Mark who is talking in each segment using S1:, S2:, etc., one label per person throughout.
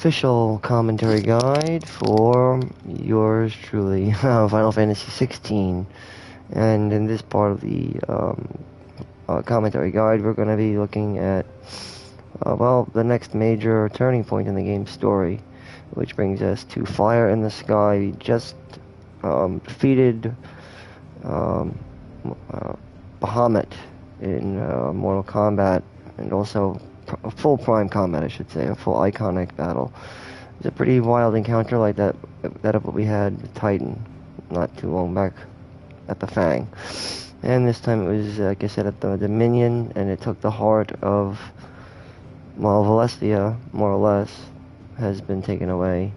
S1: Official commentary guide for yours truly, Final Fantasy 16. And in this part of the commentary guide, we're going to be looking at, the next major turning point in the game's story, which brings us to Fire in the Sky. We just defeated Bahamut in Mortal Kombat, and also a full Prime Combat, I should say, a full iconic battle. It's a pretty wild encounter like that of what we had with Titan not too long back at the Fang. And this time it was, like I said, at the Dominion, and it took the heart of, well, Valestia, more or less, has been taken away.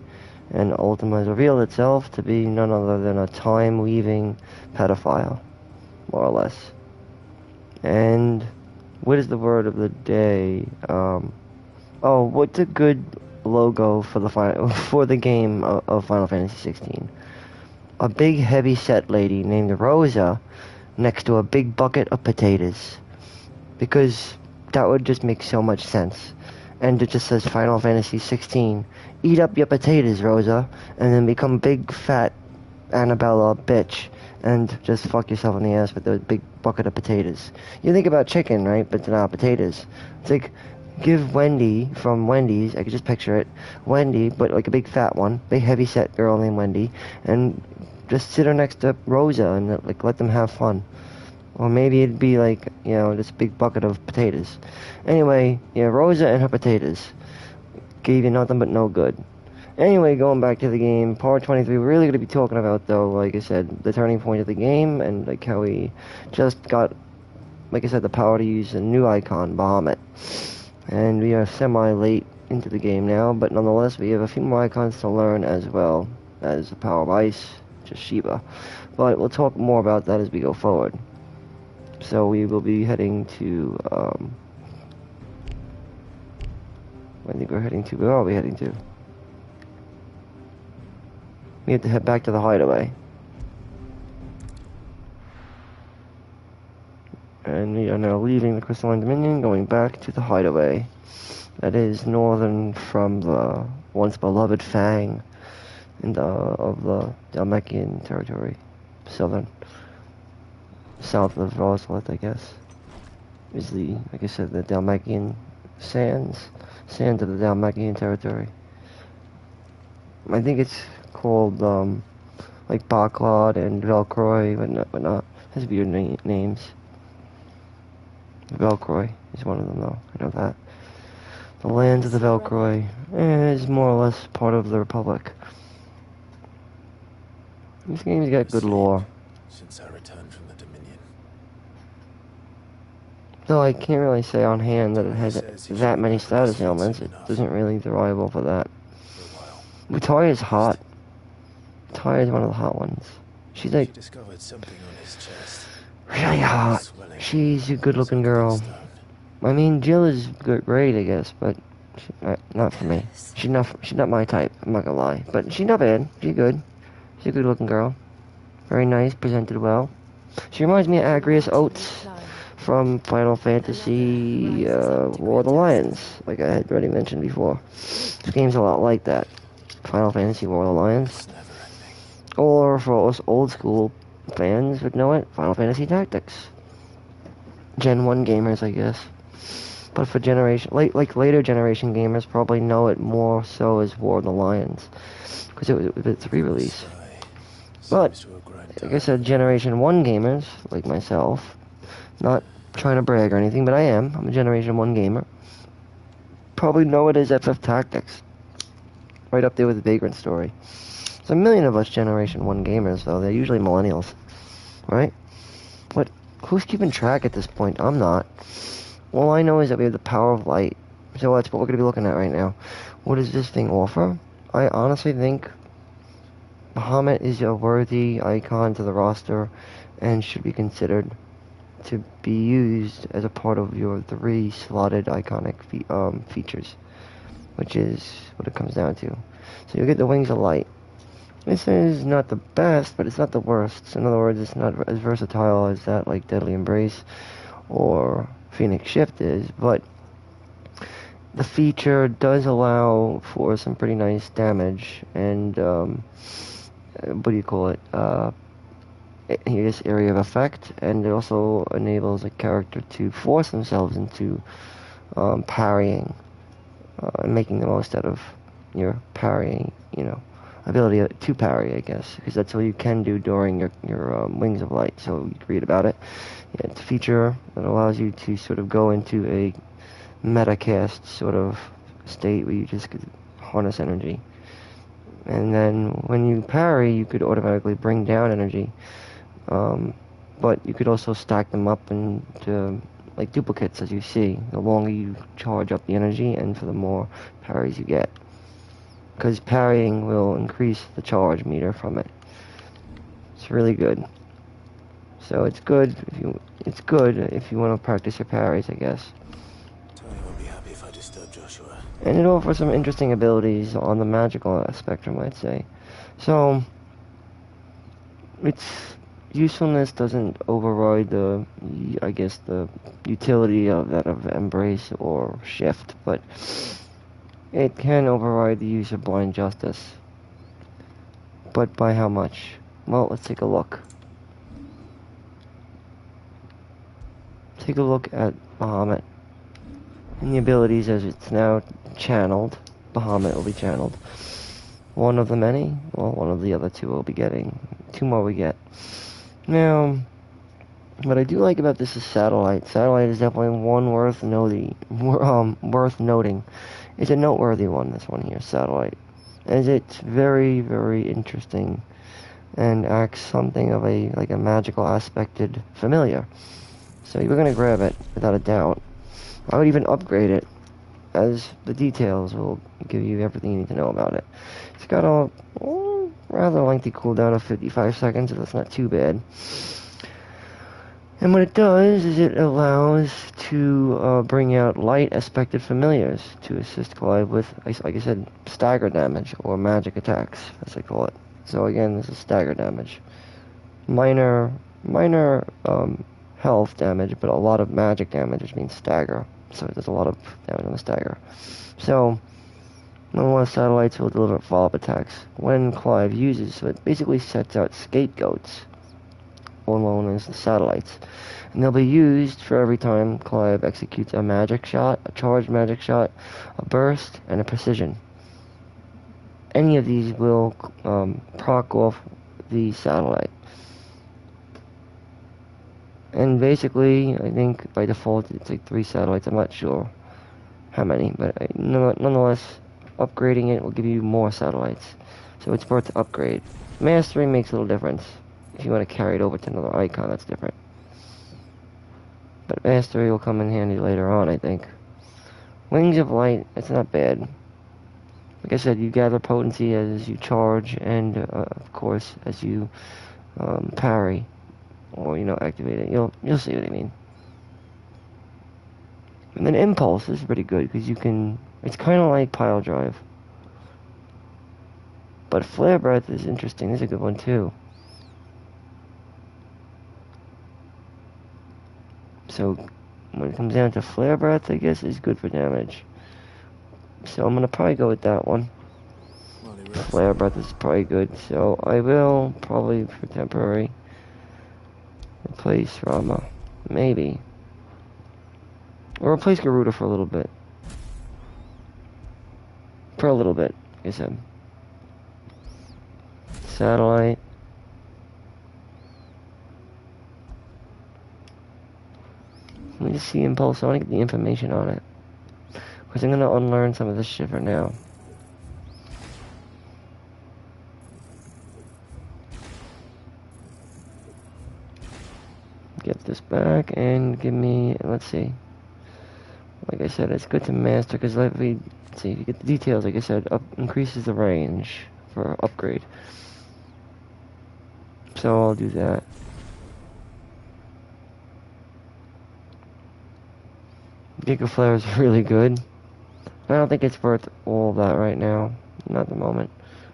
S1: And Ultima has revealed itself to be none other than a time-weaving pedophile, more or less. And what is the word of the day? What's a good logo for the game of Final Fantasy 16? A big heavy-set lady named Rosa next to a big bucket of potatoes, because that would just make so much sense. And it just says Final Fantasy 16. Eat up your potatoes, Rosa, and then become big fat Annabella bitch and just fuck yourself in the ass with a big bucket of potatoes. You think about chicken, right? But it's not potatoes. It's like, give Wendy from Wendy's, I could just picture it, Wendy, but like a big fat one, big heavy set girl named Wendy, and just sit her next to Rosa and like let them have fun. Or maybe it'd be like, this big bucket of potatoes. Anyway, Rosa and her potatoes gave you nothing but no good. Anyway, going back to the game, part 23, we're really going to be talking about, though, like I said, the turning point of the game, and like how we just got, like I said, the power to use a new icon, Bahamut. And we are semi-late into the game now, but nonetheless, we have a few more icons to learn, as well as the power of ice, just Shiva. But we'll talk more about that as we go forward. So we will be heading to, where are we heading to? We have to head back to the hideaway. And we are now leaving the Crystalline Dominion, going back to the hideaway. That is northern from the once beloved Fang of the Dalmekian territory. South of Roslet, I guess, is like I said, the Dalmekian sands of the Dalmekian territory. I think it's called, like Baklod and Velcroy, but not. Has weird names. Velcroy is one of them, though. I know that. The lands of the Velcroy is more or less part of the Republic. This game's got good lore.
S2: Since I returned from the Dominion.
S1: Though I can't really say on hand that it has that many status ailments. It doesn't really derive off of that. Victoria's hot. Victoria's one of the hot ones. She's like
S2: discovered something on his chest.
S1: Really hot. She's a good-looking girl. I mean, Jill is great, I guess, but not for me. She's not my type. I'm not gonna lie, but she's not bad. She's good. She's a good-looking girl. Very nice, presented well. She reminds me of Agrias Oates from Final Fantasy War of the Lions, like I had already mentioned before. This game's a lot like that. Final Fantasy War of the Lions. Or for us old school fans would know it, Final Fantasy Tactics. Gen 1 gamers, I guess. But for later generation gamers probably know it more so as War of the Lions, because it was its re-release. But, like I said, Generation 1 gamers, like myself, not trying to brag or anything, but I'm a Generation 1 gamer, probably know it as FF Tactics. Right up there with the Vagrant Story. There's a million of us Generation 1 gamers, though. They're usually millennials, right? But who's keeping track at this point? I'm not. All I know is that we have the power of light. So that's what we're going to be looking at right now. What does this thing offer? I honestly think Bahamut is a worthy icon to the roster and should be considered to be used as a part of your 3 slotted iconic features, which is what it comes down to. So you get the Wings of Light. This is not the best, but it's not the worst. In other words, it's not as versatile as that like Deadly Embrace or Phoenix Shift is, but the feature does allow for some pretty nice damage and what do you call it? Here's area of effect, and it also enables a character to force themselves into parrying, and making the most out of your parrying, ability to parry, I guess, because that's what you can do during your Wings of Light. So you can read about it. Yeah, it's a feature that allows you to sort of go into a metacast sort of state where you just could harness energy. And then when you parry, you could automatically bring down energy. But you could also stack them up into like duplicates, as you see. The longer you charge up the energy, and for the more parries you get, because parrying will increase the charge meter from it. It's really good. So it's good if you want to practice your parries, I guess.
S2: Tony won't be happy if I disturb Joshua.
S1: And it offers some interesting abilities on the magical spectrum, I'd say. So its usefulness doesn't override the utility of that of Embrace or Shift, but it can override the use of Blind Justice. But by how much? Well, let's take a look. Take a look at Bahamut. And the abilities as it's now channeled. Bahamut will be channeled. One of the many, well, one of the other two will be getting. Two more we get. Now, what I do like about this is Satellite. Satellite is definitely one worth noting. It's a noteworthy one, this one here, Satellite. As it's very, very interesting and acts something of a magical aspected familiar. So you're gonna grab it without a doubt. I would even upgrade it, as the details will give you everything you need to know about it. It's got a rather lengthy cooldown of 55 seconds, so that's not too bad. And what it does is it allows to bring out light aspected familiars to assist Clive with, like I said, stagger damage, or magic attacks, as they call it. So again, this is stagger damage. Minor health damage, but a lot of magic damage, which means stagger. So there's a lot of damage on the stagger. So, nonetheless, satellites will deliver follow-up attacks when Clive uses, so it basically sets out scapegoats, or known as the satellites. And they'll be used for every time Clive executes a magic shot, a charged magic shot, a burst, and a precision. Any of these will proc off the satellite. And basically, I think by default it's like 3 satellites. I'm not sure how many, but nonetheless, upgrading it will give you more satellites. So it's worth to upgrade. Mastery makes a little difference. If you want to carry it over to another icon, that's different. But mastery will come in handy later on, I think. Wings of Light, it's not bad. Like I said, you gather potency as you charge, and of course, as you parry, or activate it. You'll see what I mean. And then Impulse is pretty good because you can. It's kind of like Pile Drive, but Flare Breath is interesting. This is a good one too. So when it comes down to Flare Breath, I guess is good for damage. So I'm gonna probably go with that one. Flare Breath is probably good. So I will probably, for temporary, replace Rama, maybe, or replace Garuda for a little bit. For a little bit, like I said. Satellite. Let me just see Impulse. I want to get the information on it, because I'm going to unlearn some of this shit for now. Get this back and give me, let's see. Like I said, it's good to master, because let's see, if you get the details, like I said, increases the range for upgrade. So I'll do that. Giga Flare is really good. I don't think it's worth all of that right now. Not at the moment.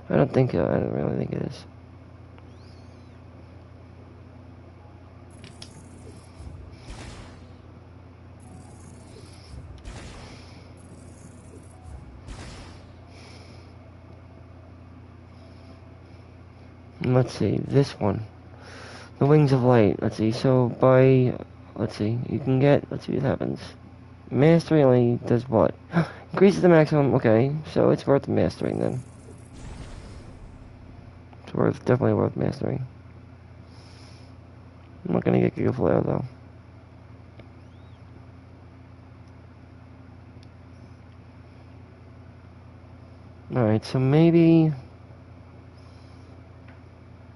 S1: I don't really think it is. Let's see, this one. The Wings of Light. Let's see, so by... Let's see, you can get... Let's see what happens. Mastery only does what? Increases the maximum... Okay, so it's worth mastering then. It's definitely worth mastering. I'm not gonna get Giga Flare though. Alright, so maybe...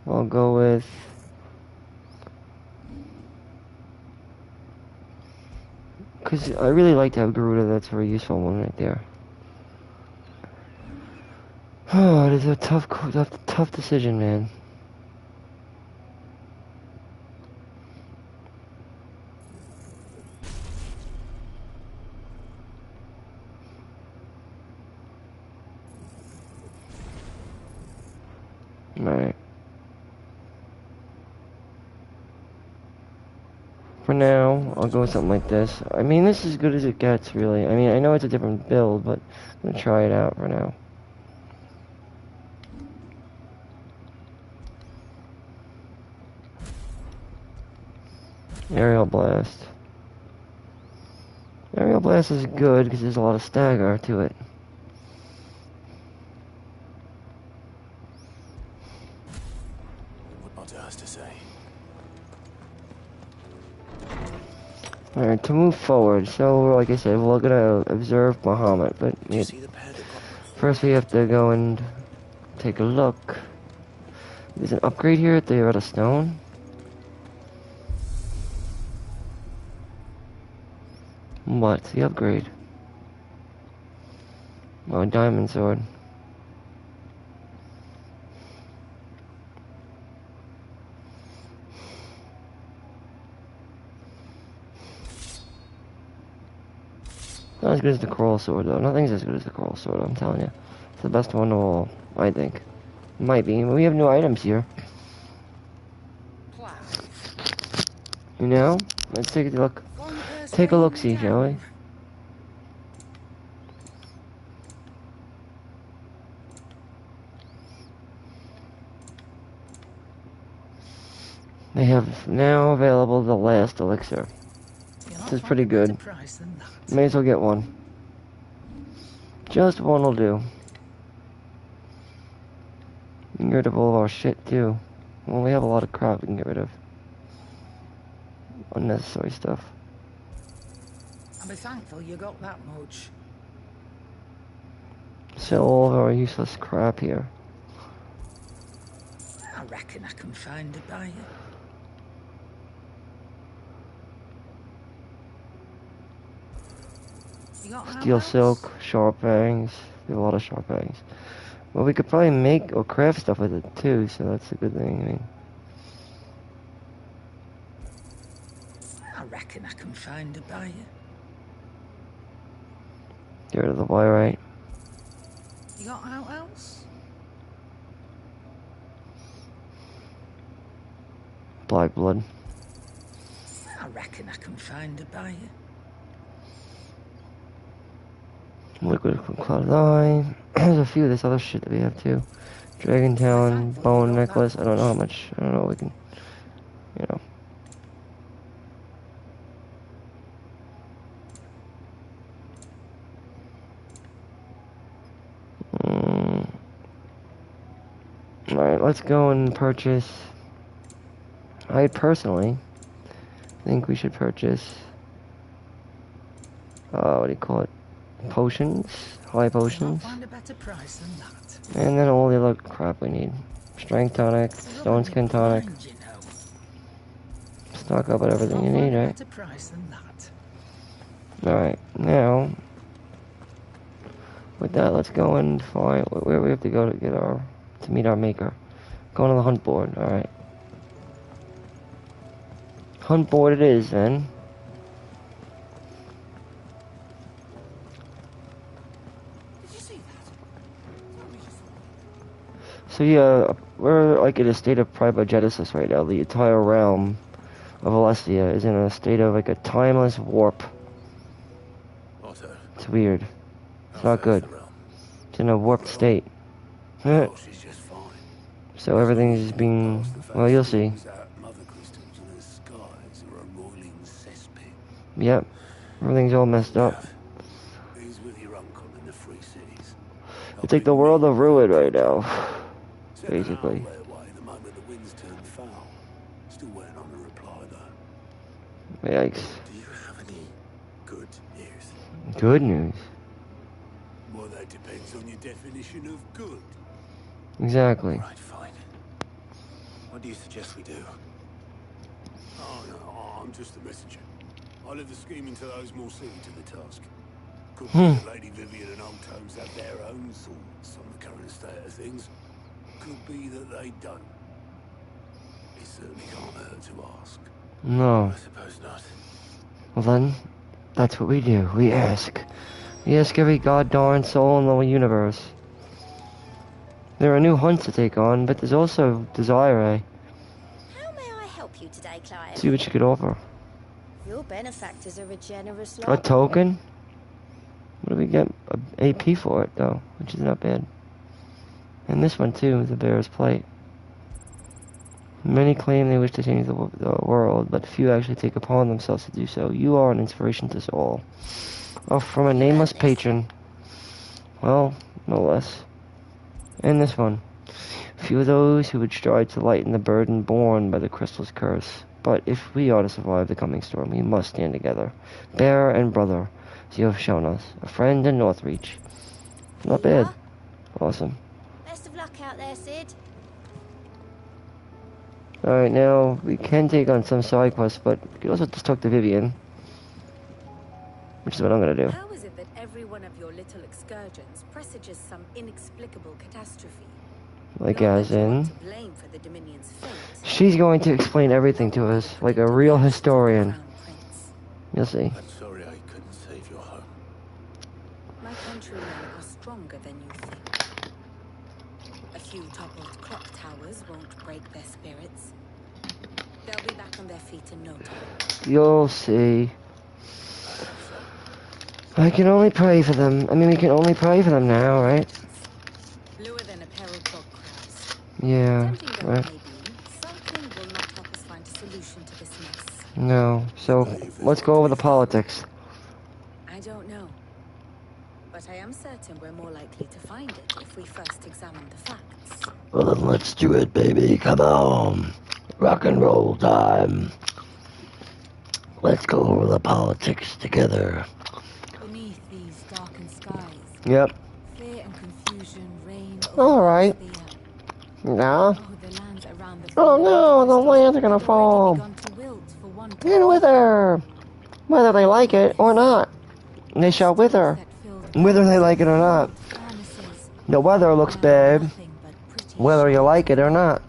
S1: I'll go with... Because I really like to have Garuda, that's a very useful one right there. Oh, it is a tough decision, man. Alright. For now, I'll go with something like this. I mean, this is as good as it gets, really. I mean, I know it's a different build, but I'm gonna try it out for now. Aerial Blast. Aerial Blast is good because there's a lot of stagger to it.
S2: What Otter has to say.
S1: Alright, to move forward, so like I said, we're gonna observe Bahamut, but
S2: Did you see the pair that got
S1: first we have to go and take a look. There's an upgrade here at the Rota Stone. What's the upgrade? Oh, Diamond Sword. Not as good as the Coral Sword, though. Nothing's as good as the Coral Sword, I'm telling you. It's the best one of all, I think. Might be. We have new items here. You know? Let's take a look. Take a look-see, shall we? They have now available the last elixir. This is pretty good. May as well get one. Just one will do. We can get rid of all of our shit, too. Well, we have a lot of crap we can get rid of. Unnecessary stuff.
S3: I'll be thankful you got that much.
S1: Sell all of our useless crap here.
S3: I reckon I can find a buyer. You got
S1: Steel
S3: else?
S1: silk, sharp fangs. We have a lot of sharp fangs. Well, we could probably make or craft stuff with it too, so that's a good thing. I mean,
S3: I reckon I can find a buyer.
S1: get rid of the Wyrite.
S3: You got out else?
S1: Black blood.
S3: I reckon I can find a buyer.
S1: Liquid from Cloud's Eye. There's a few of this other shit that we have too. Dragon Talon, bone necklace. I don't know how much. I don't know what we can. You know. Alright, let's go and purchase. I personally think we should purchase. What do you call it? Potions, high potions,
S3: Find a better price than that.
S1: and then all the other crap we need. Strength tonic, stone skin tonic.
S3: You know.
S1: Stock up on everything you need, right?
S3: Better price than that.
S1: Alright, now, with that, let's go and find where we have to go to get to meet our maker. Going to the hunt board, alright. Hunt board it is, then. So yeah, we're like in a state of primogenesis right now. The entire realm of Alessia is in a state of like a timeless warp.
S2: Otter?
S1: It's weird. It's
S2: How
S1: not
S2: fares
S1: good.
S2: the realm?
S1: It's in a warped state.
S2: Oh, she's just fine.
S1: So everything's being, well, you'll see.
S2: Mother crystals and the skies are a roiling cesspit.
S1: Yep, everything's all messed up.
S2: Who's with your uncle in the Free Cities?
S1: It's like the world of ruin right now, basically.
S2: Their way the moment the winds turn foul. Still waiting on a reply though.
S1: Yikes.
S2: Do you have any good news?
S1: Good news.
S2: Well, that depends on your definition of good.
S1: Exactly.
S2: Right, fine. What do you suggest we do? Oh, no, I'm just a messenger. I leave the scheming to those more suited to the task. Could be that Lady Vivian and Old Holmes have their own thoughts on the current state of things. Could be that they don't. It certainly can't hurt to ask.
S1: No.
S2: I suppose not.
S1: Well then, that's what we do. We ask. We ask every god-darn soul in the universe. There are new hunts to take on, but there's also Desire.
S4: How may I help you today, Clive?
S1: See what you could offer.
S4: Your benefactors are a generous
S1: A
S4: lot.
S1: token? What do we get? A AP for it, though, which is not bad. And this one, too, the Bear's Plate. Many claim they wish to change the world, but few actually take upon themselves to do so. You are an inspiration to us all. Oh, from a nameless patron. Well, no less. And this one. Few of those who would strive to lighten the burden borne by the crystal's curse. But if we are to survive the coming storm, we must stand together. Bear and brother, as you have shown us. A friend in Northreach. Not bad. Awesome.
S4: Best of luck out there, Sid.
S1: Alright, now, we can take on some side quests, but we can also just talk to Vivian. Which is what I'm gonna do.
S5: How is it that every one of your little excursions presages some inexplicable catastrophe?
S1: Like
S5: You're
S1: as
S5: the one
S1: in...
S5: to blame for the Dominion's fate.
S1: She's going to explain everything to us, like a real historian.
S5: Crown Prince.
S1: You'll see.
S2: I'm sorry I couldn't save your home.
S5: My countrymen are stronger than you think. A few toppled clock towers won't break their spirits. They'll be back on their feet in no time.
S1: You'll see. I can only pray for them. I mean, we can only pray for them now, right?
S5: Bluer than a pair of bog crabs.
S1: Yeah,
S5: Tempting though
S1: right.
S5: it may be, something will not help us find a solution to this mess.
S1: No, so let's go over the politics.
S5: I don't know. But I am certain we're more likely to find it if we first examine the facts.
S1: Well, then let's do it, baby. Come on. Rock and roll time. Let's go over the politics together.
S5: Beneath these darkened skies,
S1: Yep.
S5: fear and confusion reign
S1: All
S5: over
S1: right.
S5: the earth.
S1: Yeah.
S5: Oh, the lands around the
S1: Oh no, the lands are gonna
S5: have
S1: fall.
S5: already begun to wilt for one
S1: And wither. Whether they like it or not. They shall wither. Whether they like it or not. The weather looks bad, whether you like it or not.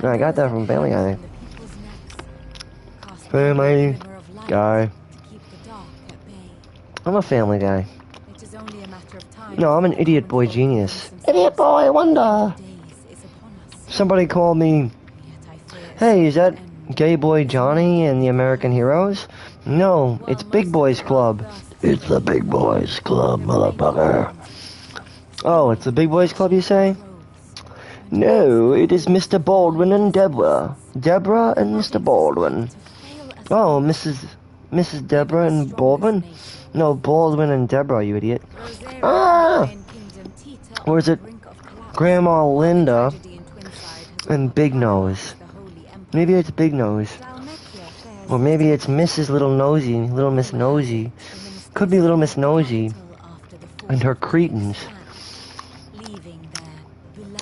S1: No, I got that from Bailey, I think. Family guy. I'm a family guy. No, I'm an idiot boy genius. Idiot boy wonder. Somebody called me, hey, is that gay boy Johnny and the American Heroes? No, it's Big Boys Club. It's the Big Boys Club, motherfucker. Oh, it's the Big Boys Club, you say? No, it is Mr. Baldwin and Deborah. Deborah and Mr. Baldwin. Oh, Mrs. Deborah and Baldwin? No, Baldwin and Deborah, you idiot. Ah! Or is it Grandma Linda and Big Nose? Maybe it's Big Nose. Or maybe it's Mrs. Little Nosy, Little Miss Nosy. Could be Little Miss Nosy and her cretins.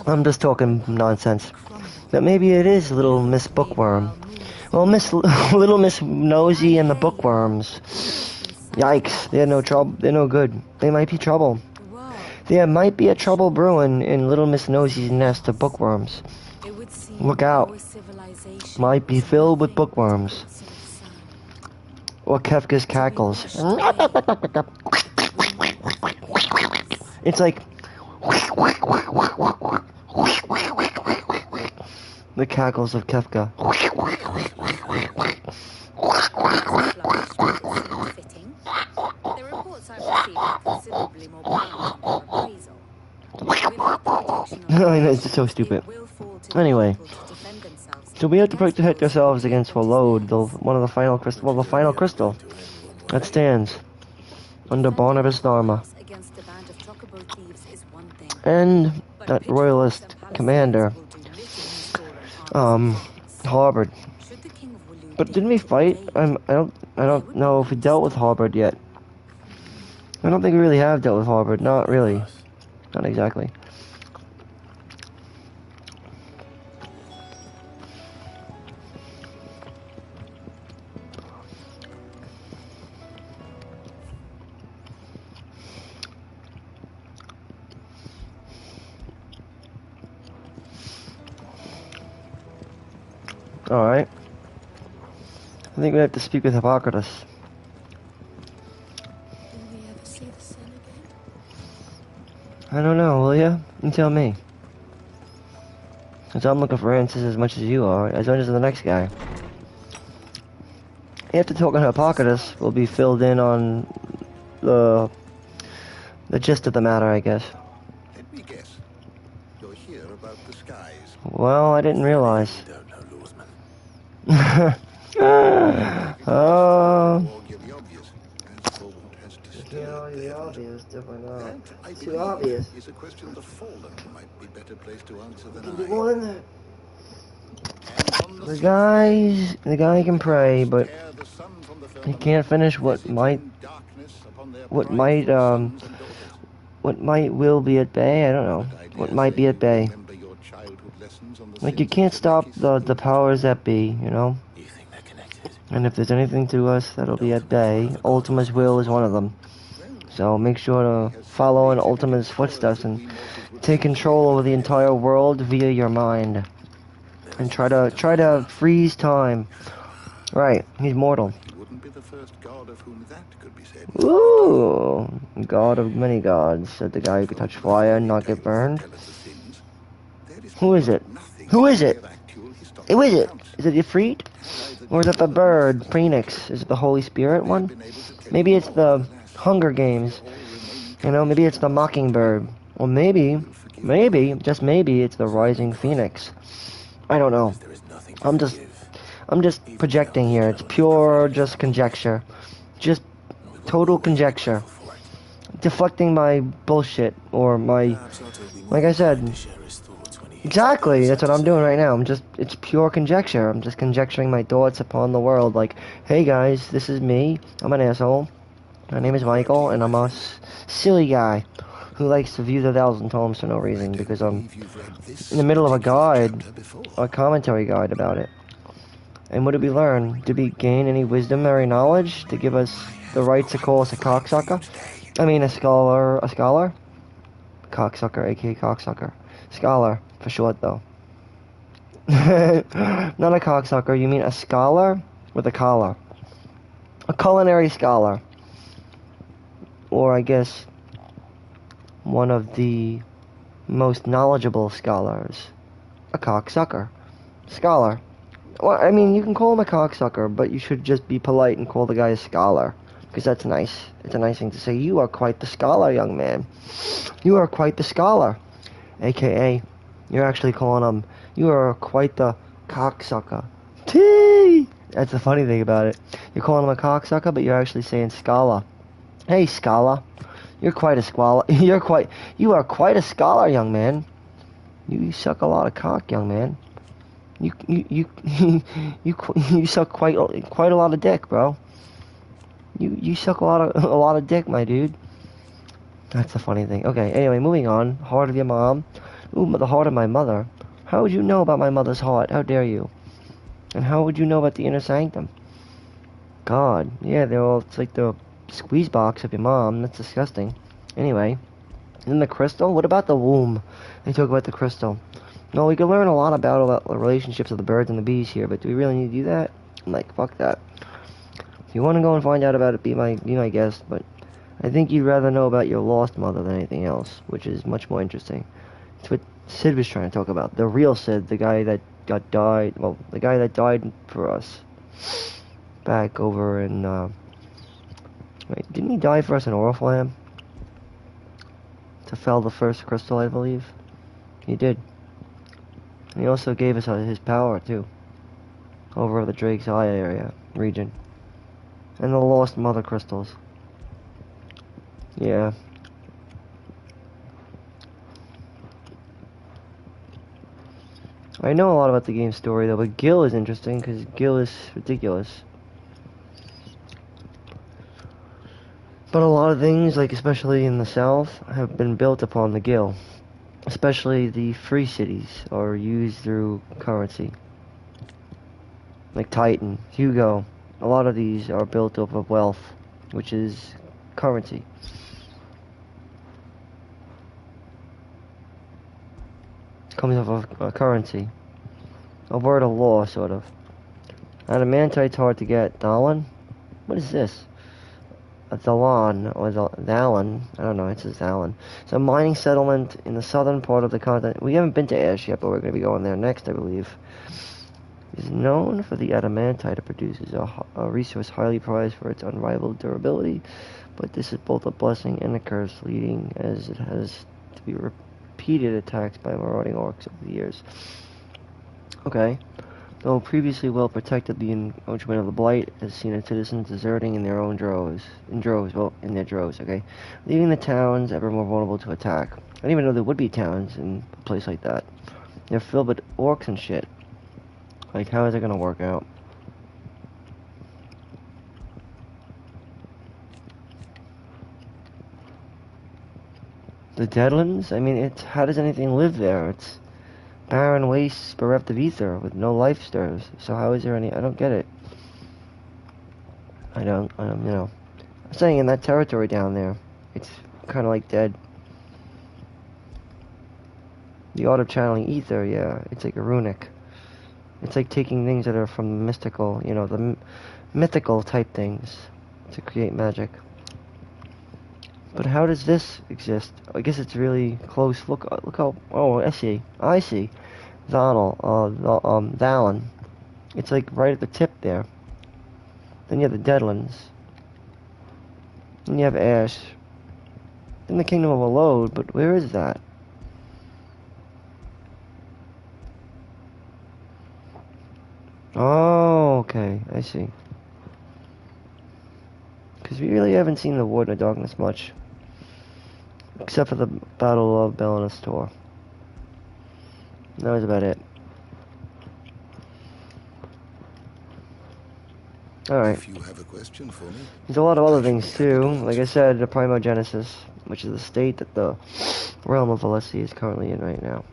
S1: I'm just talking nonsense. But maybe it is Little Miss Bookworm. Well, Little Miss Nosy and the Bookworms. Yikes, they're no trouble. They're no good. They might be trouble. There might be a trouble brewing in Little Miss Nosy's nest of bookworms. Look out. Might be filled with bookworms. Or Kefka's cackles. It's like the cackles of Kefka.
S5: The reports I've received are considerably more balanced than their appraisal. Without the protection of
S1: I know, it's so stupid.
S5: it will fall to
S1: Anyway,
S5: people to defend themselves
S1: so we have to
S5: against
S1: protect
S5: those who
S1: ourselves
S5: would
S1: against
S5: lead them
S1: Walode,
S5: to
S1: one of the final crystal, well, the final crystal that stands under
S5: Defending
S1: Barnabas
S5: the
S1: Dharma.
S5: farmhouse against a band of chocobo thieves is one thing,
S1: And
S5: but
S1: that
S5: pitchforks
S1: royalist
S5: and palisades
S1: commander,
S5: will do little in stolen arms.
S1: Harbord.
S5: Should the King of Waloed
S1: But didn't
S5: deign
S1: we
S5: to
S1: fight?
S5: invade,
S1: I
S5: where
S1: don't
S5: would
S1: know
S5: be
S1: if we
S5: one to
S1: dealt with
S5: stop him?
S1: Harbord yet. I don't think we really have dealt with Harbord. Not really. Not exactly. Alright. I think we have to speak with Hippocrates.
S4: Will we ever see the sun again?
S1: I don't know, will ya? You tell me. Because I'm looking for answers as much as you are, as much as the next guy. After talking to Hippocrates, we'll be filled in on the gist of the matter, I guess.
S2: Let me guess. You're here about the skies.
S1: Well, I didn't realize.
S2: You don't know, Lawsman.
S1: Oh.
S2: Argue the obvious, as Fallen has disturbed the
S1: obvious, definitely not.
S2: That, I
S1: Too
S2: believe,
S1: obvious.
S2: is a question the Fallen might be better placed to answer than
S1: Can be
S2: I.
S1: more than that.
S2: And on
S1: The
S2: seventh
S1: guy can pray, but
S2: tear the sun from the
S1: he
S2: firmament,
S1: can't finish
S2: visit in darkness upon their prideful sons and daughters.
S1: what might will be at bay. I don't know.
S2: But I
S1: What
S2: dare
S1: might be
S2: say
S1: at bay.
S2: you remember your childhood lessons on the
S1: Like you
S2: sins of
S1: can't stop
S2: Zemeckis
S1: the powers that be, you know.
S2: You think they're connected?
S1: And if there's anything to us that'll be at bay, Ultima's will is one of them. So make sure to follow in Ultima's footsteps and take control over the entire world via your mind. And try to freeze time. Right, he's mortal.
S2: He wouldn't be the first god of whom that could be said.
S1: Ooh, god of many gods, said the guy who could touch fire and not get burned. Who is it? Who is it? Who is it? Is it Ifrit? Or is it the bird, Phoenix? Is it the Holy Spirit one? Maybe it's the Hunger Games. You know, maybe it's the Mockingbird. Or maybe, just maybe, it's the Rising Phoenix. I don't know. I'm just projecting here. It's pure just conjecture. Just total conjecture. Deflecting my bullshit or my, like I said, exactly, that's what I'm doing right now. It's pure conjecture. I'm just conjecturing my thoughts upon the world. Like, hey guys, this is me. I'm an asshole. My name is Michael, and I'm a silly guy who likes to view the Thousand Tomes for no reason, because I'm in the middle of a guide, a commentary guide about it. And what did we learn? Did we gain any wisdom or any knowledge to give us the right to call us a cocksucker? I mean, a scholar? Cocksucker, aka cocksucker. Scholar, for short, though. Not a cocksucker, you mean a scholar with a collar. A culinary scholar. Or, I guess, one of the most knowledgeable scholars. A cocksucker. Scholar. Well, I mean, you can call him a cocksucker, but you should just be polite and call the guy a scholar. Because that's nice. It's a nice thing to say. You are quite the scholar, young man. You are quite the scholar. AKA, you're actually calling him, you are quite the cocksucker. Tee! That's the funny thing about it. You're calling him a cocksucker, but you're actually saying scholar. Hey, scholar. You're quite a squalor. You are quite a scholar, young man. You suck a lot of cock, young man. You suck quite a lot of dick, bro. You suck a lot of dick, my dude. That's the funny thing. Okay, anyway, moving on. Heart of your mom. Ooh, the heart of my mother. How would you know about my mother's heart? How dare you? And how would you know about the inner sanctum? God, yeah, it's like the squeeze box of your mom. That's disgusting. Anyway, then the crystal. What about the womb? They talk about the crystal. No, we could learn a lot about the relationships of the birds and the bees here, but do we really need to do that? I'm like, fuck that. If you want to go and find out about it, be my guest, but I think you'd rather know about your lost mother than anything else, which is much more interesting. It's what Sid was trying to talk about. The real Sid, the guy that the guy that died for us. Back over in, wait, didn't he die for us in Oriflamme? To fell the first crystal, I believe. He did. He also gave us his power too, over the Drake's Eye area region, and the lost mother crystals. Yeah. I know a lot about the game story though, but Gil is interesting because Gil is ridiculous. But a lot of things, like especially in the South, have been built upon the Gil. Especially the free cities are used through currency. Like Titan, Hugo, a lot of these are built off of wealth, which is currency. It comes off of a currency. A word of law, sort of. Adamantite's hard to get. Dalan? What is this? A Dalan, or Dalan, I don't know, it says Dalan. It's a mining settlement in the southern part of the continent. We haven't been to Ash yet, but we're going to be going there next, I believe. Is known for the adamantite it produces, a resource highly prized for its unrivaled durability, but this is both a blessing and a curse, leading as it has to be repeated attacks by marauding orcs over the years. Okay. Though previously well protected, the encroachment of the Blight has seen its citizens deserting in their droves, okay? Leaving the towns ever more vulnerable to attack. I didn't even know there would be towns in a place like that. They're filled with orcs and shit. Like, how is it gonna work out? The Deadlands? I mean, how does anything live there? It's barren wastes bereft of ether with no life stirs. So how is there any? I don't get it. I don't, you know. I'm saying in that territory down there, it's kind of like dead. The art of channeling ether, yeah, it's like a runic. It's like taking things that are from the mystical, you know, the mythical type things to create magic. But how does this exist? I guess it's really close. Look how. Oh, I see. Dallin. It's like right at the tip there. Then you have the Deadlands. Then you have Ash. Then the Kingdom of Alode, but where is that? Oh, okay, I see. Because we really haven't seen the Warden of Darkness much. Except for the Battle of Bellinastor. That was about it. Alright.
S6: If you have a question for me,
S1: There's a lot of other things too. Like I said, the Primogenesis, which is the state that the realm of Valessi is currently in right now.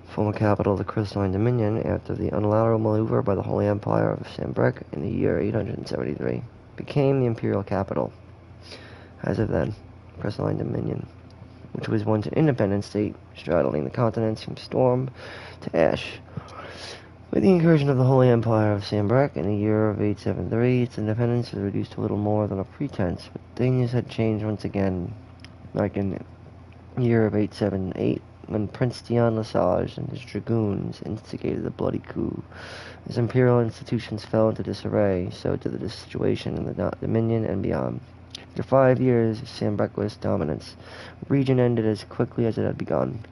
S1: Former capital of the Crystalline Dominion after the unilateral maneuver by the Holy Empire of Sambrek in the year 873. Became the imperial capital. As of then, Crystalline Dominion, which was once an independent state straddling the continents from Storm to Ash. With the incursion of the Holy Empire of Sambrek in the year of 873, its independence was reduced to little more than a pretense, but things had changed once again, like in the year of 878, when Prince Dion Lesage and his dragoons instigated a bloody coup. His imperial institutions fell into disarray, so did the situation in the Dominion and beyond. After 5 years of Sambrekwist dominance, the region ended as quickly as it had begun.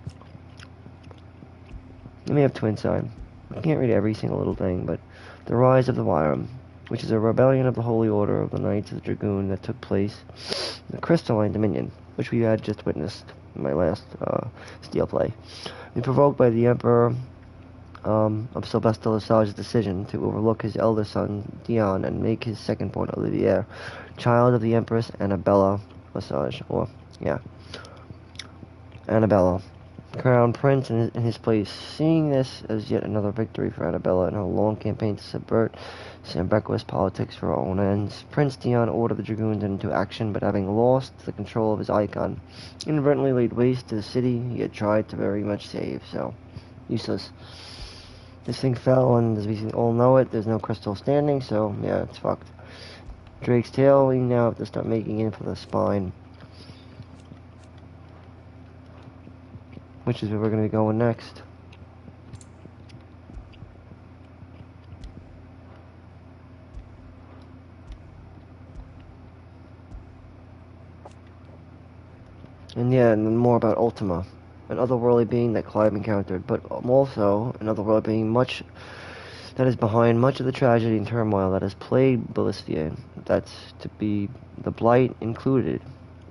S1: Let me have Twin Sign. I can't read every single little thing, but the rise of the Wyram, which is a rebellion of the Holy Order of the Knights of the Dragoon that took place in the Crystalline Dominion, which we had just witnessed in my last STEELEPLAY. And provoked by the Emperor of Sylvester Lesage's decision to overlook his elder son Dion and make his second-born Olivier child of the Empress Annabella Lesage, Annabella, crown prince in his place. Seeing this as yet another victory for Annabella in her long campaign to subvert Sambrekwist politics for her own ends, Prince Dion ordered the dragoons into action, but having lost the control of his icon, inadvertently laid waste to the city he had tried to very much save. So, useless. This thing fell, and as we all know it, there's no crystal standing, so yeah, it's fucked. Drake's tail, we now have to start making in for the spine, which is where we're going to be going next. And yeah, and then more about Ultima. an otherworldly being that Clive encountered, but also an otherworldly being that is behind much of the tragedy and turmoil that has plagued Ballistia. That's to be the Blight included,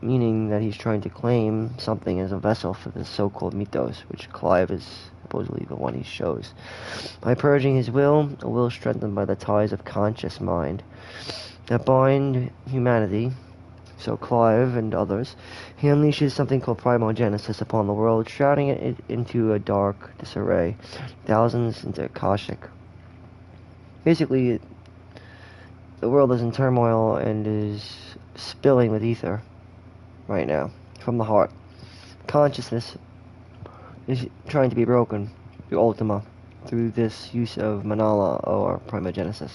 S1: meaning that he's trying to claim something as a vessel for this so-called mythos, which Clive is supposedly the one he shows. By purging his will, a will strengthened by the ties of conscious mind that bind humanity, so Clive and others, he unleashes something called primogenesis upon the world, shrouding it into a dark disarray, thousands into Akashic. Basically, the world is in turmoil and is spilling with ether right now, from the heart. Consciousness is trying to be broken through Ultima, through this use of Manala or primogenesis.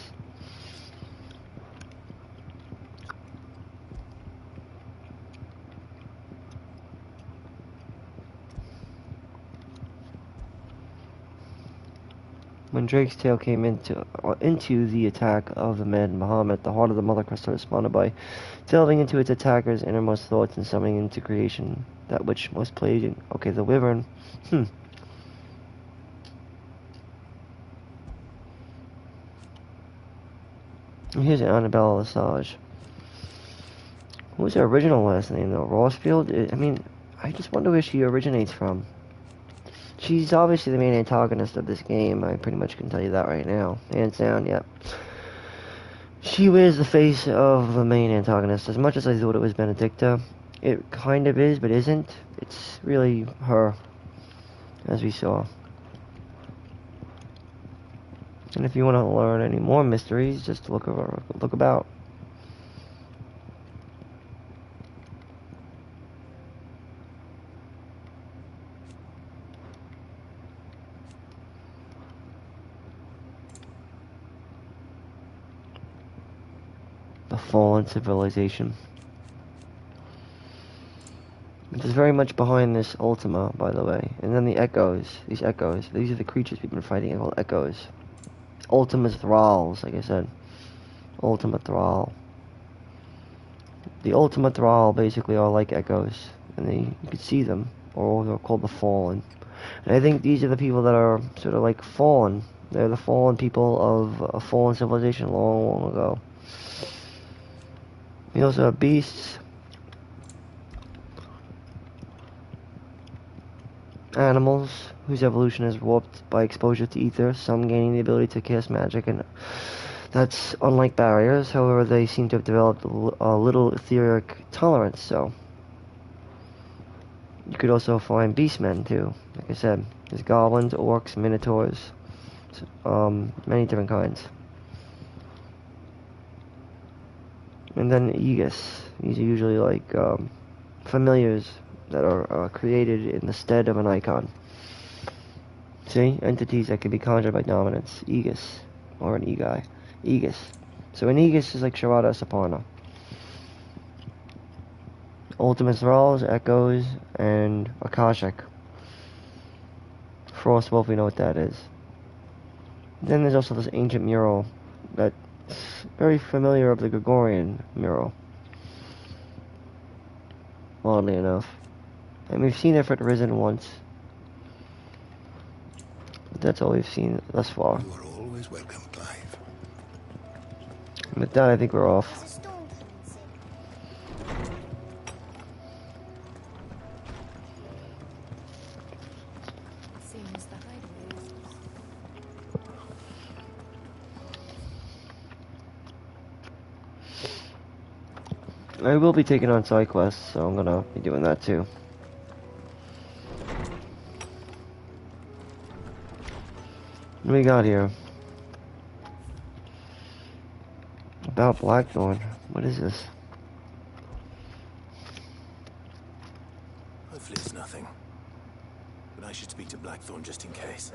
S1: When Drake's tale came into the attack of the man Muhammad, the heart of the Mother Crystal responded by delving into its attacker's innermost thoughts and summoning into creation that which most plagued it. Okay, the Wyvern. Here's Annabelle Lesage. What was her original last name, though? Rossfield? I mean, I just wonder where she originates from. She's obviously the main antagonist of this game. I pretty much can tell you that right now. Hands down, yep. She wears the face of the main antagonist. As much as I thought it was Benedicta, it kind of is, but isn't. It's really her, as we saw. And if you want to learn any more mysteries, just look about. The fallen civilization. It is very much behind this Ultima, by the way. And then the echoes. These echoes. These are the creatures we've been fighting called echoes. Ultima's thralls, like I said. Ultima thrall. The Ultima thrall basically are like echoes. And you can see them. Or they're called the fallen. And I think these are the people that are sort of like fallen. They're the fallen people of a fallen civilization long, long ago. We also have beasts. Animals whose evolution is warped by exposure to ether, some gaining the ability to cast magic, and that's unlike barriers. However, they seem to have developed a little etheric tolerance, so you could also find beastmen too. Like I said, there's goblins, orcs, minotaurs, many different kinds. And then Aegis. These are usually like familiars that are created in the stead of an icon. See? Entities that can be conjured by dominance. Aegis. Or an Egai. Aegis. So an Aegis is like Sharada Saparna. Ultimate Thralls, Echoes, and Akashic. Frostwolf, we know what that is. Then there's also this ancient mural that's very familiar of the Gregorian mural. Oddly enough. And we've seen Ifrit risen once. But that's all we've seen thus far.
S2: You are always welcome, Clive.
S1: And with that, I think we're off.
S4: Seems the hideaway.
S1: I will be taking on side quests, so I'm gonna be doing that too. What do we got here? About Blackthorn. What is this?
S2: Hopefully it's nothing. But I should speak to Blackthorn just in case.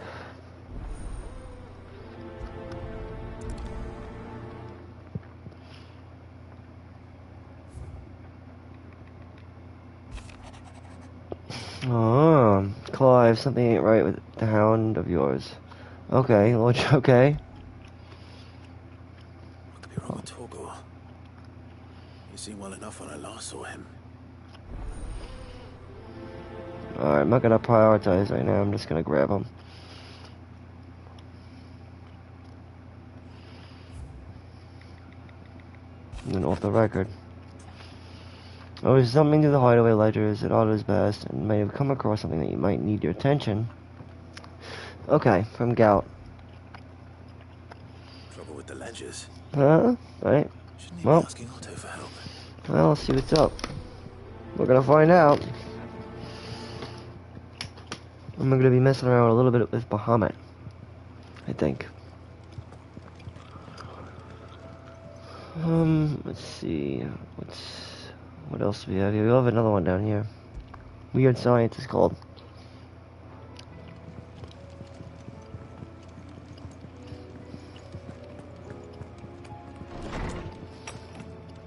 S1: Oh, Clive, something ain't right with the hound of yours. Okay, Lord, okay.
S2: I could be wrong with Torgor. He seemed well enough when I last saw him.
S1: Alright, I'm not gonna prioritize right now. I'm just gonna grab them. And then off the record. Always something to the hideaway ledgers at Otto's best, and may have come across something that you might need your attention. Okay, from Gout.
S2: Trouble with the ledgers.
S1: Huh? Right.
S2: Shouldn't he
S1: Well.
S2: be asking Otto for help?
S1: Well, let's see what's up. We're gonna find out. I'm gonna be messing around a little bit with Bahamut, I think. Let's see. What else do we have here? We have another one down here. Weird Science is called.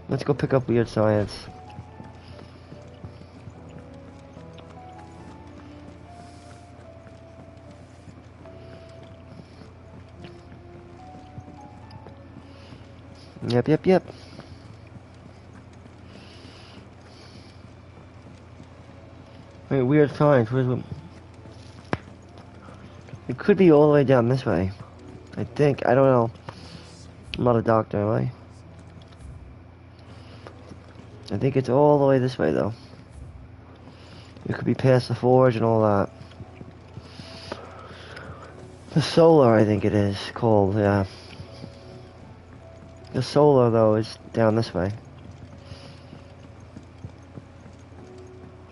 S1: Let's go pick up Weird Science. Yep. Wait, Weird Science, where's it? It could be all the way down this way. I think, I don't know. I'm not a doctor, am I? I think it's all the way this way, though. It could be past the forge and all that. The solar, I think it is called, yeah. The solar, though, is down this way.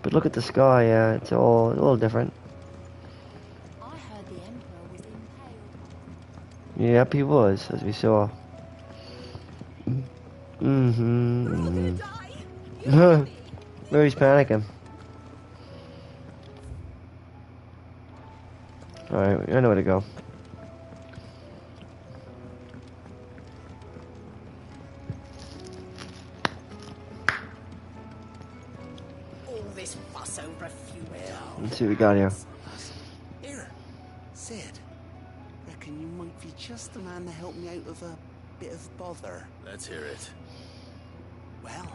S1: But look at the sky, yeah, it's all a little different.
S4: I heard the Emperor was impaled.
S1: Yep, he was, as we saw. Mm-hmm. Where he's panicking. Alright, I know where to go.
S3: All this fuss over a few
S1: Let's see what we got here.
S6: Here, Sid. Reckon you might be just the man to help me out of a bit of bother.
S2: Let's hear it.
S6: Well,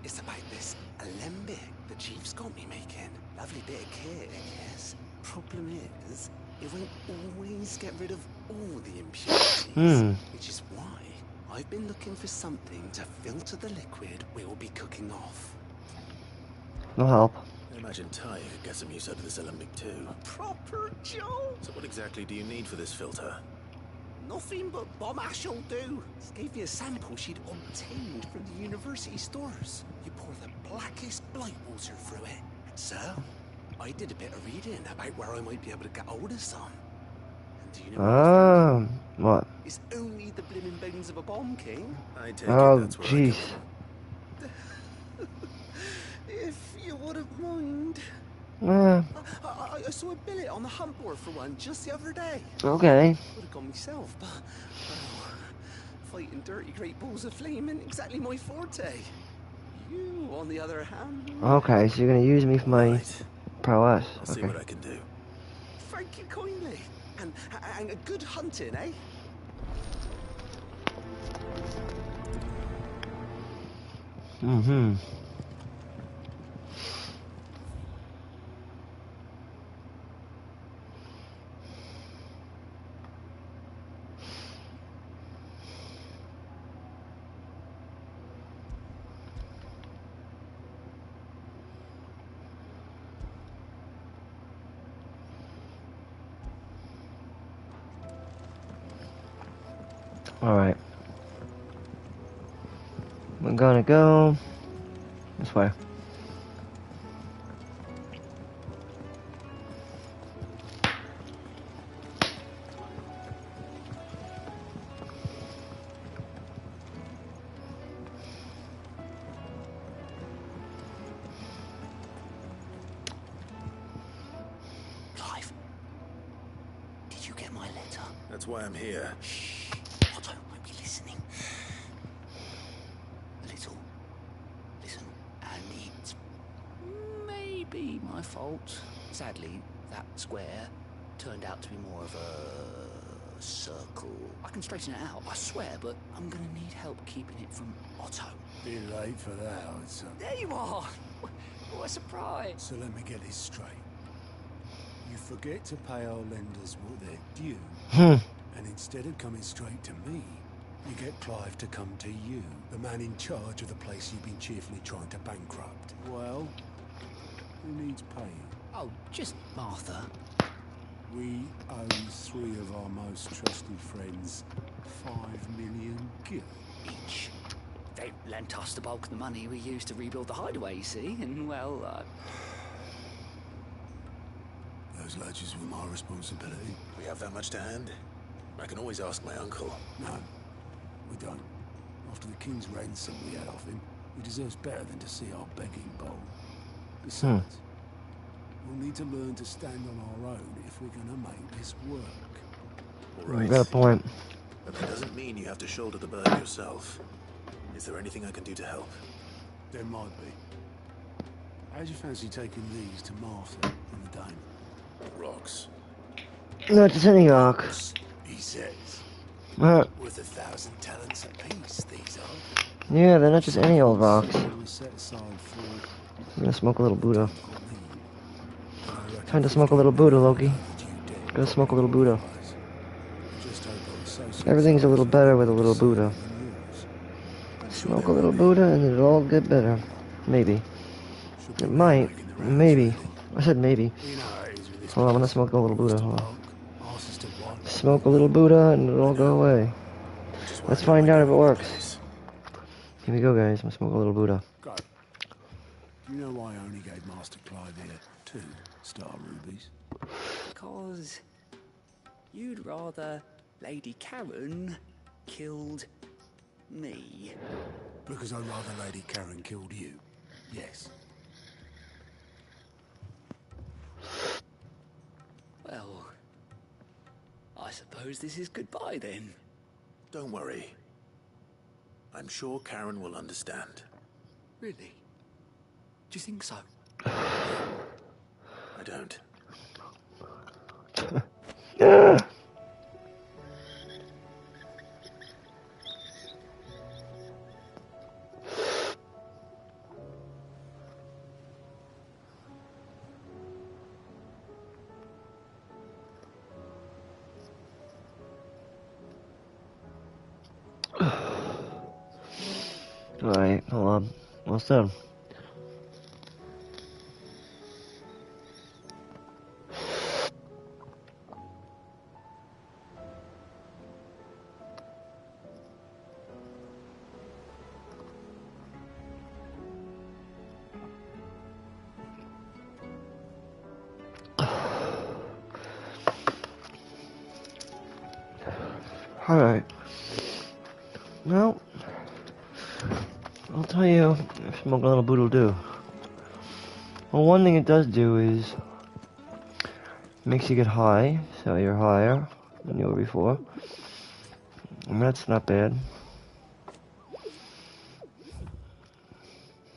S6: it's about this alembic the chief's got me making. Lovely bit of kit, I guess. Problem is, it won't always get rid of all the impurities, which is why I've been looking for something to filter the liquid we'll be cooking off.
S1: No help.
S2: I imagine Ty could get some use out of this alembic too.
S6: Proper Joe!
S2: So what exactly do you need for this filter?
S6: Nothing but bomb ash'll do. She gave me a sample she'd obtained from the university stores. You pour the blackest blight water through it. So, I did a bit of reading about where I might be able to get hold of some. And do you know
S1: What?
S6: it's only the blimmin' bones of a bomb king.
S2: I take
S1: Oh,
S2: it that's where
S1: jeez.
S6: If you wouldn't mind. I saw a billet on the hunt board for one just the other day.
S1: Okay.
S6: Would have gone myself, but well, fighting dirty great balls of flame isn't exactly my forte. You, on the other hand.
S1: Okay, so you're gonna use me for my
S2: Right.
S1: prowess.
S2: I'll see
S1: Okay.
S2: what I can do.
S6: Thank you kindly. And a good hunting, eh?
S1: Mm-hmm. Alright. We're gonna go this way.
S6: Clive, did you get my letter?
S2: That's why I'm here.
S6: Shh. Otto won't be listening. Little. Listen, and it's maybe my fault. Sadly, that square turned out to be more of a circle. I can straighten it out, I swear, but I'm gonna need help keeping it from Otto.
S2: Bit late for that, I'd say.
S6: There you are! What a surprise!
S2: So let me get this straight. You forget to pay our lenders what they're due,
S1: Hmm.
S2: and instead of coming straight to me, you get Clive to come to you, the man in charge of the place you've been cheerfully trying to bankrupt. Well, who needs paying?
S3: Oh, just Martha.
S2: We owe 3 of our most trusted friends 5 million gil.
S3: Each. They lent us the bulk of the money we used to rebuild the hideaway, you see, and well,
S2: Those ledgers were my responsibility.
S6: We have that much to hand? I can always ask my uncle.
S2: No, we don't. After the king's ransom we had off him, he deserves better than to see our begging bowl. Besides, we'll need to learn to stand on our own if we're gonna make this work.
S6: All right.
S1: You got a point.
S6: But that doesn't mean you have to shoulder the burden yourself. Is there anything I can do to help?
S2: There might be. How'd you fancy taking these to Martha and the dame?
S6: Rocks.
S1: Not just any rock.
S2: He says.
S1: Uh,
S2: Worth 1,000 talents apiece, these are.
S1: yeah, they're not just any old rocks.
S2: Only set aside for
S1: I'm gonna smoke a little Buddha.
S2: me.
S1: Time to smoke a little Buddha, Loki. Gonna smoke a little Buddha. Everything's a little better with a little Buddha. Smoke a little Buddha and it'll all get better. Maybe. It might. Maybe. I said maybe. Hold on, I'm gonna smoke a little Buddha. Hold on. Smoke a little Buddha and it'll all go away. Let's find out if it works. Here we go, guys. I'm gonna smoke a little Buddha.
S2: Go. Do you know why I only gave Master Clive here 2 star rubies?
S3: because you'd rather Lady Karen killed me.
S2: Because I'd rather Lady Karen killed you. Yes.
S3: Well, I suppose this is goodbye then.
S6: Don't worry. I'm sure Karen will understand.
S3: Really? Do you think so?
S6: I don't.
S1: Alright, hold on. What's done? Alright. Well, I'll tell you if smoke a little boot will do. Well, one thing it does do is makes you get high, so you're higher than you were before. And that's not bad.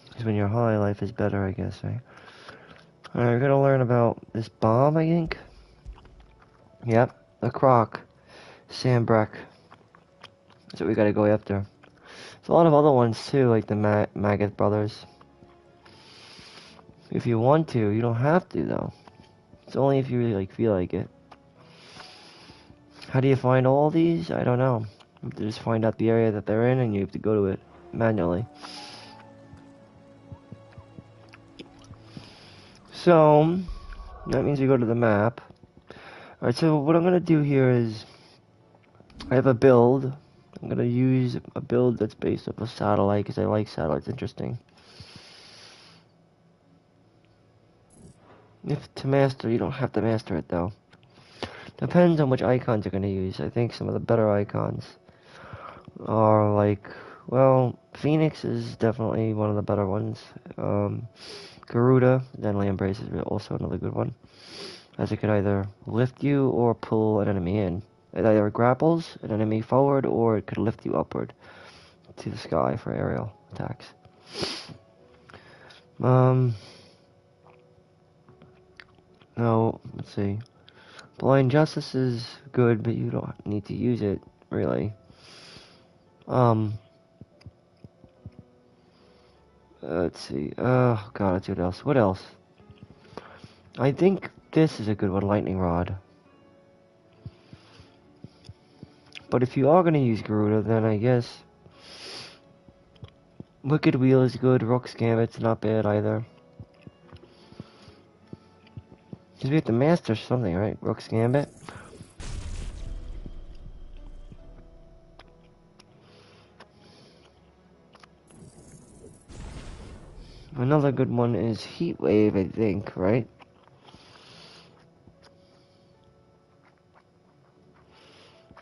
S1: Because when you're high, life is better, I guess, right? Alright, we're gonna learn about this bomb, I think. Yep, the croc. Sandbreck. That's what we gotta go after. There's a lot of other ones too, like the Maggot brothers. If you want to, you don't have to though. It's only if you really feel like it. How do you find all these? I don't know. You have to just find out the area that they're in and you have to go to it manually. So, that means we go to the map. Alright, so what I'm gonna do here is I have a build. I'm gonna use a build that's based off a satellite because I like satellites. Interesting. If to master, you don't have to master it though. Depends on which icons you're gonna use. I think some of the better icons are like, well, Phoenix is definitely one of the better ones. Garuda, Deadly Embrace is also another good one, as it can either lift you or pull an enemy in. It either grapples an enemy forward or it could lift you upward to the sky for aerial attacks. No, let's see. Blind Justice is good, but you don't need to use it, really. Let's see. Oh, God, let's see what else. What else? I think This is a good one, lightning rod. But if you are gonna use Garuda, then I guess Wicked Wheel is good. Rook's Gambit's not bad either. Because we have to master something, right? Rook's Gambit. Another good one is Heat Wave, I think, right?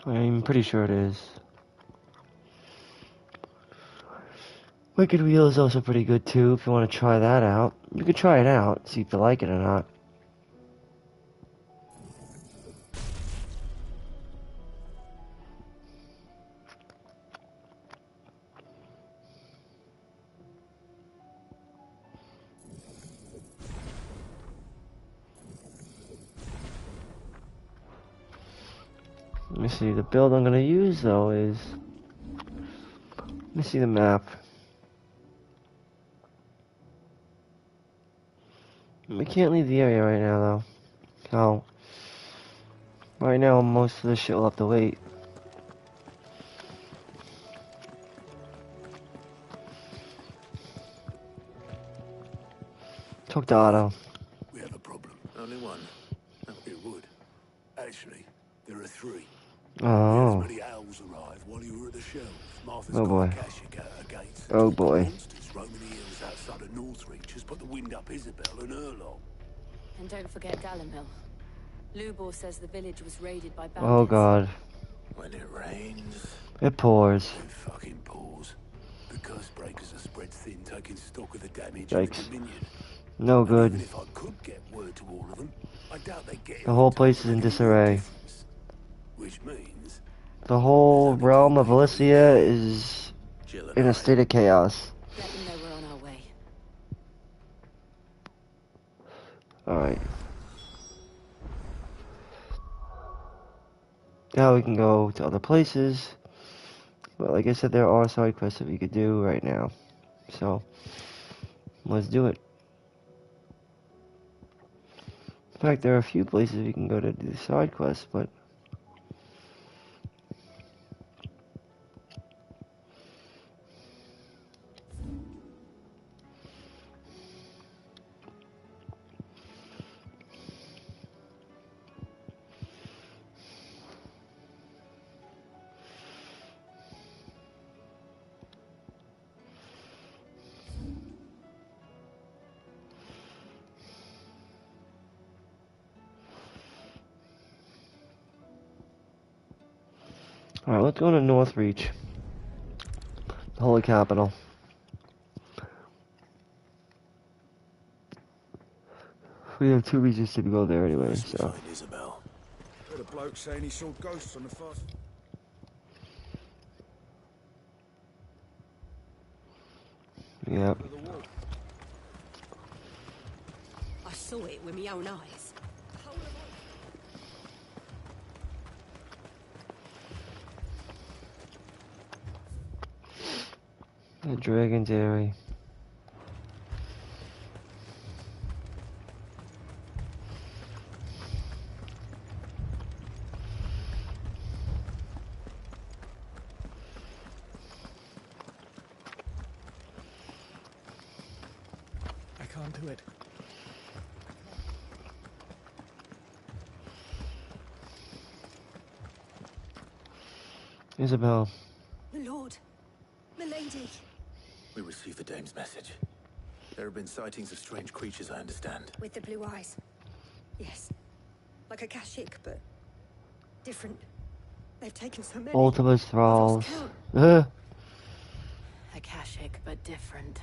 S1: I'm pretty sure it is. Wicked Wheel is also pretty good too, if you want to try that out. You could try it out, see if you like it or not. Let me see, the build I'm gonna use though is... Let me see the map. We can't leave the area right now though. So, right now most of this shit will have to wait. Talk to Otto.
S2: We have a problem. Only one. It would. Actually, there are three.
S1: Oh.
S2: As many owls arrive while you were at the shelves. Martha's
S1: Oh
S2: got
S1: boy.
S2: a cashie at her gates.
S1: Oh boy.
S2: Monsters roaming the hills outside of Northreach has put the wind up Isabel and her lot.
S5: And don't forget Gallimhill. Lubor says the village was raided by bandits.
S1: Oh god.
S2: When it rains,
S1: It pours.
S2: it fucking pours. The curse breakers are spread thin, taking stock of the damage
S1: Yikes.
S2: of the Dominion.
S1: No
S2: And
S1: good.
S2: even if I could get word to all of them, I doubt they'd get it
S1: The whole
S2: on time
S1: place
S2: to
S1: is in
S2: make any
S1: disarray.
S2: difference. Which means
S1: The whole realm of Alicia is
S2: Jill and
S1: in
S2: I
S1: a state of chaos.
S5: Let them know we're on our way.
S1: Alright. Now we can go to other places. But like I said, there are side quests that we could do right now. So, let's do it. In fact, there are a few places we can go to do side quests, but... Alright, let's go to Northreach. The Holy Capital. We have 2 reasons to go there anyway,
S2: unless we
S1: so...
S2: find Isabel.
S7: Heard a bloke saying he saw ghosts on the fast.
S1: Yep.
S7: Of the wall.
S4: I saw it with my own eyes.
S1: The Dragon's Dairy.
S7: I can't do it.
S1: Isabel.
S4: My lord. My lady.
S2: We received the dame's message. There have been sightings of strange creatures, I understand.
S4: With the blue eyes. Yes. Like a Kashik, but different. They've taken so many.
S1: Ultima's Thralls.
S4: count.
S5: Akashic, but different.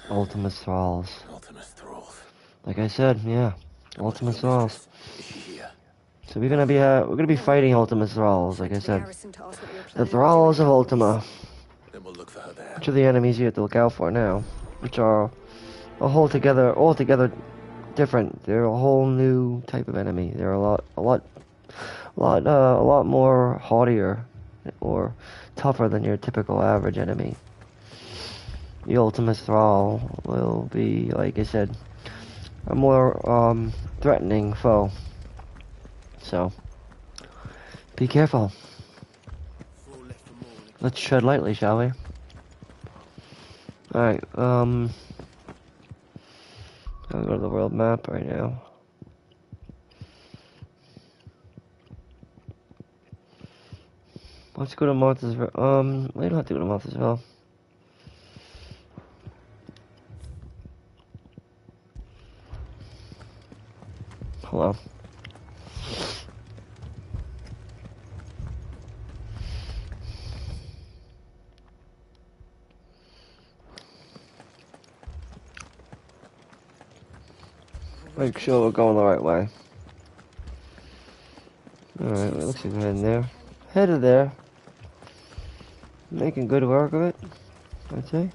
S1: Ultima's Thralls.
S2: Ultimus Thralls.
S1: Like I said, yeah. Ultima's Thralls.
S2: Is she here?
S1: So we're gonna be fighting Ultima's Thralls, like I
S4: Went to the
S1: said.
S4: garrison to ask what we were
S1: The
S4: planning on
S1: Thralls
S4: doing
S1: of
S4: with
S1: Ultima.
S2: Then we'll look for her there.
S1: Which are the enemies you have to look out for now. Which are altogether different. They're a whole new type of enemy. They're a lot more haughtier or tougher than your typical average enemy. The Ultima's Thrall will be, like I said, a more threatening foe. So be careful.
S2: Four left for morning.
S1: Let's tread lightly, shall we? Alright, I'll go to the world map right now. Let's go to Martha'sville. We don't have to go to Martha'sville. Hello. Make sure we're going the right way. Alright, it looks like we're heading there. Headed there. Making good work of it, I'd say.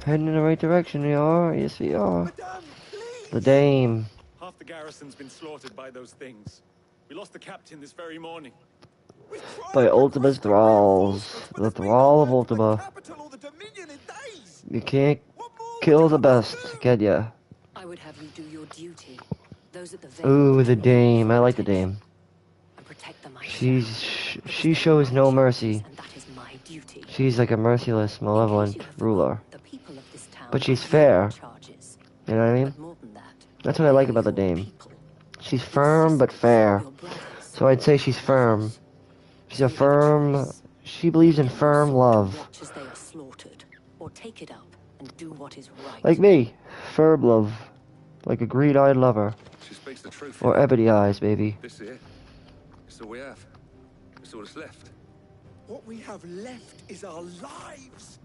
S1: Heading in the right direction, we are. Yes, we are.
S2: Madame, please!
S1: The Dame.
S8: Half the garrison's been slaughtered by those things. We lost the captain this very morning.
S2: We've tried
S1: By
S2: to
S1: Ultima's
S2: request
S1: thralls.
S2: reinforcements, but
S1: The
S2: there's been
S1: thrall of
S2: no word from the
S1: Ultima.
S2: capital or the Dominion in days.
S1: You can't
S2: What more
S1: kill
S2: would
S1: the
S2: you want us
S1: best,
S2: to do?
S1: can ya?
S5: I would have you do your duty. Those at the Vale
S1: Ooh, the
S5: should
S1: Dame. I
S5: offer
S1: like the
S5: protection
S1: Dame.
S5: and protect them myself.
S1: She shows no mercy.
S5: And that is my duty.
S1: She's like a merciless, malevolent
S5: In case you have
S1: ruler.
S5: forgotten, the people of this town
S1: But she's
S5: are
S1: fair.
S5: your charges.
S1: You know what I mean?
S5: But more than that,
S1: That's what I like about the
S5: your
S1: Dame.
S5: people,
S1: She's firm but fair.
S5: your brothers,
S1: So I'd say she's firm. She's a firm... She believes in firm love.
S5: watch as they are slaughtered, or take it up and do what is right.
S1: Like me. Firm love. Like a greed-eyed lover.
S9: She speaks the truth.
S1: Or ebony eyes, baby.
S9: This is it. It's all we have. It's all that's left.
S2: What we have left is our lives.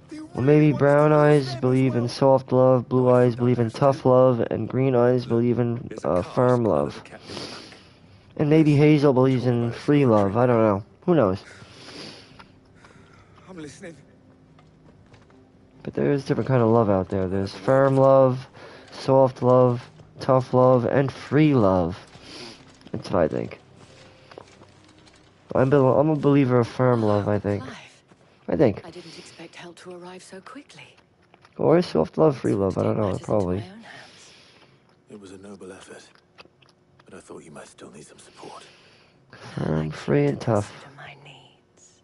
S2: Do you
S1: Well,
S2: really
S1: maybe
S2: want us
S1: brown
S2: to lose
S1: eyes
S2: them as
S1: believe in
S2: well?
S1: soft love, blue eyes believe in tough love, and green eyes believe in
S9: There's a cast
S1: firm
S9: under
S1: love.
S9: the captain's back.
S1: And maybe Hazel believes in free love. I don't know. Who knows?
S2: I'm listening.
S1: But there's different kind of love out there. There's firm love, soft love, tough love, and free love. That's what I think. I'm a believer of firm love, I think.
S5: Clive,
S1: I think.
S5: I didn't expect help to arrive so quickly.
S1: Or soft love, free love, I don't know,
S5: Matters into
S1: probably.
S5: my own hands.
S2: It was a noble effort, but I thought you might still need some support.
S1: Firm, free, and tough.
S5: Consider my needs.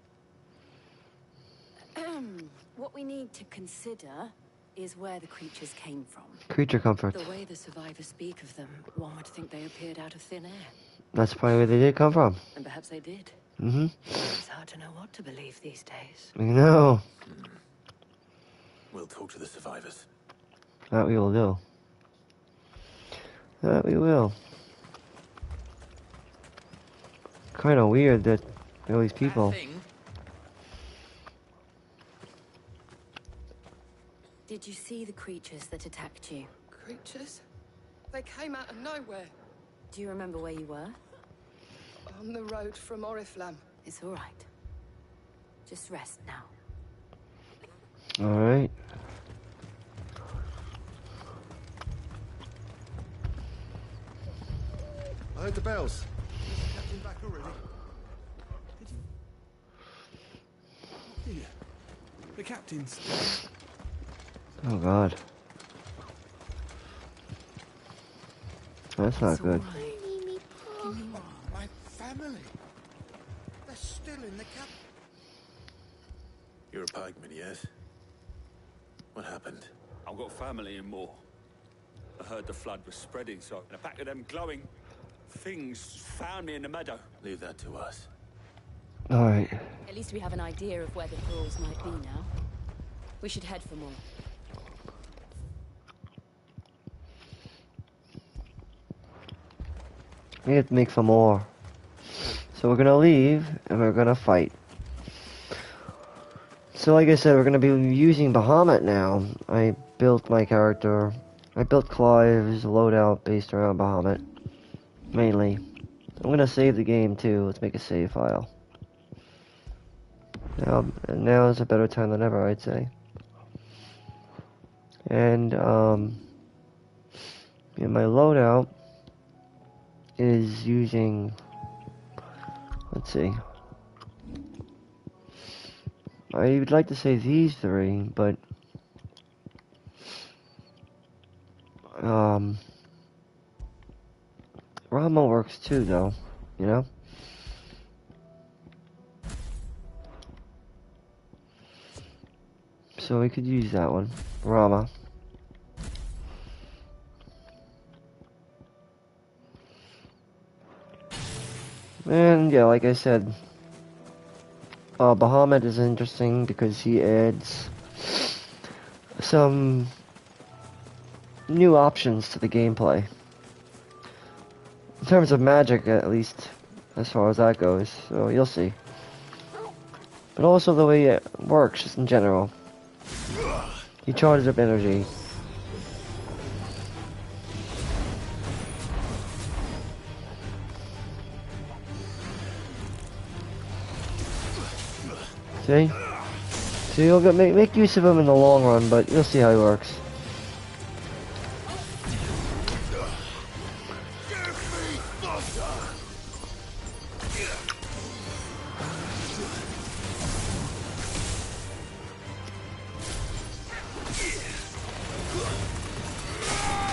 S5: What we need to consider is where the creatures came from.
S1: Creature comfort.
S5: The way the survivors speak of them, one would think they appeared out of thin air.
S1: That's probably where they did come from.
S5: And perhaps they did.
S1: Mm-hmm.
S5: It's hard to know what to believe these days.
S1: You know.
S2: We'll talk to the survivors.
S1: That we will do. That we will. Kind of weird that all these people.
S5: Did you see the creatures that attacked you?
S10: Creatures? They came out of nowhere.
S5: Do you remember where you were?
S10: On the road from Oriflamme.
S5: It's all right. Just rest now.
S1: All right.
S7: I heard the bells.
S2: Is the captain back already? Did you? Yeah. The captain's...
S1: Oh God. That's not good.
S2: My family. They're still in the cap. You're a pikeman, yes? What happened?
S8: I've got family in Moor. I heard the flood was spreading, so a pack of them glowing things found me in the meadow.
S2: Leave that to us.
S1: All right.
S5: At least we have an idea of where the thralls might be now. We should head for more.
S1: We have to make some more. So we're gonna leave and we're gonna fight. So like I said, we're gonna be using Bahamut now. I built my character. I built Clive's loadout based around Bahamut. Mainly. I'm gonna save the game too. Let's make a save file. Now is a better time than ever, I'd say. And in my loadout is using, let's see, I would like to say these three, but Rama works too, though. You know. So we could use that one, Rama. And yeah, like I said, Bahamut is interesting because he adds some new options to the gameplay. In terms of magic, at least, as far as that goes. So you'll see. But also the way it works, just in general. He charges up energy. See? So you'll make use of him in the long run, but you'll see how he works.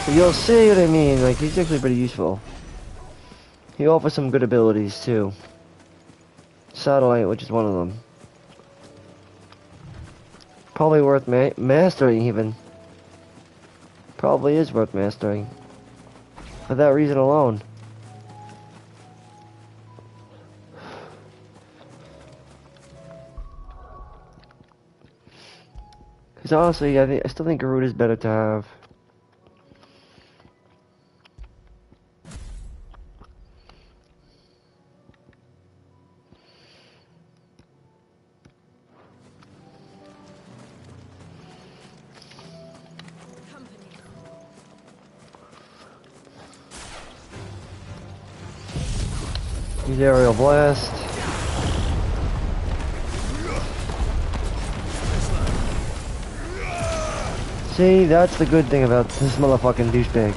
S1: So you'll see what I mean, like he's actually pretty useful. He offers some good abilities too. Satellite, which is one of them. Probably worth mastering even. Probably is worth mastering. For that reason alone. Because honestly, I still think Garuda is better to have. Use aerial blast. See, that's the good thing about this motherfucking douchebag.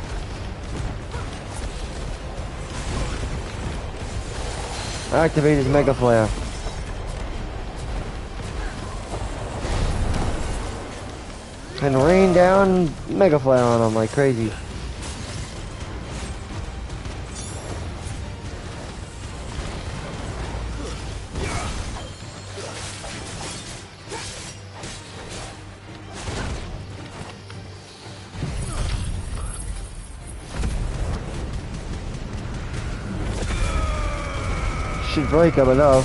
S1: Activate his Mega Flare. And rain down Mega Flare on him like crazy. Should break him enough.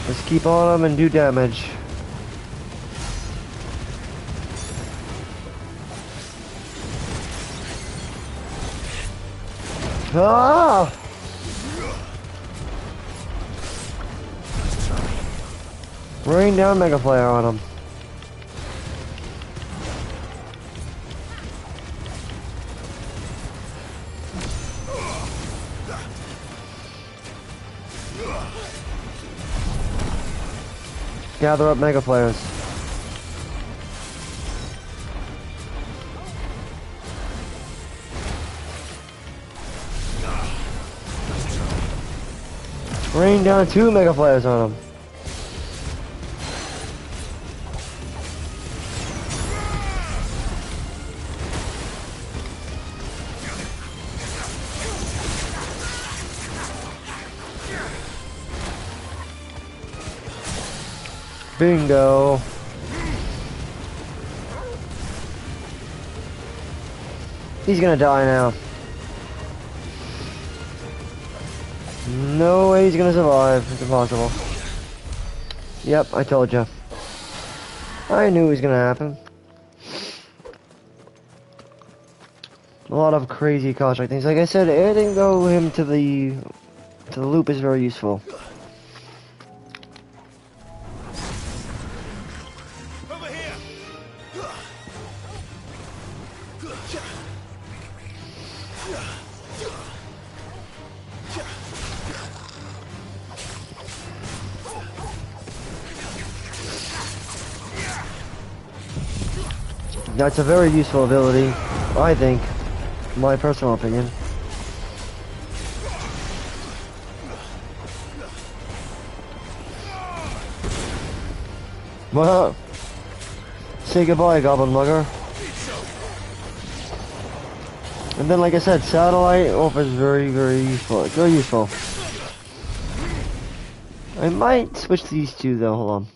S1: Let's keep on him and do damage. Ah! Rain down Mega Flare on him. Gather up Mega Flares. Rain down 2 Mega Flares on him. Bingo. He's gonna die now. No way he's gonna survive. It's impossible. Yep, I told you. I knew it was gonna happen. A lot of crazy construct things. Like I said, adding him to the loop is very useful. That's a very useful ability, I think, in my personal opinion. Well, say goodbye, Goblin Mugger. And then, like I said, satellite offers very, very useful. It's very useful. I might switch these two though. Hold on.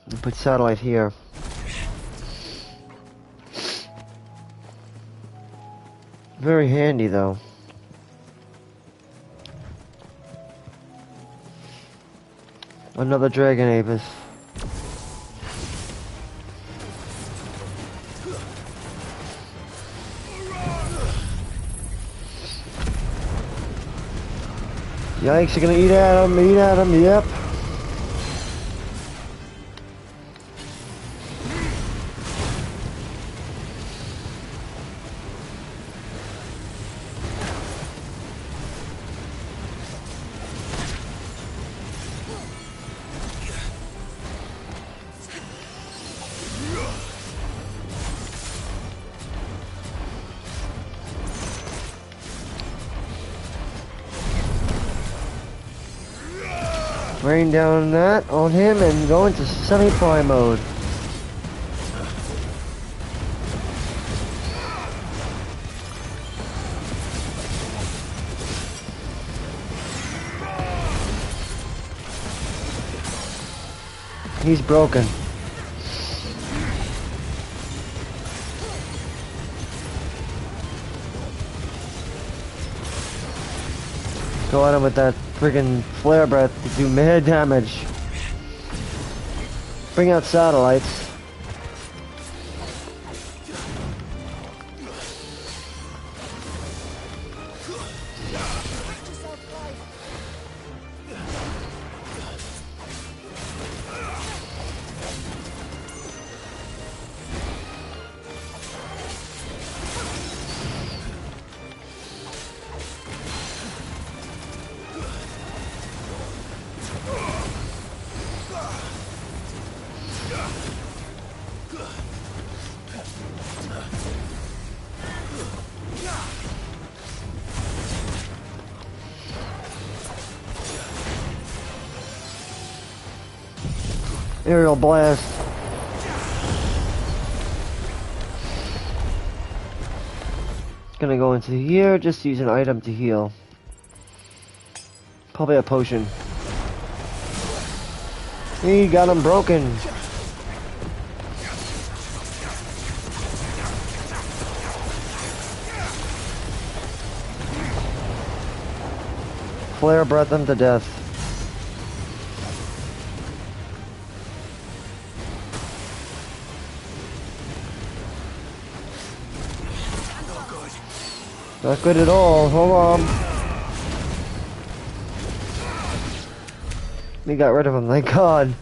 S1: And put satellite here. Very handy though. Another dragon apis. Yikes, you're gonna eat at him, yep. Rain down that on him and go into semi-prime mode. He's broken. Go at him with that friggin' flare breath to do mad damage. Bring out satellites. Aerial blast. Gonna go into here, just use an item to heal. Probably a potion. He got him broken. Flare breath him to death. Not good at all. Hold on. We got rid of him, thank God.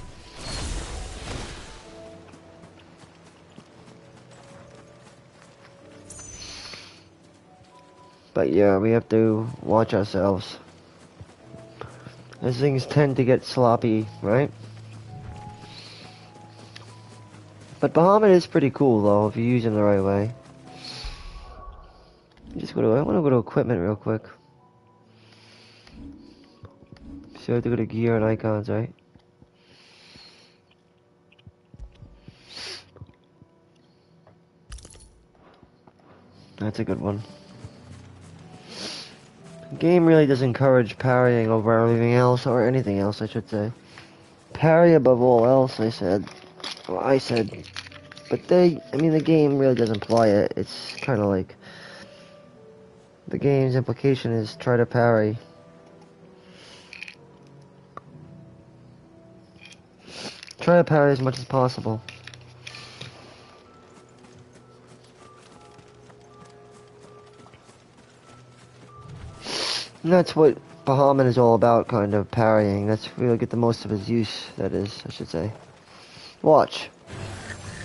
S1: But yeah, we have to watch ourselves. These things tend to get sloppy, right? But Bahamut is pretty cool though, if you use him the right way. I want to go to equipment real quick. So I have to go to gear and icons, right? That's a good one. The game really does encourage parrying over everything else, or anything else I should say. Parry above all else, I said. Well, I said. But the game really does imply it. It's kind of like... The game's implication is try to parry. Try to parry as much as possible. And that's what Bahamut is all about, kind of parrying. That's where you'll get the most of his use, that is, I should say. Watch.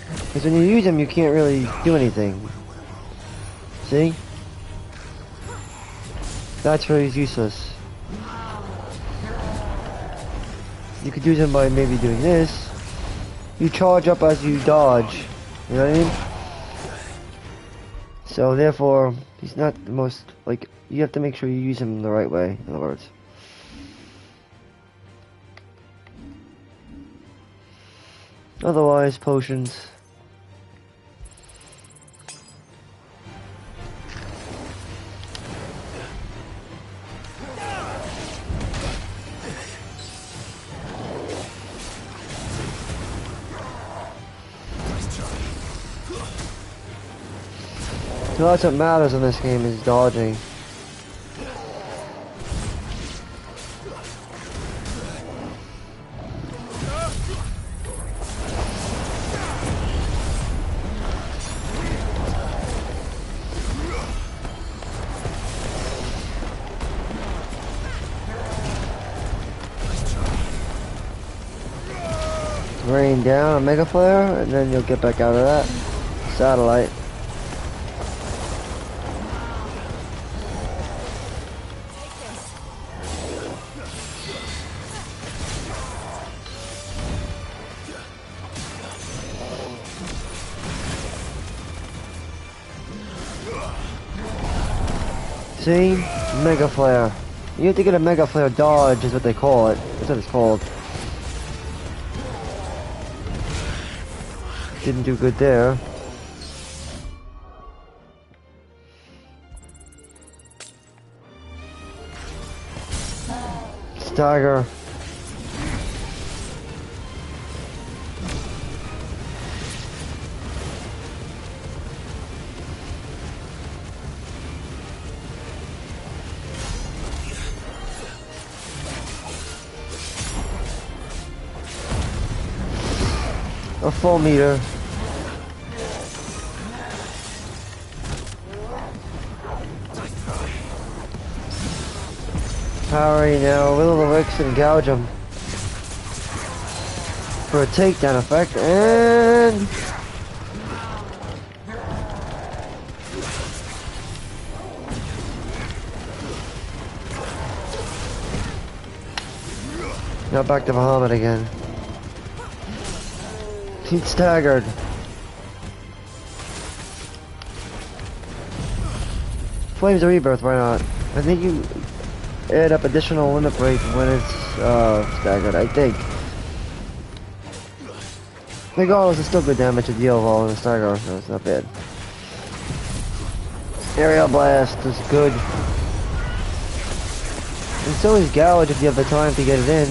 S1: Because when you use him, you can't really do anything. See? That's where he's useless. You could use him by maybe doing this. You charge up as you dodge. You know what I mean? So therefore, he's not the most, like, you have to make sure you use him the right way, in other words. Otherwise, potions. So that's what matters in this game, is dodging. Rain down a mega flare, and then you'll get back out of that. Satellite. See? Mega flare. You have to get a mega flare dodge is what they call it. That's what it's called. Didn't do good there. Stagger. A full meter. Parry now, Will of the Wisps and gouge him for a takedown effect, and now back to Bahamut again. He's staggered. Flames of Rebirth, why not? I think you add up additional limit break when it's staggered, I think. Regardless, it's still good damage to deal while in the stagger, so it's not bad. Aerial Blast is good. And so is Gouge if you have the time to get it in.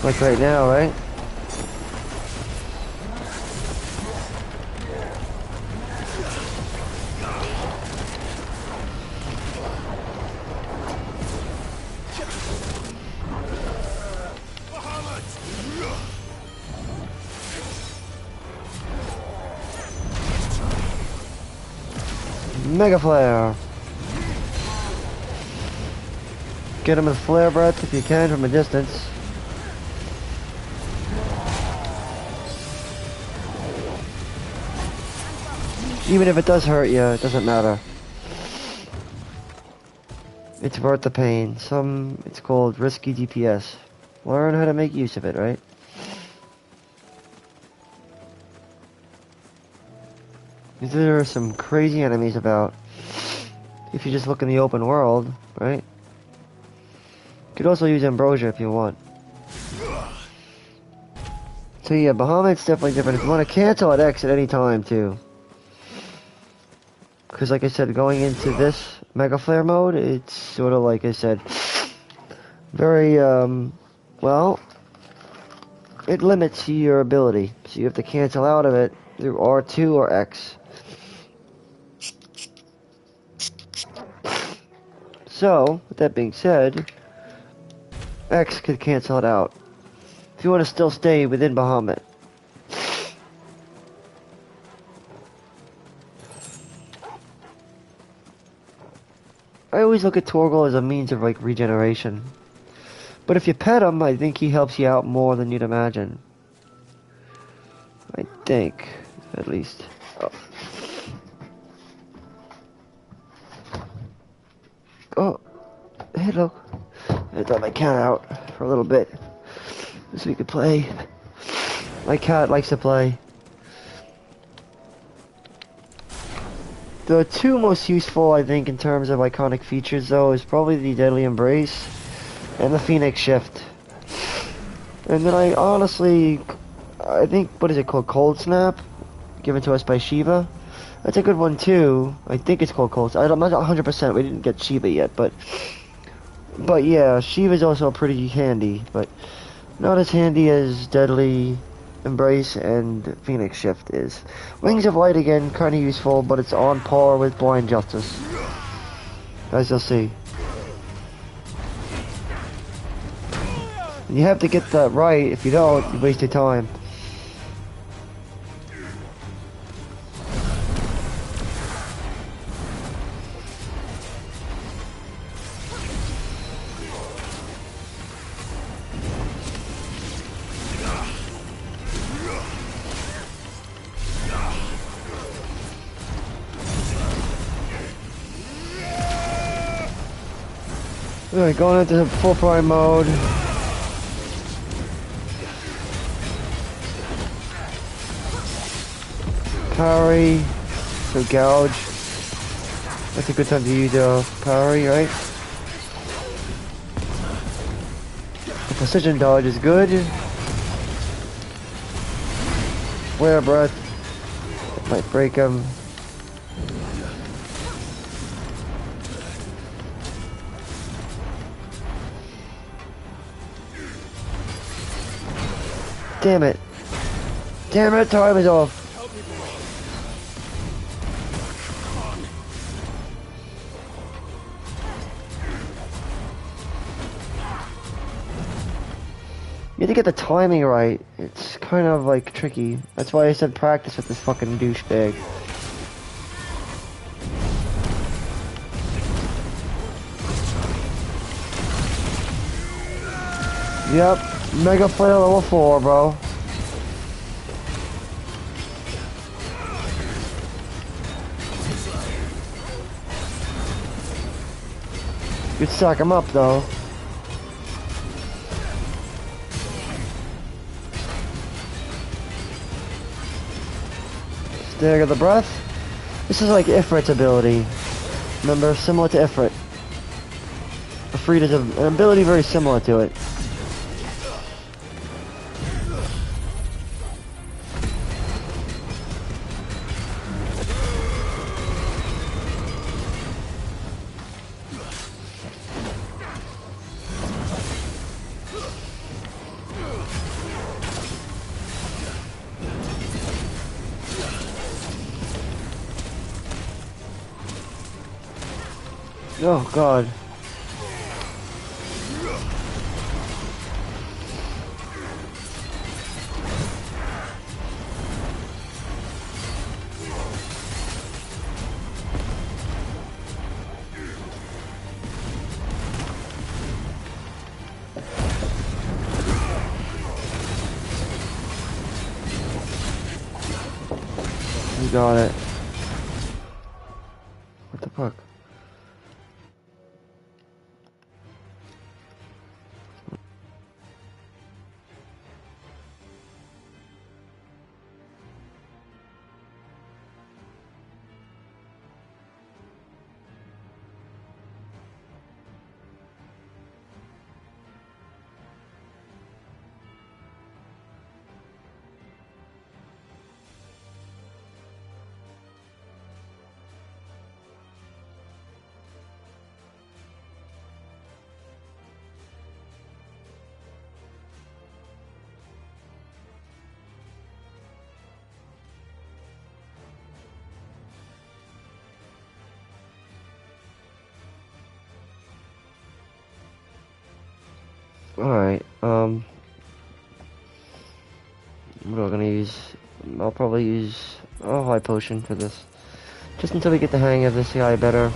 S1: Like right now, right? Mega Flare. Get him with Flare Breath if you can from a distance. Even if it does hurt you, it doesn't matter. It's worth the pain. It's called risky DPS. Learn how to make use of it, right? There are some crazy enemies about. If you just look in the open world, right? You could also use Ambrosia if you want. So yeah, Bahamut's definitely different. If you want to cancel at X at any time too. Because like I said, going into this Mega Flare mode, it's sort of like I said, very, well, it limits your ability. So you have to cancel out of it through R2 or X. So, with that being said, X could cancel it out. If you want to still stay within Bahamut. I always look at Torgal as a means of like regeneration. But if you pet him, I think he helps you out more than you'd imagine. I think, at least. Oh. Oh, hey look. I let my cat out for a little bit. So we could play. My cat likes to play. The two most useful, I think, in terms of iconic features, though, is probably the Deadly Embrace and the Phoenix Shift. And then I think, what is it called? Cold Snap? Given to us by Shiva. That's a good one, too. I think it's called Cold Snap. I'm not 100%. We didn't get Shiva yet, but yeah, Shiva's also pretty handy, but not as handy as Deadly Embrace and Phoenix Shift is. Wings of Light, again, kind of useful, but it's on par with Blind Justice, as you'll see. You have to get that right. If you don't, you waste your time. Alright, going into full prime mode. Parry, so gouge. That's a good time to use parry, right? The precision dodge is good. Flare breath might break him. Damn it. Damn it, time is off. You have to get the timing right. It's kind of like tricky. That's why I said practice with this fucking douchebag. Yep. Mega Flail level 4, bro. You suck him up, though. Stagger of the Breath. This is like Ifrit's ability. Remember, similar to Ifrit. Ifrit is an ability very similar to it. Oh god. You got it. What the fuck? Alright, what am I gonna use? I'll probably use high potion for this. Just until we get the hang of this guy better.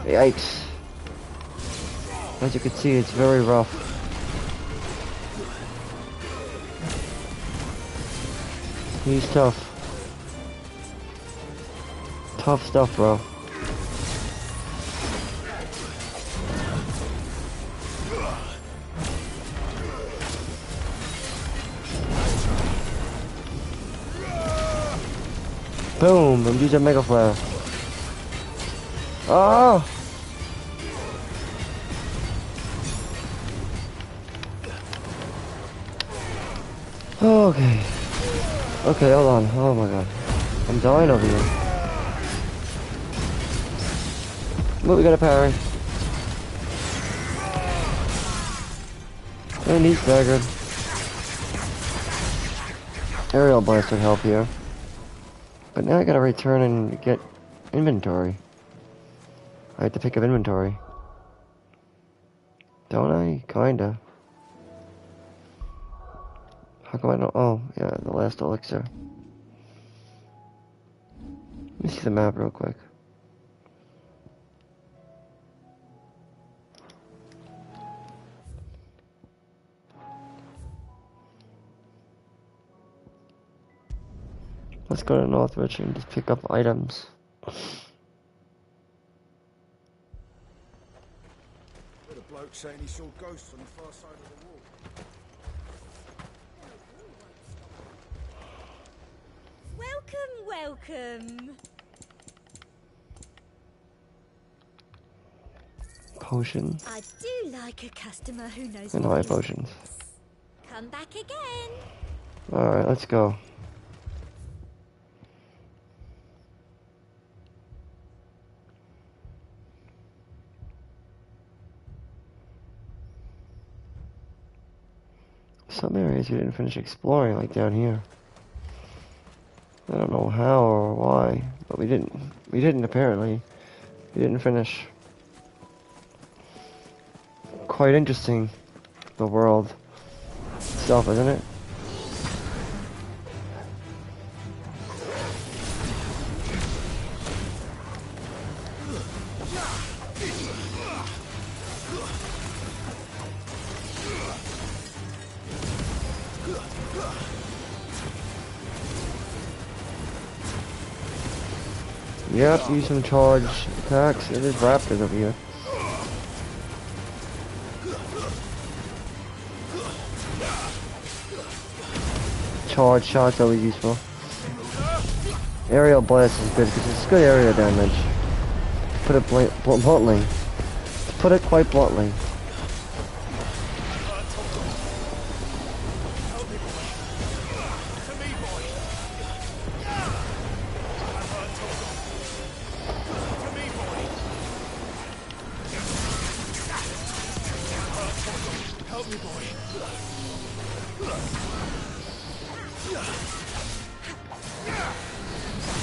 S1: Yikes. As you can see, it's very rough. He's tough. Tough stuff, bro. Boom! And use a Mega Flare. Oh! Okay. Okay, hold on. Oh my god. I'm dying over here. But we got a parry. And he's staggered. Aerial Blast would help here. But now I gotta return and get inventory. I have to pick up inventory. Don't I? Kinda. How come I don't? Oh, yeah, the last elixir. Let me see the map real quick. Let's go to Northridge and just pick up items.
S7: Heard a bloke saying he saw ghosts on the far side of the wall.
S5: Welcome.
S1: Potions.
S5: I do like a customer who knows.
S1: And high potions.
S5: Come back again.
S1: Alright, let's go. Some areas we didn't finish exploring, like down here. I don't know how or why, but we didn't. We didn't apparently. We didn't finish. Quite interesting, the world itself, isn't it? Yep, use some charge attacks. It is raptors over here. Charge shots always useful. Aerial blast is good because it's good area damage. Put it bluntly. To put it quite bluntly.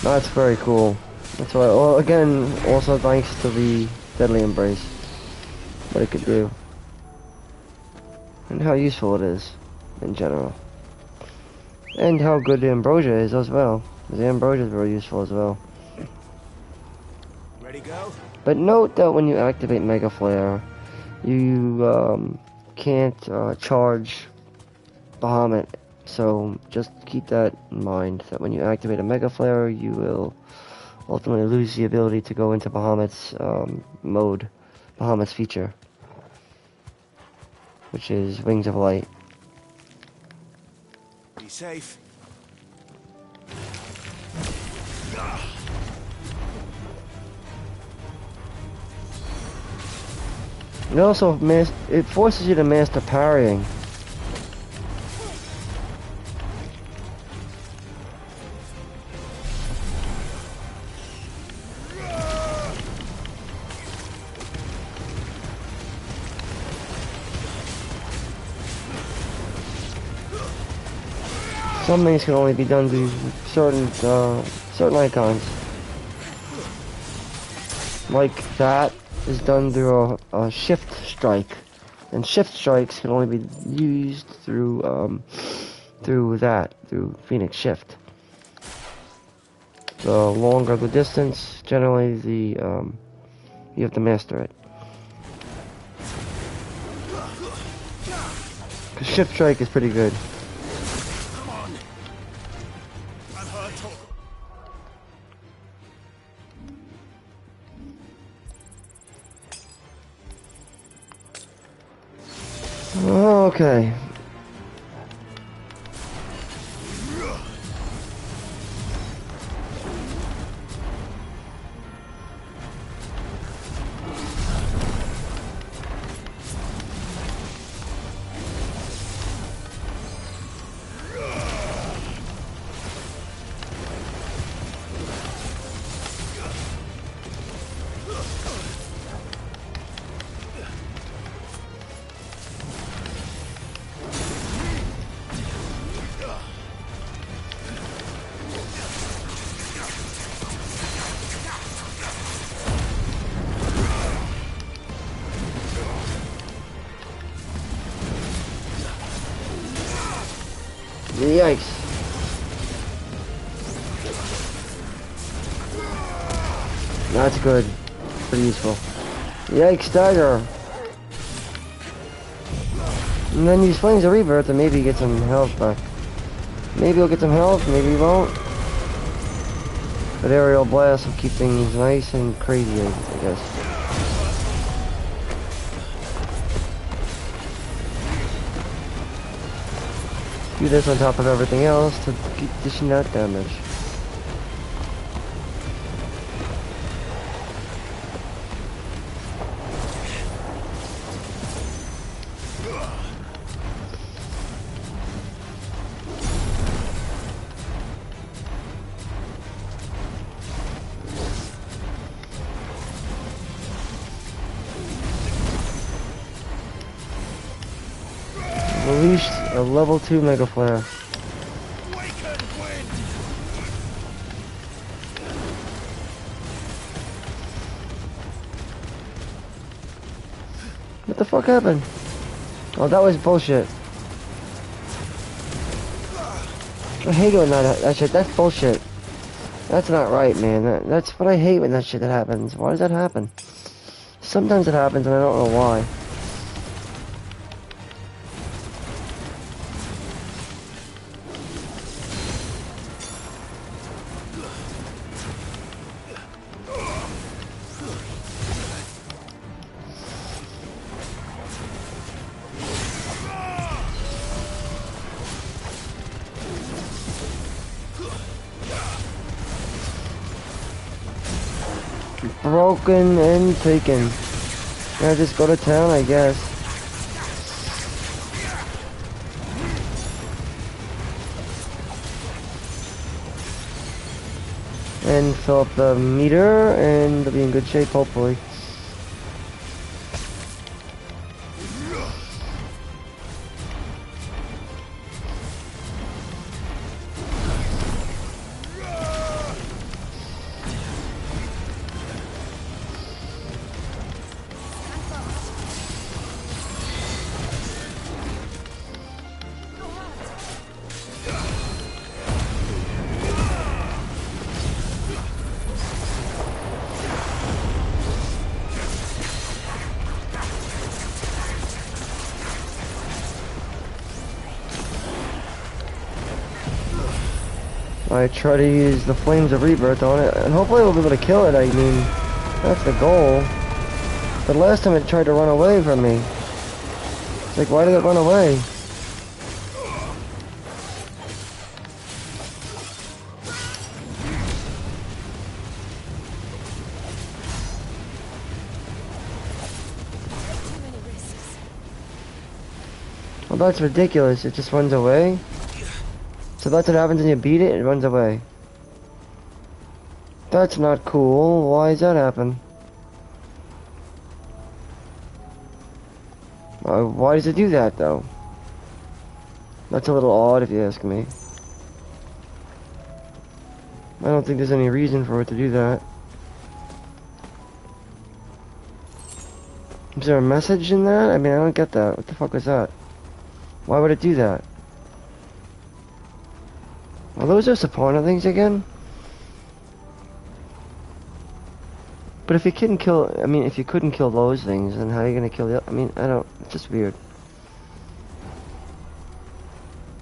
S1: That's very cool. That's why, well, again, also thanks to the Deadly Embrace. What it could do. And how useful it is, in general. And how good the Ambrosia is as well. The Ambrosia is very useful as well.
S6: Ready, go?
S1: But note that when you activate Mega Flare, you can't charge Bahamut. So just keep that in mind, that when you activate a Mega Flare, you will ultimately lose the ability to go into Bahamut's mode, Bahamut's feature, which is Wings of Light.
S6: Be safe.
S1: It also it forces you to master parrying. Some things can only be done through certain icons. Like that is done through a shift strike, and shift strikes can only be used through through Phoenix Shift. The longer the distance, generally you have to master it. 'Cause shift strike is pretty good. Okay. yikes. That's good. Pretty useful. Yikes, dagger. And then use Flames of Rebirth and maybe get some health back. Maybe he'll get some health, maybe he won't. But Aerial Blast will keep things nice and crazy, I guess. Do this on top of everything else to keep dishing out damage. Released a level 2 Mega Flare. What the fuck happened? Oh, that was bullshit. I hate it when that shit. That's bullshit. That's not right, man. That's what I hate when that shit happens. Why does that happen? Sometimes it happens and I don't know why. Broken and taken. Can I just go to town, I guess? And fill up the meter, and they'll be in good shape, hopefully. I try to use the Flames of Rebirth on it, and hopefully we'll be able to kill it. I mean, that's the goal. But last time it tried to run away from me. It's like, why did it run away? Well, that's ridiculous. It just runs away. So that's what happens when you beat it, it runs away. That's not cool. Why does that happen? Why does it do that, though? That's a little odd, if you ask me. I don't think there's any reason for it to do that. Is there a message in that? I mean, I don't get that. What the fuck was that? Why would it do that? Are those just opponent things again? But if you couldn't kill, I mean, if you couldn't kill those things, then how are you gonna kill the? I mean, I don't. It's just weird.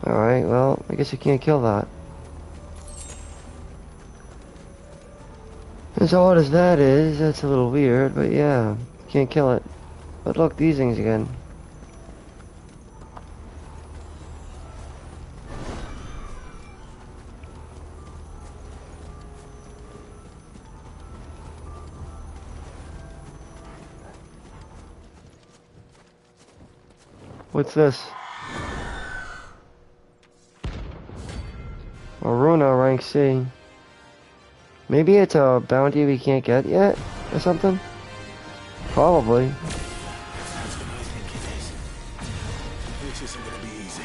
S1: All right, well, I guess you can't kill that. As odd as that is, that's a little weird. But yeah, you can't kill it. But look, these things again. What's this? Aruna, rank C. Maybe it's a bounty we can't get yet, or something? Probably.
S2: That's what I think it is. This isn't gonna be easy.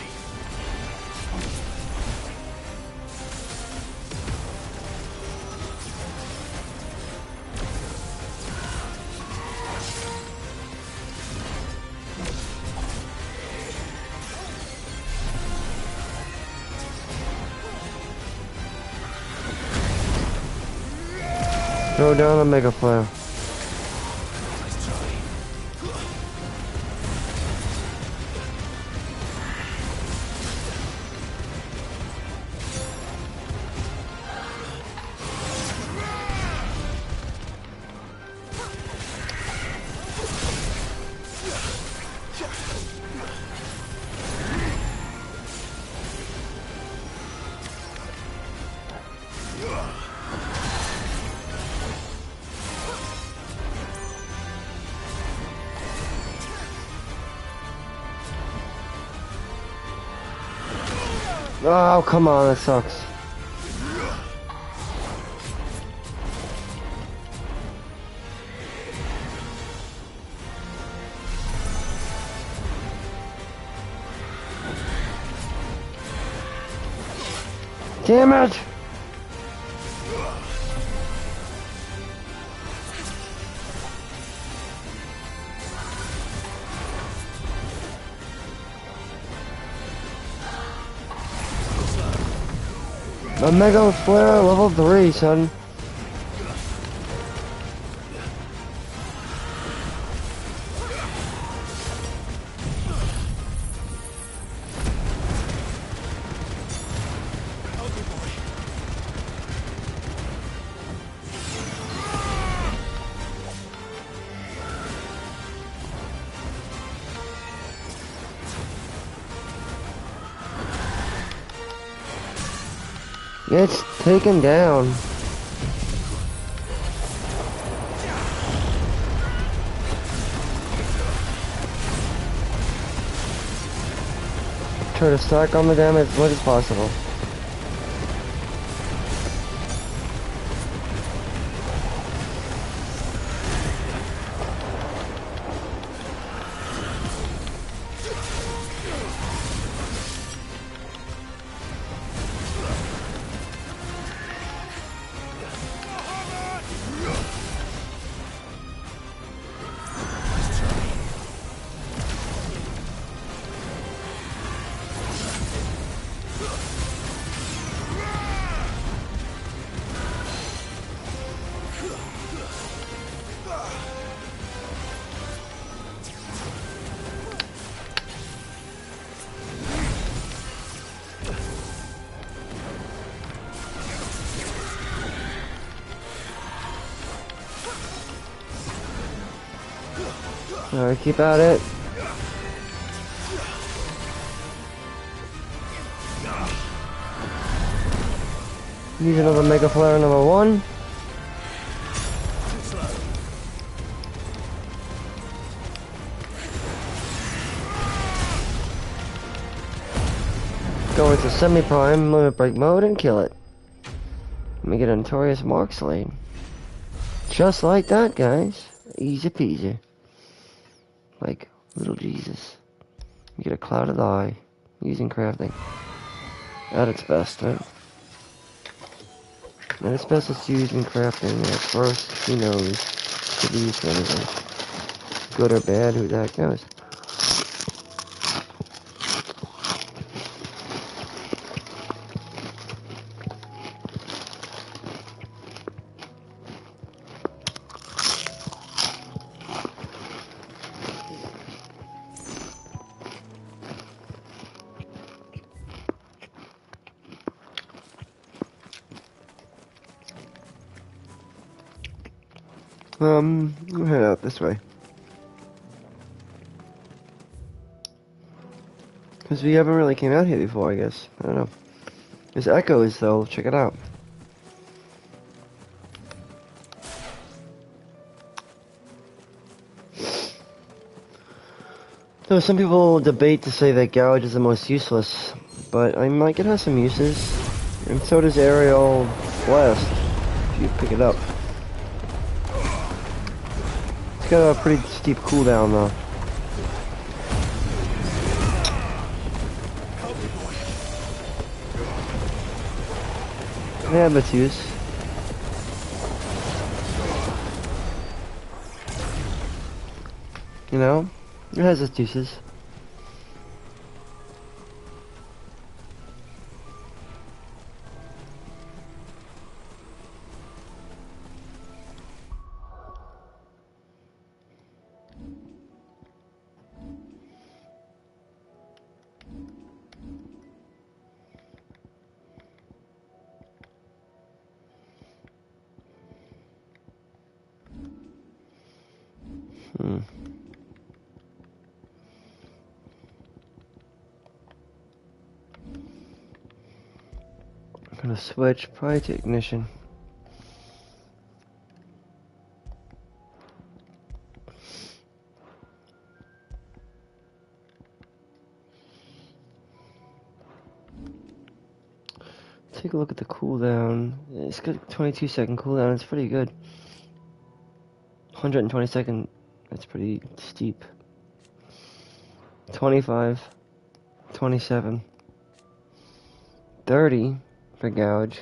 S1: Throw down a mega flare. Oh, come on, that sucks. Damn it! A mega flare level 3, son. It's taken down. Try to stack on the damage as much as possible. Alright, keep at it. Use another mega flare number 1. Go into semi-prime limit break mode and kill it. Let me get a notorious mark slate. Just like that, guys. Easy peasy. Like little Jesus. You get a cloud of the eye using crafting. At its best, right? At its best it's used in crafting. At first, who knows? Could be used for anything. Good or bad, who the heck knows? We'll head out this way. Because we haven't really came out here before, I guess. I don't know. There's echoes, though. Check it out. So some people debate to say that gouge is the most useless, but I'm like, it has some uses. And so does aerial blast, if you pick it up. It's got a pretty steep cooldown, though. Yeah, but use. You know, it has its uses. gonna switch probably to ignition. Take a look at the cooldown. It's got 22-second cooldown. It's pretty good. 120-second. That's pretty steep. 25, 27, 30 for gouge.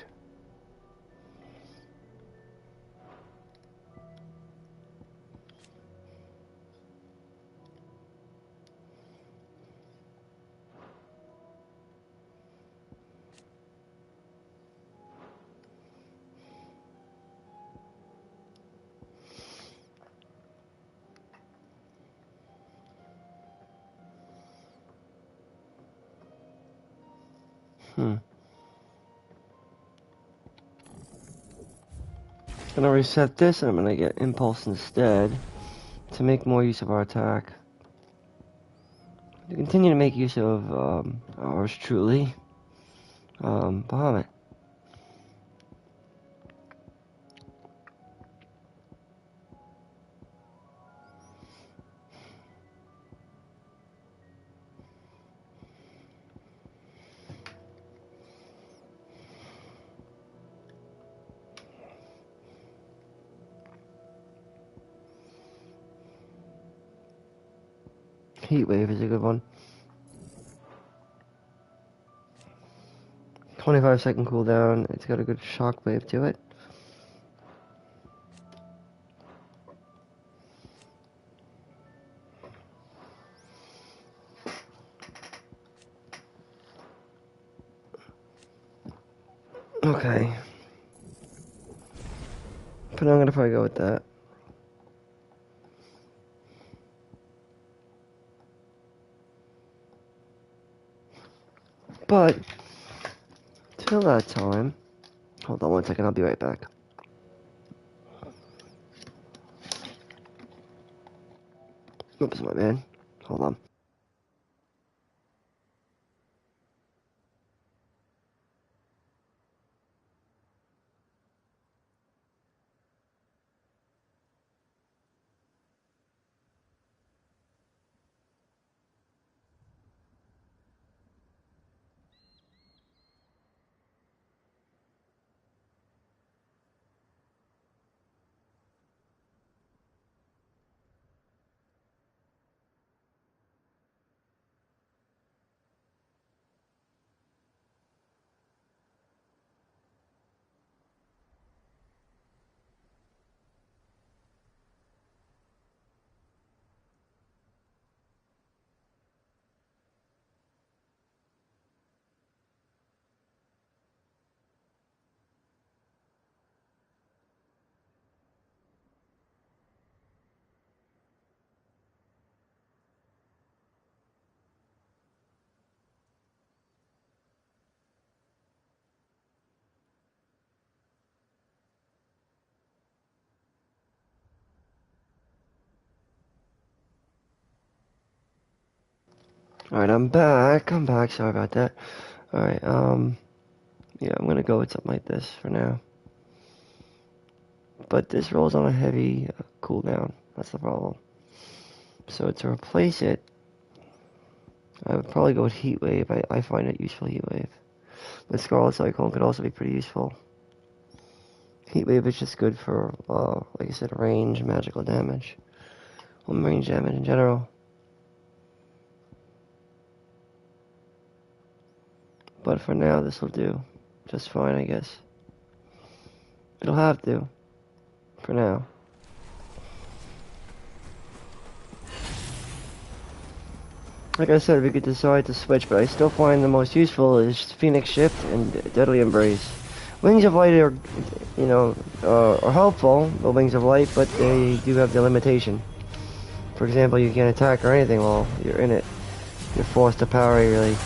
S1: Gonna reset this and I'm gonna get impulse instead to make more use of our attack. To continue to make use of ours truly, Bahamut. Heat wave is a good one. 25-second cooldown. It's got a good shock wave to it. Okay. But I'm gonna probably go with that. But till that time, hold on one second, I'll be right back. Oops, my man. Hold on. Alright, I'm back. Sorry about that. Alright, yeah, I'm gonna go with something like this for now. But this rolls on a heavy cooldown. That's the problem. So to replace it, I would probably go with Heat Wave. I find it useful, Heat Wave. But Scarlet Cyclone could also be pretty useful. Heat Wave is just good for, like I said, range, magical damage. Well, range damage in general. But for now, this will do just fine, I guess. It'll have to. For now. Like I said, we could decide to switch, but I still find the most useful is Phoenix Shift and Deadly Embrace. Wings of Light are, you know, are helpful, the Wings of Light, but they do have the limitation. For example, you can't attack or anything while you're in it. You're forced to parry, really.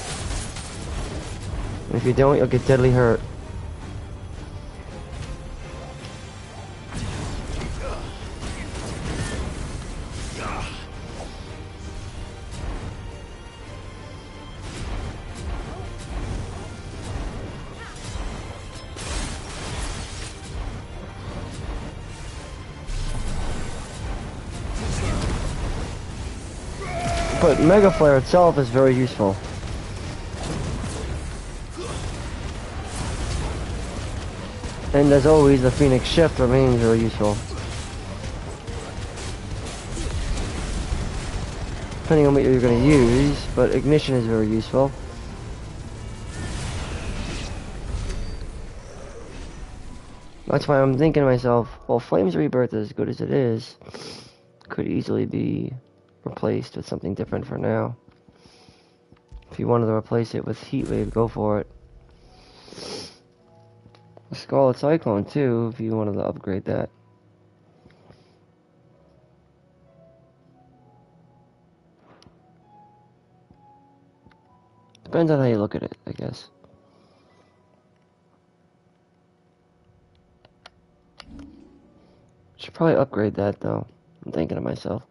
S1: And if you don't, you'll get deadly hurt. But Mega Flare itself is very useful. And as always, the Phoenix Shift remains very useful. Depending on what you're going to use, but Ignition is very useful. That's why I'm thinking to myself, well, Flames Rebirth, as good as it is, could easily be replaced with something different for now. If you wanted to replace it with Heatwave, go for it. Scarlet Cyclone too, if you wanted to upgrade that. Depends on how you look at it, I guess. Should probably upgrade that though. I'm thinking to myself.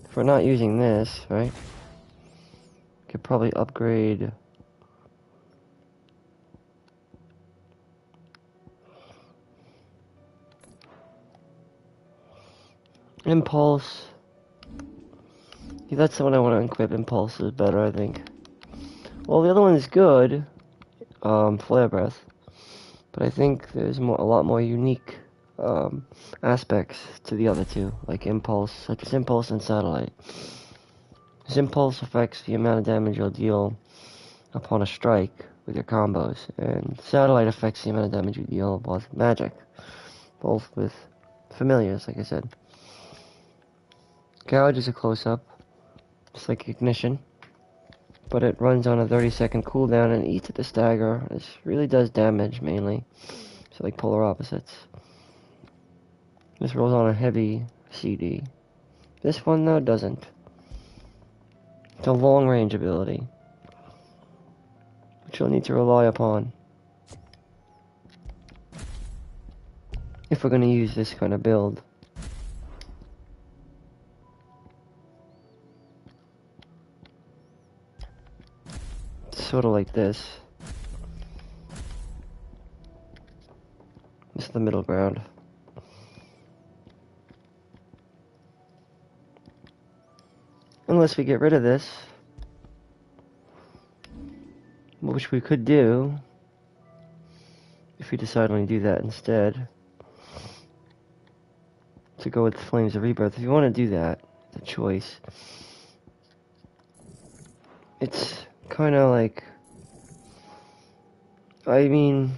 S1: If we're not using this, right? Could probably upgrade Impulse. Yeah, that's the one I want to equip. Impulse is better, I think. Well, the other one is good, Flare Breath, but I think there's a lot more unique aspects to the other two, like Impulse, such as Impulse and Satellite. This Impulse affects the amount of damage you'll deal upon a strike with your combos, and Satellite affects the amount of damage you deal with magic, both with familiars, like I said. Gouge is a close-up, just like Ignition, but it runs on a 30-second cooldown and eats at the stagger. This really does damage, mainly, so like polar opposites. This rolls on a heavy CD. This one, though, doesn't. It's a long-range ability, which you'll need to rely upon if we're going to use this kind of build. Sort of like this. This is the middle ground. Unless we get rid of this, which we could do if we decide when to do that instead, to go with Flames of Rebirth. If you want to do that, the choice. It's kind of like, I mean,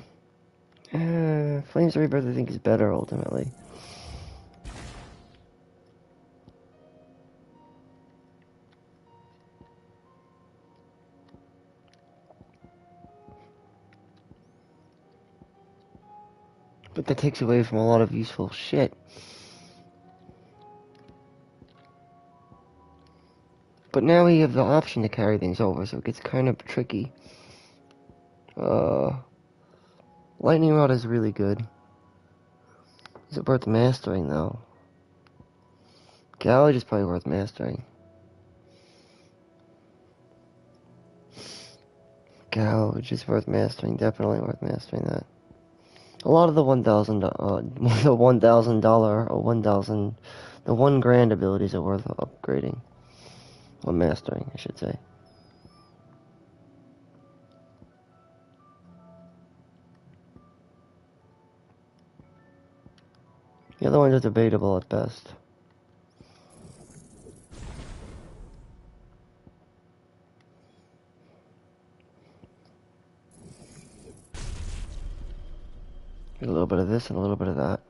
S1: Flames of Rebirth I think is better ultimately. But that takes away from a lot of useful shit. But now we have the option to carry things over, so it gets kind of tricky. Lightning Rod is really good. Is it worth mastering, though? Gouge is probably worth mastering. Gouge is worth mastering, definitely worth mastering that. A lot of the $1,000 or the $1,000 abilities are worth upgrading. Or mastering, I should say. The other ones are debatable at best. Get a little bit of this and a little bit of that.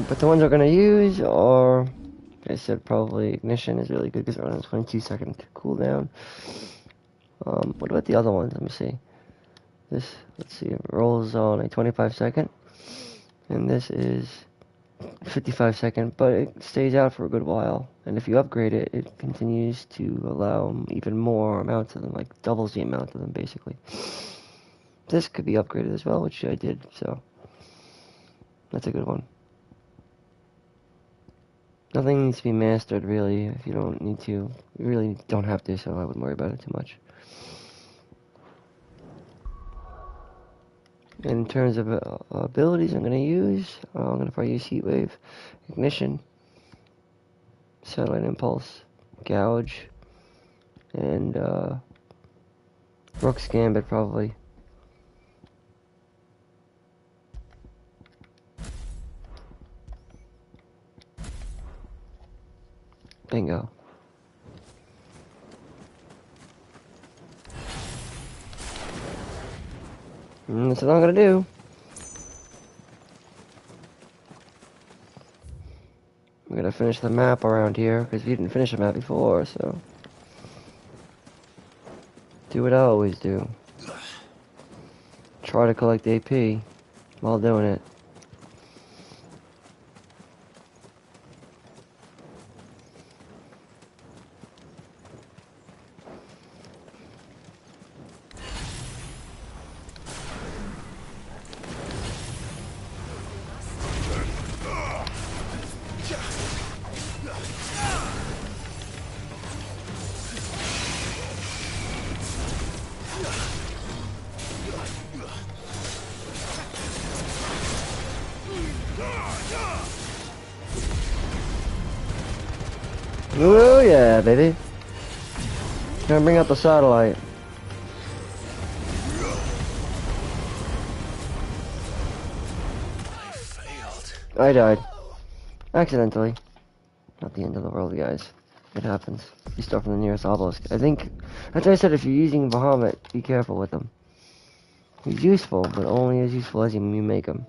S1: But the ones we're going to use are, like I said, probably Ignition is really good because it runs 22-second cooldown. What about the other ones? Let me see. This, let's see, it rolls on a 25-second. And this is 55-second, but it stays out for a good while. And if you upgrade it, it continues to allow even more amounts of them, like doubles the amount of them, basically. This could be upgraded as well, which I did, so that's a good one. Nothing needs to be mastered, really, if you don't need to. You really don't have to, so I wouldn't worry about it too much. In terms of abilities I'm going to use, I'm going to probably use Heat Wave, Ignition, Satellite Impulse, Gouge, and Rook's Gambit probably. Bingo. And that's what I'm going to do. I'm going to finish the map around here, because we didn't finish the map before, so... Do what I always do. Try to collect AP while doing it. Oh yeah, baby. Gonna bring up the satellite.
S6: I failed.
S1: I died. Accidentally. Not the end of the world, guys. It happens. You start from the nearest obelisk. I think, as I said, if you're using Bahamut, be careful with him. He's useful, but only as useful as you make him.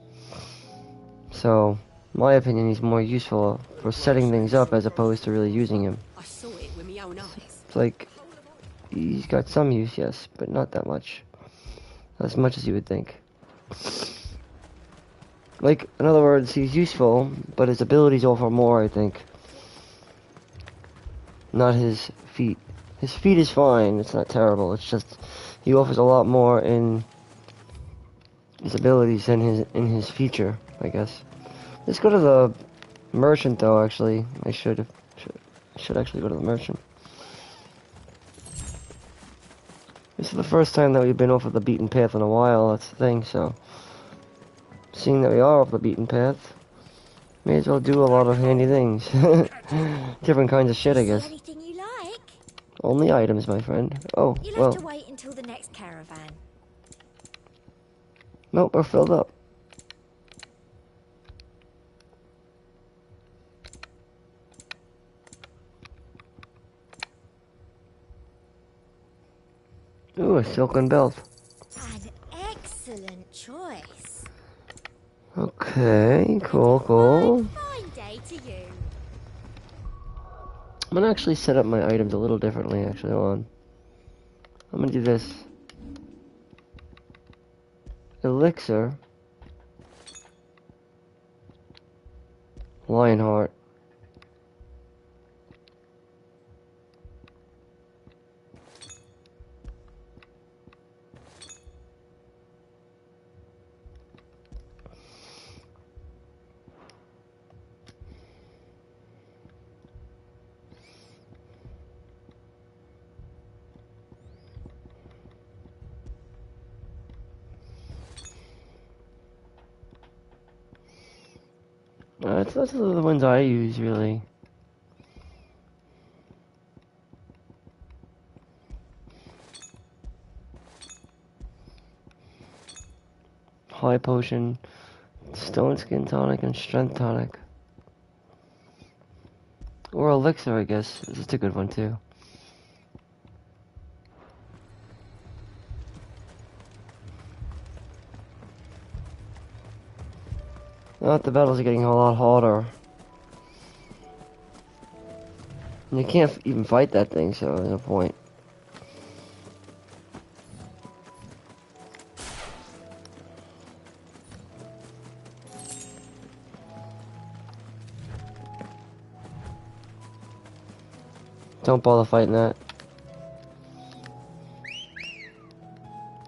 S1: So, in my opinion, he's more useful for setting things up as opposed to really using him.
S4: I saw it with my own eyes.
S1: It's like, he's got some use, yes, but not that much. Not as much as you would think. Like, in other words, he's useful, but his abilities offer more, I think. Not his feat. His feat is fine, it's not terrible, it's just, he offers a lot more in his abilities than in his feature, I guess. Let's go to the merchant, though, actually. I should actually go to the merchant. This is the first time that we've been off of the beaten path in a while, that's the thing, so... Seeing that we are off the beaten path, may as well do a lot of handy things. Different kinds of shit, I guess.
S11: Anything you like?
S1: Only items, my friend. Oh,
S11: You'll
S1: well.
S11: have to wait until the next caravan.
S1: Nope, we're filled up. Ooh, a silken belt.
S11: An excellent choice.
S1: Okay, cool.
S11: Fine day to you.
S1: I'm gonna actually set up my items a little differently, actually, hold on. I'm gonna do this. Elixir. Lionheart. Those are the ones I use, really. High Potion, Stone Skin Tonic, and Strength Tonic. Or Elixir, I guess. It's a good one, too. Now the battles are getting a lot harder. And you can't even fight that thing, so there's no point. Don't bother fighting that.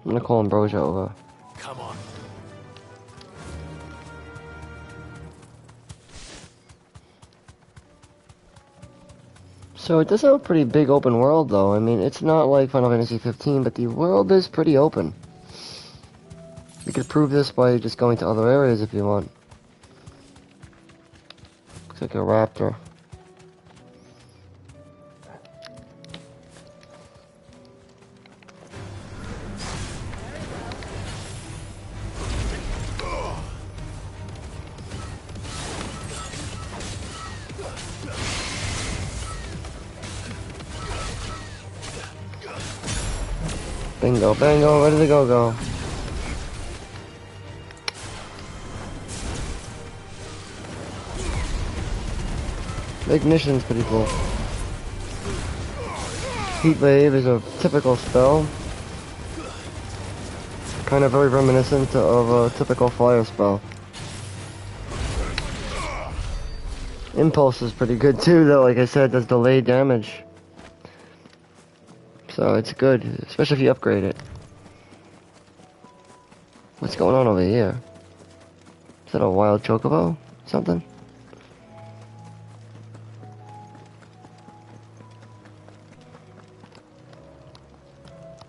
S1: I'm gonna call Ambrosia over.
S2: Come on.
S1: So it does have a pretty big open world, though. I mean, it's not like Final Fantasy 15, but the world is pretty open. You could prove this by just going to other areas if you want. Looks like a raptor. Bingo, bango, where did the go? Ignition's pretty cool. Heat Wave is a typical spell. Kind of very reminiscent of a typical fire spell. Impulse is pretty good too, though. Like I said, does delayed damage. So it's good, especially if you upgrade it. What's going on over here? Is that a wild chocobo? Something?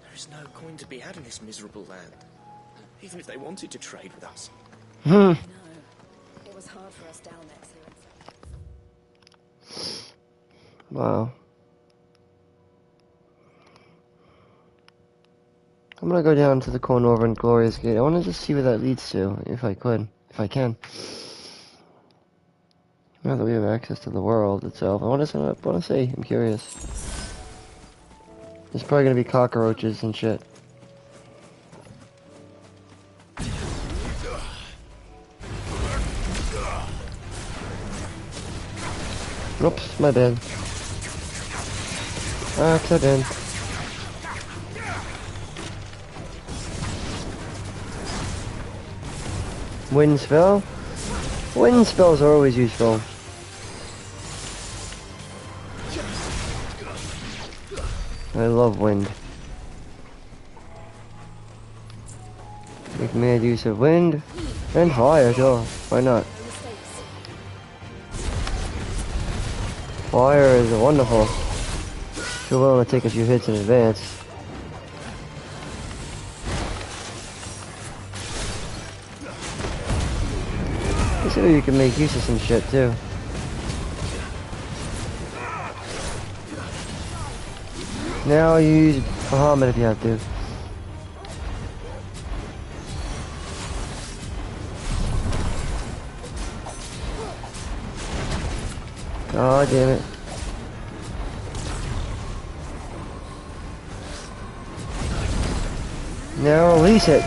S12: There is no coin to be had in this miserable land, even if they wanted to trade with us.
S4: No, it was hard for us down there too.
S1: Wow. I'm gonna go down to the corner over in Glorious Gate. I wanna just see where that leads to, if I can. Now that we have access to the world itself, I wanna see, I'm curious. There's probably gonna be cockroaches and shit. Oops, my bad. Accident. Wind spell? Wind spells are always useful. I love wind. Make mad use of wind and fire, sure. Why not? Fire is wonderful. If you're willing to take a few hits in advance. So you can make use of some shit too. Now you use Bahamut if you have to. God damn it. Now release it.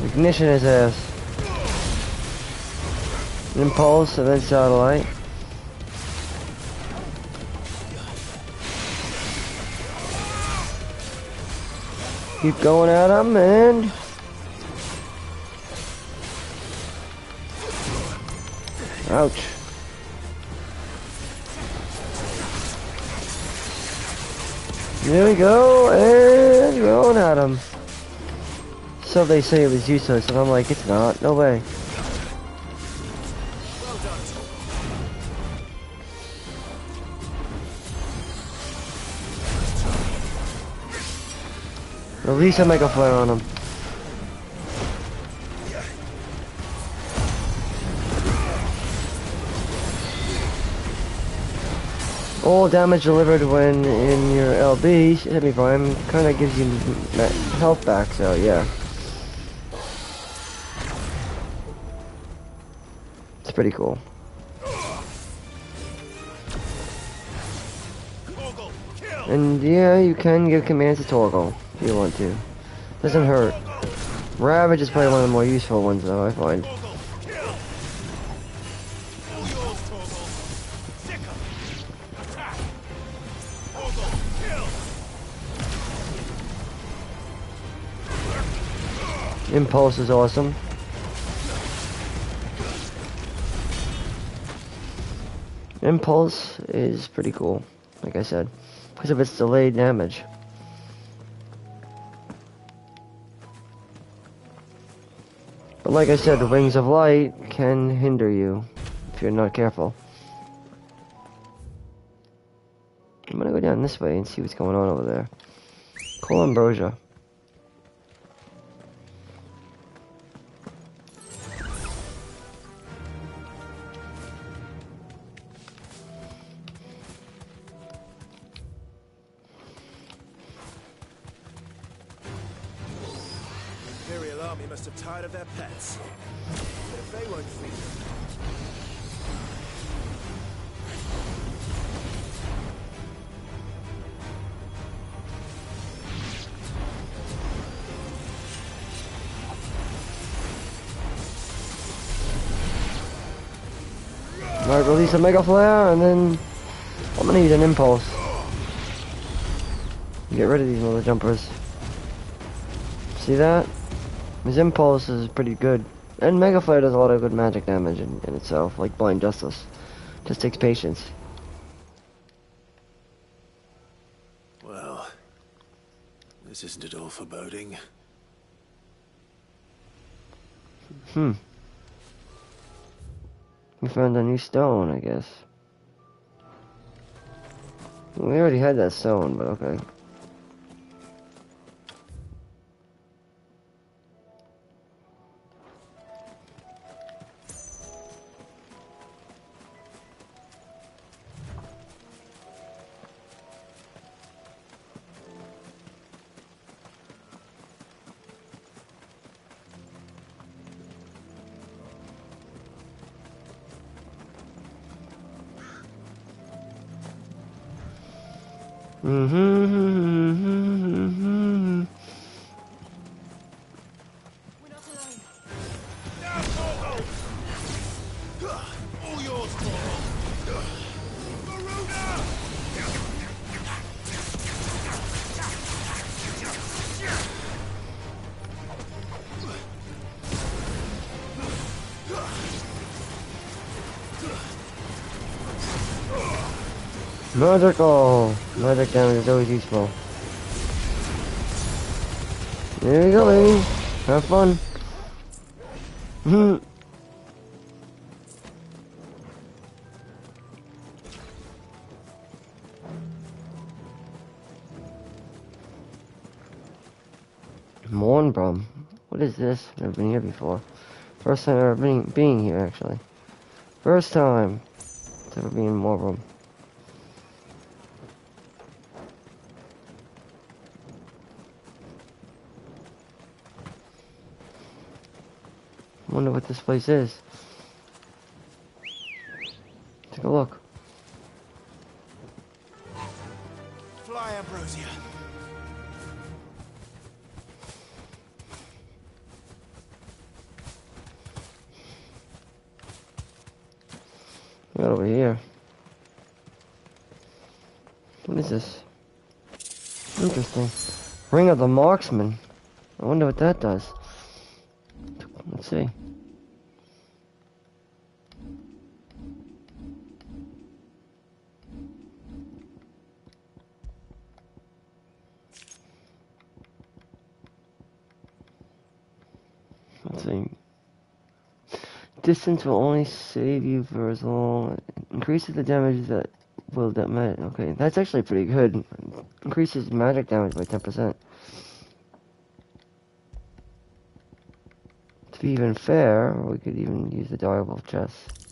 S1: Ignition his ass. Impulse and then satellite. Keep going at him and... Ouch. There we go, and going at him. So they say it was useless, and I'm like, it's not, no way. At least I make a flare on him. All damage delivered when in your LB, Heavy Prime, kind of gives you health back, so yeah. It's pretty cool. And yeah, you can give commands to Torgal if you want to. Doesn't hurt. Ravage is probably one of the more useful ones though, I find. Impulse is awesome. Impulse is pretty cool, like I said, because of its delayed damage. But like I said, the Wings of Light can hinder you if you're not careful. I'm gonna go down this way and see what's going on over there. Cool ambrosia.
S7: The Imperial Army must have tired of their pets. But if they won't feed them...
S1: Might release a Mega Flare, and then I'm gonna use an Impulse. Get rid of these little jumpers. See that? His Impulse is pretty good. And Mega Flare does a lot of good magic damage in itself, like Blind Justice. Just takes patience.
S2: Well, this isn't at all foreboding.
S1: We found a new stone, I guess. We already had that stone, but okay.
S7: All yours, Toro! Varuna!
S1: Magical! Magic damage is always useful. There you go, ladies. Have fun. Mornbrum. What is this? Never been here before. First time ever being here, actually. First time to ever be in Mornbrum. Wonder what this place is. Take a look.
S7: Fly, Ambrosia.
S1: Right over here. What is this? Interesting. Ring of the Marksman. I wonder what that does. Let's see. Let's see. Distance will only save you for as long. Increases the damage that will damage. Okay, that's actually pretty good. Increases magic damage by 10%. To be even fair, we could even use the Direwolf chest,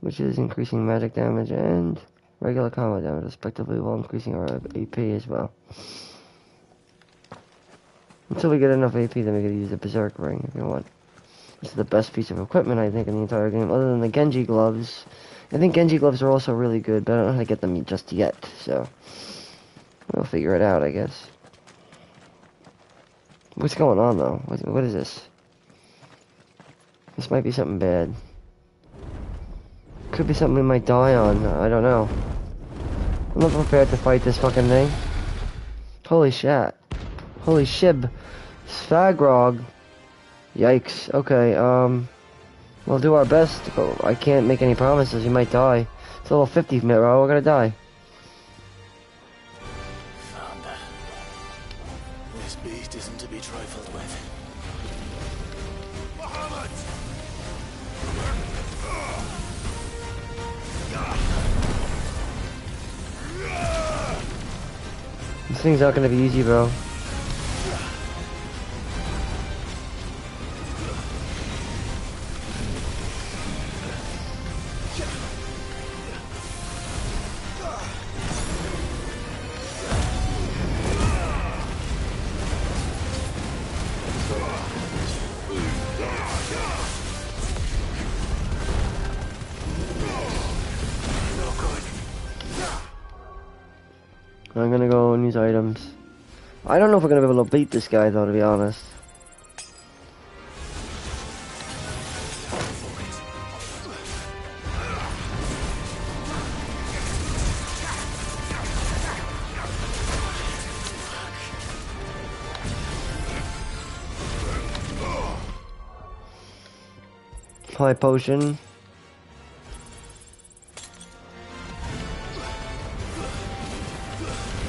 S1: which is increasing magic damage and regular combat damage, respectively, while increasing our AP as well. Until we get enough AP, then we can use the Berserk Ring if you want. This is the best piece of equipment, I think, in the entire game, other than the Genji gloves. I think Genji gloves are also really good, but I don't know how to get them just yet, so we'll figure it out, I guess. What's going on, though? What is this? This might be something bad. Could be something we might die on. I don't know. I'm not prepared to fight this fucking thing. Holy shit. Holy shib. Svagrog. Yikes. Okay, we'll do our best, but I can't make any promises. You might die. It's level 50, Miro. We're gonna die.
S6: Thunder. This beast isn't to be trifled with. Muhammad!
S1: This thing's not gonna be easy, bro. I'm gonna go and use items. I don't know if we're gonna be able to beat this guy though, to be honest. High potion.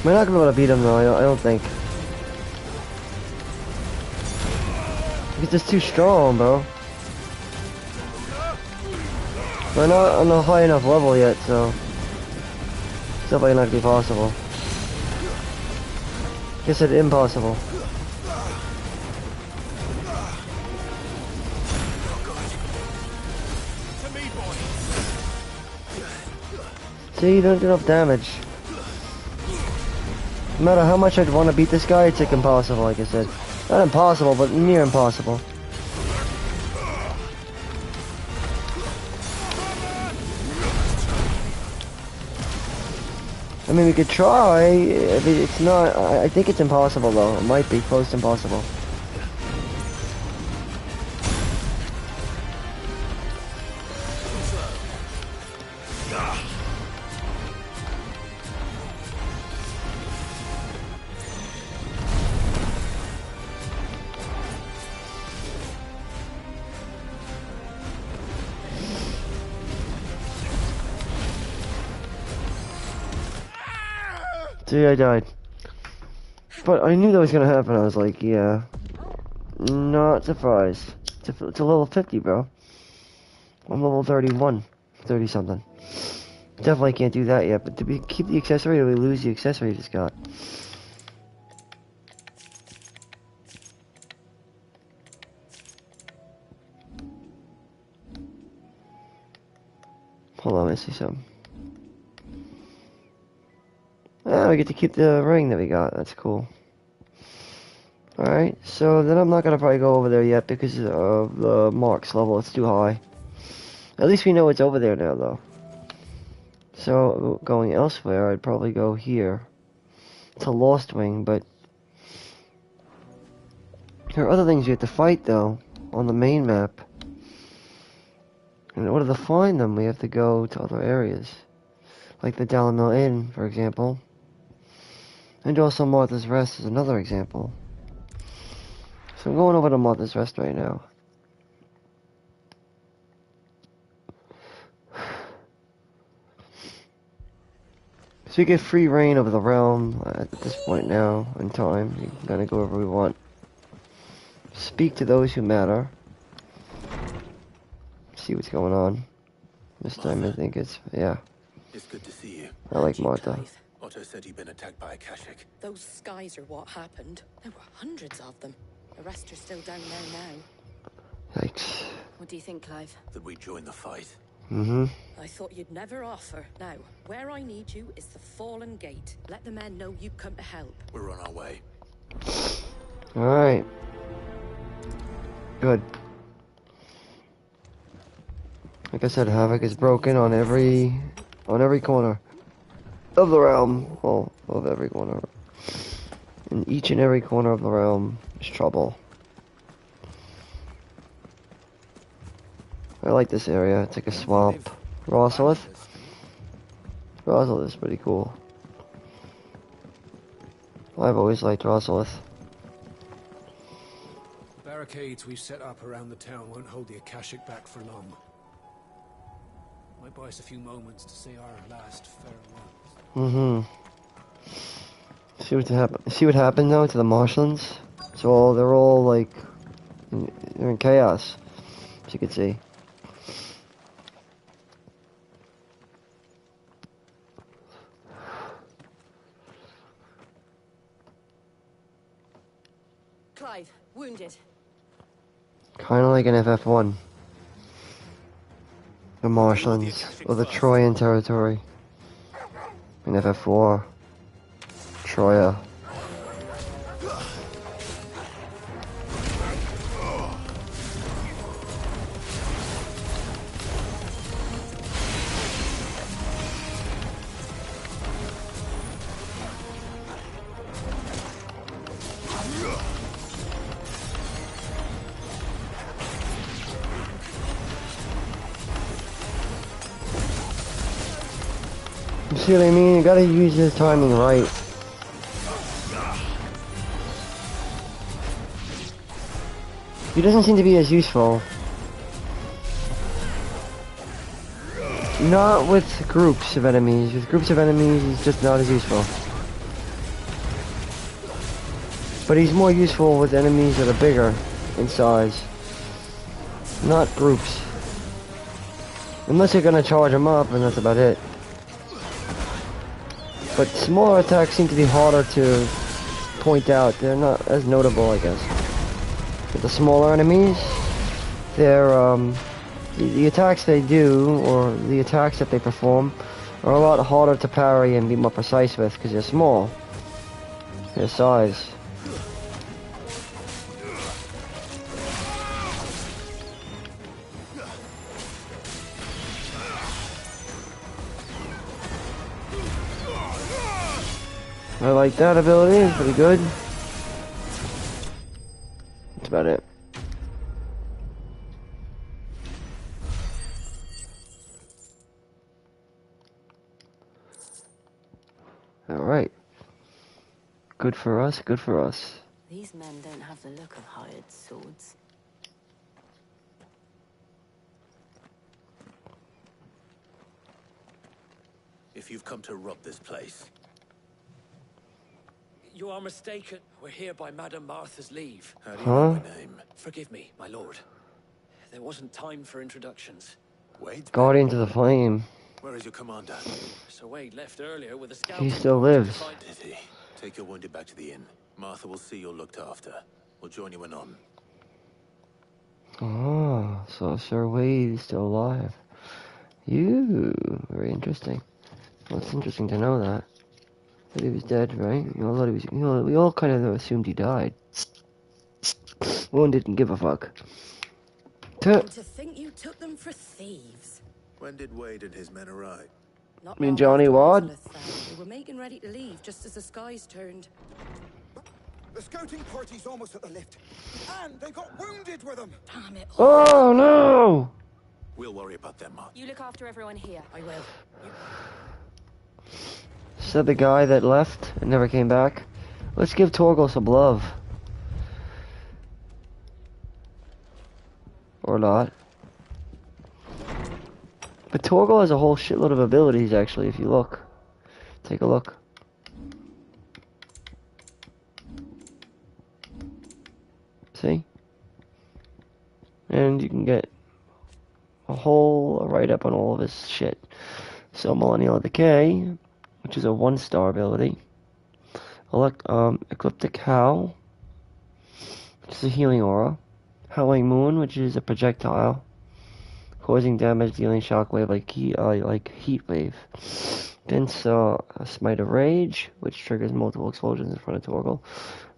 S1: We're not gonna be able to beat him though, I don't think. He's just too strong, bro. We're not on a high enough level yet, so it's definitely not gonna be possible. Guess it's impossible. See, you don't do enough damage. No matter how much I'd want to beat this guy, it's like impossible, like I said. Not impossible, but near impossible. I mean, we could try. It's not. I think it's impossible, though. It might be close to impossible. See, I died. But I knew that was gonna happen. I was like, yeah. Not surprised. It's a level 50, bro. I'm level 31. 30 something. Definitely can't do that yet, but keep the accessory or we lose the accessory we just got. Hold on, let me see something. Ah, we get to keep the ring that we got. That's cool. Alright, so then I'm not gonna probably go over there yet because of the Mark's level. It's too high. At least we know it's over there now, though. So, going elsewhere, I'd probably go here. To Lost Wing, but there are other things you have to fight, though, on the main map. In order to find them, we have to go to other areas. Like the Dalamil Inn, for example. And also Martha's Rest is another example. So I'm going over to Martha's Rest right now. So we get free reign over the realm at this point now in time. We can kind of go wherever we want. Speak to those who matter. See what's going on. This time I think it's, yeah.
S2: It's good to see you.
S1: I like Martha.
S2: Otto said he'd been attacked by a Kashik.
S10: Those skies are what happened. There were hundreds of them. The rest are still down there now.
S1: Yikes.
S10: What do you think, Clive?
S2: That we join the fight.
S1: Mm-hmm.
S10: I thought you'd never offer. Now, where I need you is the Fallen Gate. Let the men know you come to help.
S2: We're on our way.
S1: Alright. Good. Like I said, Havoc is broken on every corner of the realm. Well, of every corner. In each and every corner of the realm is trouble. I like this area. It's like a swamp. Rosalith? Rosalith is pretty cool. I've always liked Rosalith.
S2: barricades we've set up around the town won't hold the Akashic back for long. Might buy us a few moments to say our last farewells.
S1: See what happened though to the Marshlands? So they're all like they're in chaos, as you can see.
S10: Clive, wounded.
S1: Kind of like an FF1. The Marshlands, or the Troyan territory. In FF4. Troya. You see what I mean? You gotta use his timing right. He doesn't seem to be as useful. Not with groups of enemies. With groups of enemies, he's just not as useful. But he's more useful with enemies that are bigger in size. Not groups. Unless you're gonna charge him up, and that's about it. But smaller attacks seem to be harder to point out. They're not as notable, I guess. But the smaller enemies, they're, the attacks they do, or the attacks that they perform, are a lot harder to parry and be more precise with, because they're small. Their size. I like that ability, it's pretty good. That's about it. Alright. Good for us, good for us.
S5: These men don't have the look of hired swords.
S2: If you've come to rob this place,
S12: You are mistaken. We're here by Madame Martha's leave.
S2: how do you know my name?
S12: Forgive me, my lord. There wasn't time for introductions.
S2: Wade?
S1: Guardian to the Flame.
S2: Where is your commander?
S12: Sir Wade left earlier with a scout.
S1: He still lives.
S2: Did he? Take your wounded back to the inn. Martha will see you're looked after. We'll join you anon.
S1: Oh, so Sir Wade is still alive. Very interesting. Well, it's interesting to know that. That he was dead, right? We all kind of assumed he died. One didn't give a fuck.
S10: And to think you took them for thieves.
S2: When did Wade and his men arrive?
S10: Not
S1: mean
S10: long
S1: Johnny
S10: after
S1: Wad?
S10: Elizabeth fell, they were making ready to leave just as the skies turned.
S7: The scouting party's almost at the lift. And they got wounded with them.
S10: Damn it.
S1: Oh no!
S2: We'll worry about them, Mark.
S5: You look after everyone here.
S10: I will.
S1: Said the guy that left and never came back. Let's give Torgal some love. Or not. But Torgal has a whole shitload of abilities, actually, if you look. Take a look. See? And you can get a whole write-up on all of his shit. So, Millennial Decay, which is a 1-star ability. Ecliptic Howl, which is a healing aura. Howling Moon, which is a projectile, causing damage, dealing shockwave like heat wave. Then a Smite of Rage, which triggers multiple explosions in front of Torgal,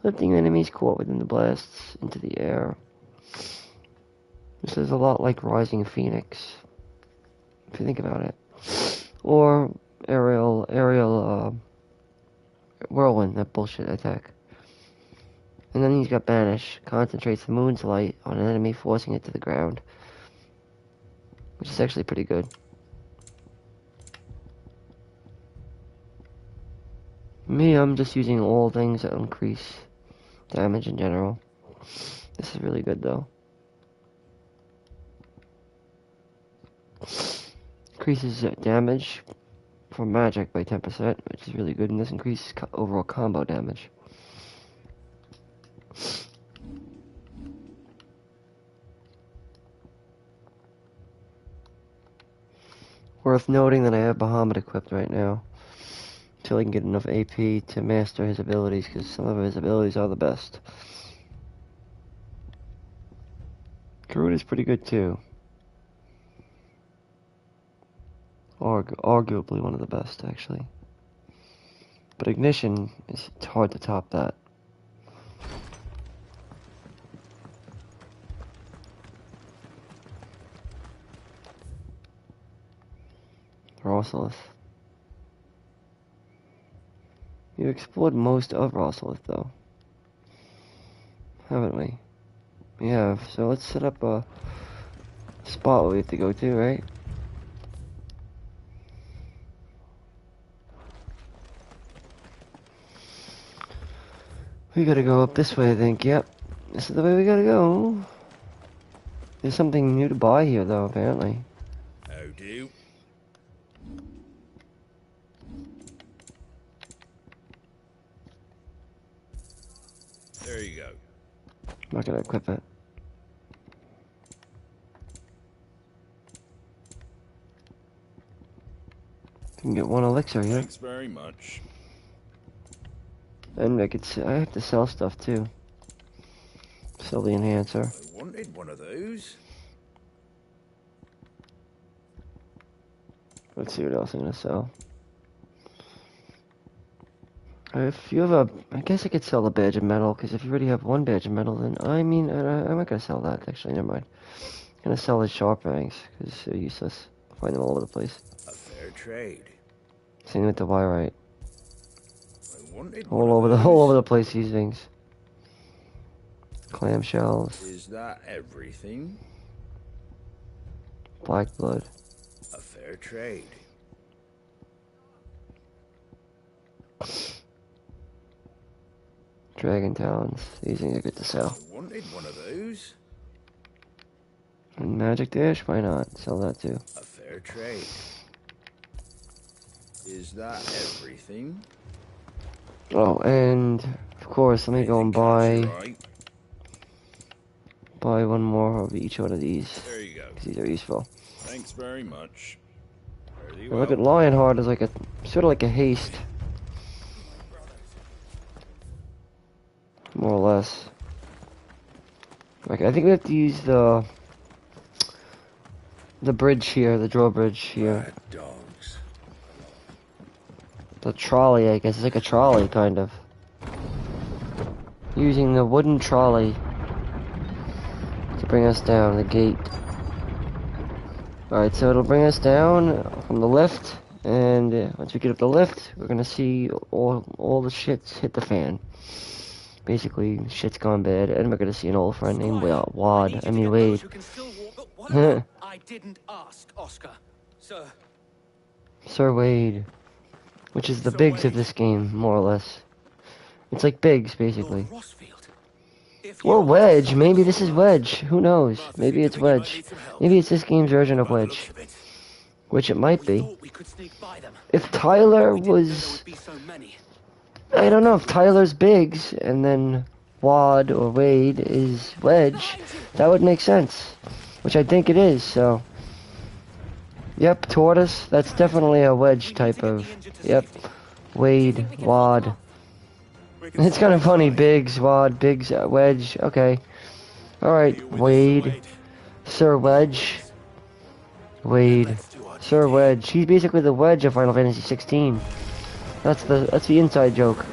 S1: lifting enemies caught within the blasts into the air. This is a lot like Rising Phoenix, if you think about it. Or aerial whirlwind, that bullshit attack. And then he's got Banish, concentrates the moon's light on an enemy, forcing it to the ground, which is actually pretty good. Me, I'm just using all things that increase damage in general. This is really good though. Increases damage from magic by 10%, which is really good, and this increases overall combo damage. Worth noting that I have Bahamut equipped right now, until I can get enough AP to master his abilities, because some of his abilities are the best. Groot is pretty good too. Arguably one of the best, actually. But Ignition, it's hard to top that. Rosalith. We've explored most of Rosalith, though. Haven't we? We have. So let's set up a spot we have to go to, right? We gotta go up this way, I think. Yep. This is the way we gotta go. There's something new to buy here, though, apparently.
S7: How do? There you go.
S1: I'm not gonna equip it. You can get one elixir here.
S7: Thanks very much.
S1: And I have to sell stuff too. Sell the enhancer.
S7: I wanted one of those.
S1: Let's see what else I'm gonna sell. If you have a, I guess I could sell a badge of metal, because if you already have one badge of metal, then I'm not gonna sell that. Actually, never mind. I'm gonna sell the sharp fangs because they're useless. Find them all over the place.
S7: A fair trade.
S1: Same with the wyrite.
S7: I wanted
S1: All over the place. These things. Clamshells.
S7: Is that everything?
S1: Black blood.
S7: A fair trade.
S1: Dragon talons. These things are good to sell.
S7: I wanted one of those.
S1: And magic dash? Why not? Sell that too.
S7: A fair trade. Is that everything?
S1: Oh, and of course, let me go and buy one more of each one of these.
S7: There you go.
S1: Because these are useful.
S7: Thanks very much.
S1: And look at Lionheart as like a sort of like a haste. More or less. Like I think we have to use the bridge here, the drawbridge here.
S7: Dogs.
S1: The trolley, I guess. It's like a trolley, kind of. Using the wooden trolley to bring us down the gate. Alright, so it'll bring us down from the lift, and once we get up the lift, we're gonna see all the shits hit the fan. Basically, shit's gone bad, and we're gonna see an old friend named Wade.
S3: I didn't ask, Oscar. Sir.
S1: Sir Wade. Which is the Biggs of this game, more or less. It's like Biggs, basically. Or Wedge. Maybe this is Wedge. Who knows? Maybe it's Wedge. Maybe it's this game's version of Wedge. Which it might be. If Tyler was... I don't know, if Tyler's Biggs, and then Wad or Wade is Wedge, that would make sense. Which I think it is, so... Yep, Tortoise, that's definitely a Wedge type of... Yep, Wade, Wad. It's kind of funny, Biggs, Wad, Biggs, Wedge, okay. Alright, Wade, Sir Wedge, Wade, Sir Wedge. He's basically the Wedge of Final Fantasy 16. That's the inside joke.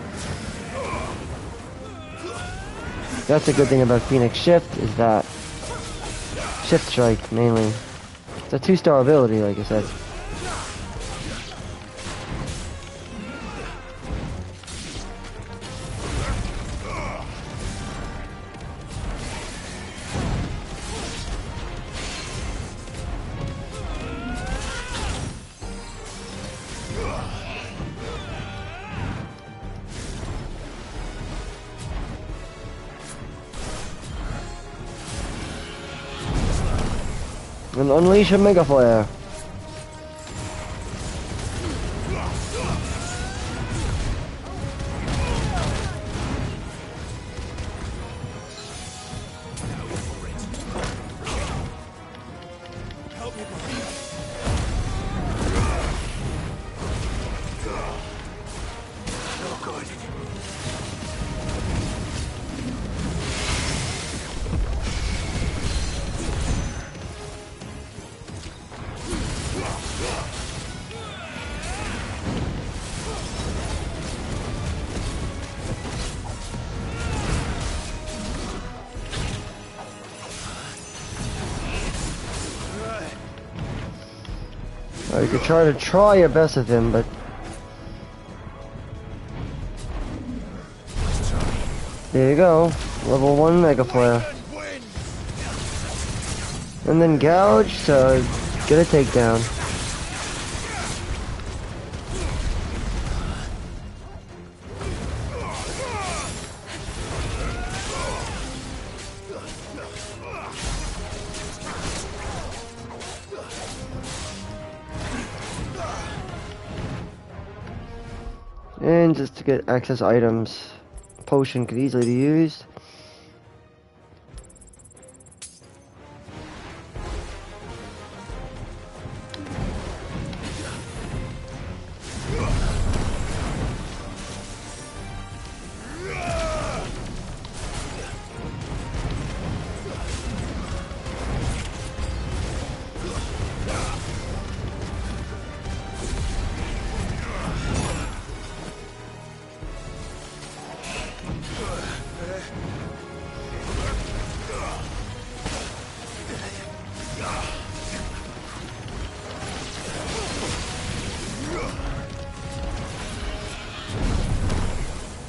S1: That's the good thing about Phoenix Shift, is that Shift Strike, mainly. It's a 2-star ability, like I said. And unleash a Mega Flare. You could try your best with him, but there you go, level 1 Mega Flare, and then Gouge to get a takedown. And just to get access items, potion could easily be used.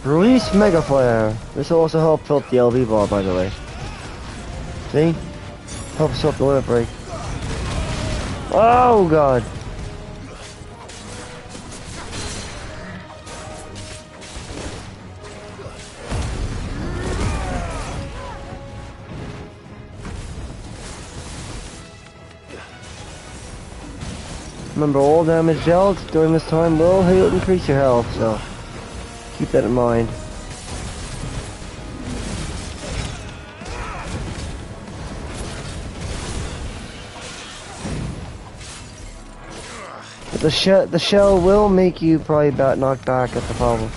S1: Release Mega Flare. This will also help fill up the LV bar, by the way. See? Helps fill up the limit break. Oh god. Remember, all damage dealt during this time will increase your health, so keep that in mind. But the shell will make you probably about knocked back at the problem.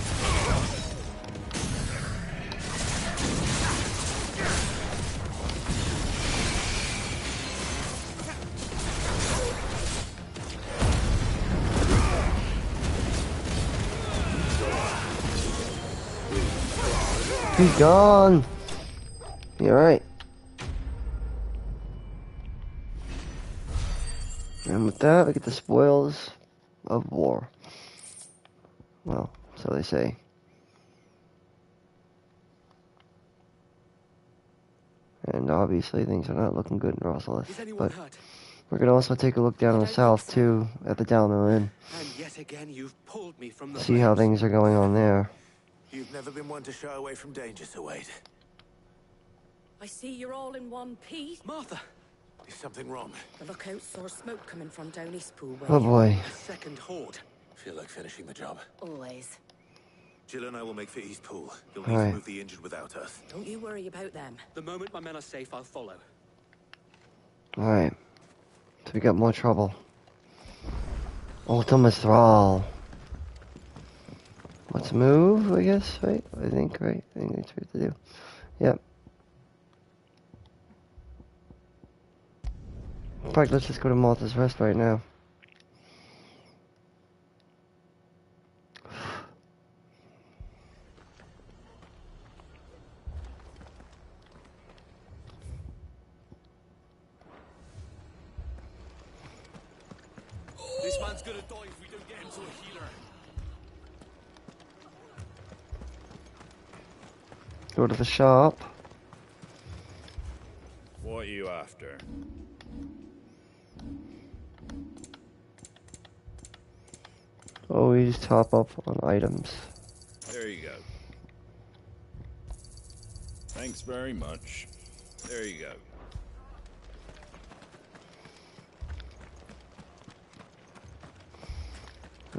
S1: Be gone. You're right. And with that, we get the spoils of war. Well, so they say. And obviously, things are not looking good in Rosalith. But we're gonna also take a look down in the south too, at the Dalno Inn.
S6: And yet again, you've pulled me from the
S1: See how things are going on there.
S2: You've never been one to shy away from danger, Sir Wade.
S10: I see you're all in one piece.
S6: Martha!
S2: Is something wrong?
S10: The lookout saw smoke coming from down East Pool way.
S1: Oh boy.
S6: A second horde.
S2: Feel like finishing the job.
S10: Always.
S2: Jill and I will make for East Pool. You'll
S1: All
S2: need
S1: right.
S2: to move the injured without us.
S10: Don't you worry about them.
S3: The moment my men are safe, I'll follow.
S1: Alright. So we got more trouble. Ultima Thrall. Let's move, I guess, right? I think that's what we have to do. Yep. In fact, let's just go to Malta's Rest right now.
S8: This man's gonna die if we don't get him to a healer.
S1: Go to the shop.
S13: What are you after?
S1: Always top up on items.
S13: There you go. Thanks very much. There you go.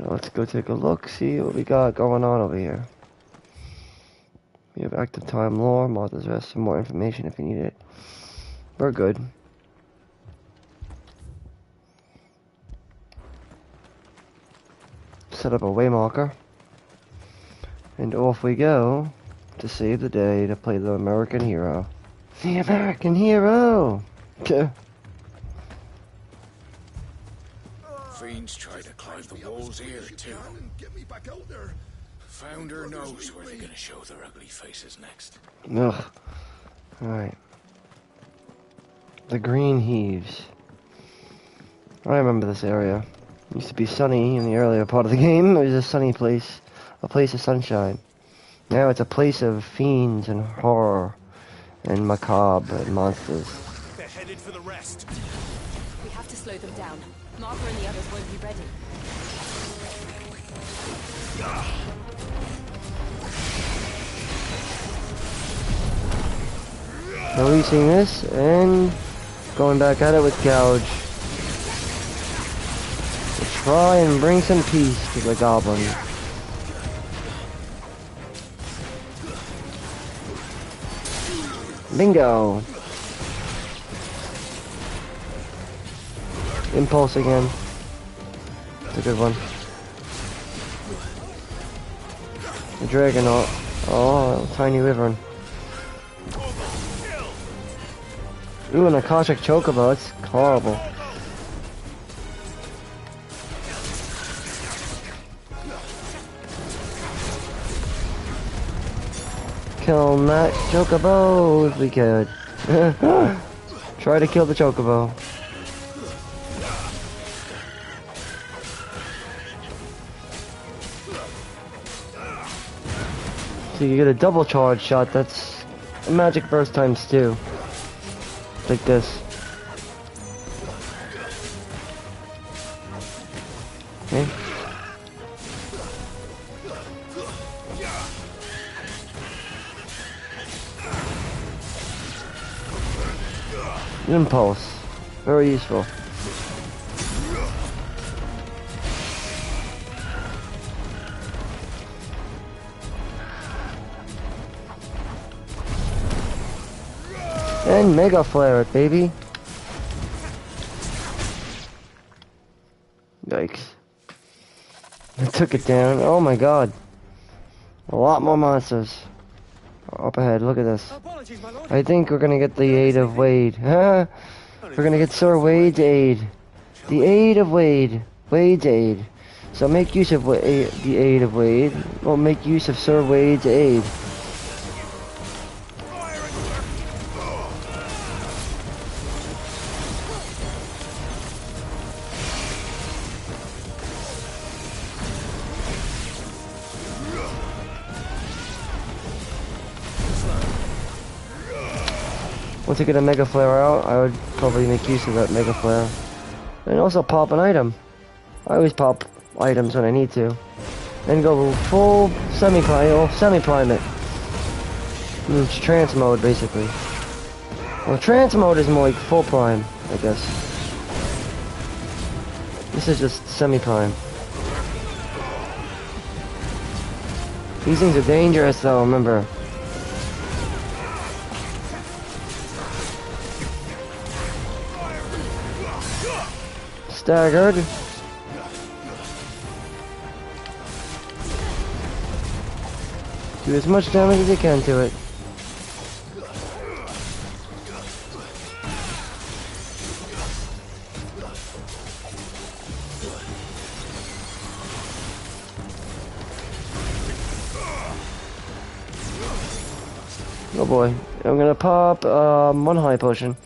S1: Let's go take a look, see what we got going on over here. We have active time lore, Martha's Rest, some more information if you need it. We're good. Set up a waymarker. And off we go to save the day to play the American hero. The American hero!
S14: Fiends try to climb the walls here, too.
S7: Get me back out there.
S14: Founder knows where they're gonna show their ugly faces next.
S1: Ugh. Alright. The Green Heaves. I remember this area. It used to be sunny in the earlier part of the game. It was a sunny place. A place of sunshine. Now it's a place of fiends and horror. And macabre and monsters.
S7: They're headed for the rest.
S10: We have to slow them down. Martha and the others won't be ready.
S1: Releasing this and going back at it with Gouge. To try and bring some peace to the goblin. Bingo! Impulse again. That's a good one. The Dragonaut. Oh, tiny wyvern. Ooh, an Akashic Chocobo. That's horrible. Kill that Chocobo if we could. Try to kill the Chocobo. So you get a double charge shot. That's a magic burst times 2. Like this. Okay. Impulse. Very useful. And Mega Flare it, baby. Yikes. I took it down. Oh my god. A lot more monsters. Up ahead, look at this. I think we're gonna get the aid of Wade. We're gonna get Sir Wade's aid. The aid of Wade. Wade's aid. So make use of the aid of Wade. Well, make use of Sir Wade's aid. Once I get a Mega Flare out, I would probably make use of that Mega Flare. And also pop an item. I always pop items when I need to. And go full semi-prime it. It's trance mode, basically. Well, trance mode is more like full prime, I guess. This is just semi-prime. These things are dangerous though, remember. Staggered. Do as much damage as you can to it. Oh boy. I'm gonna pop one high potion.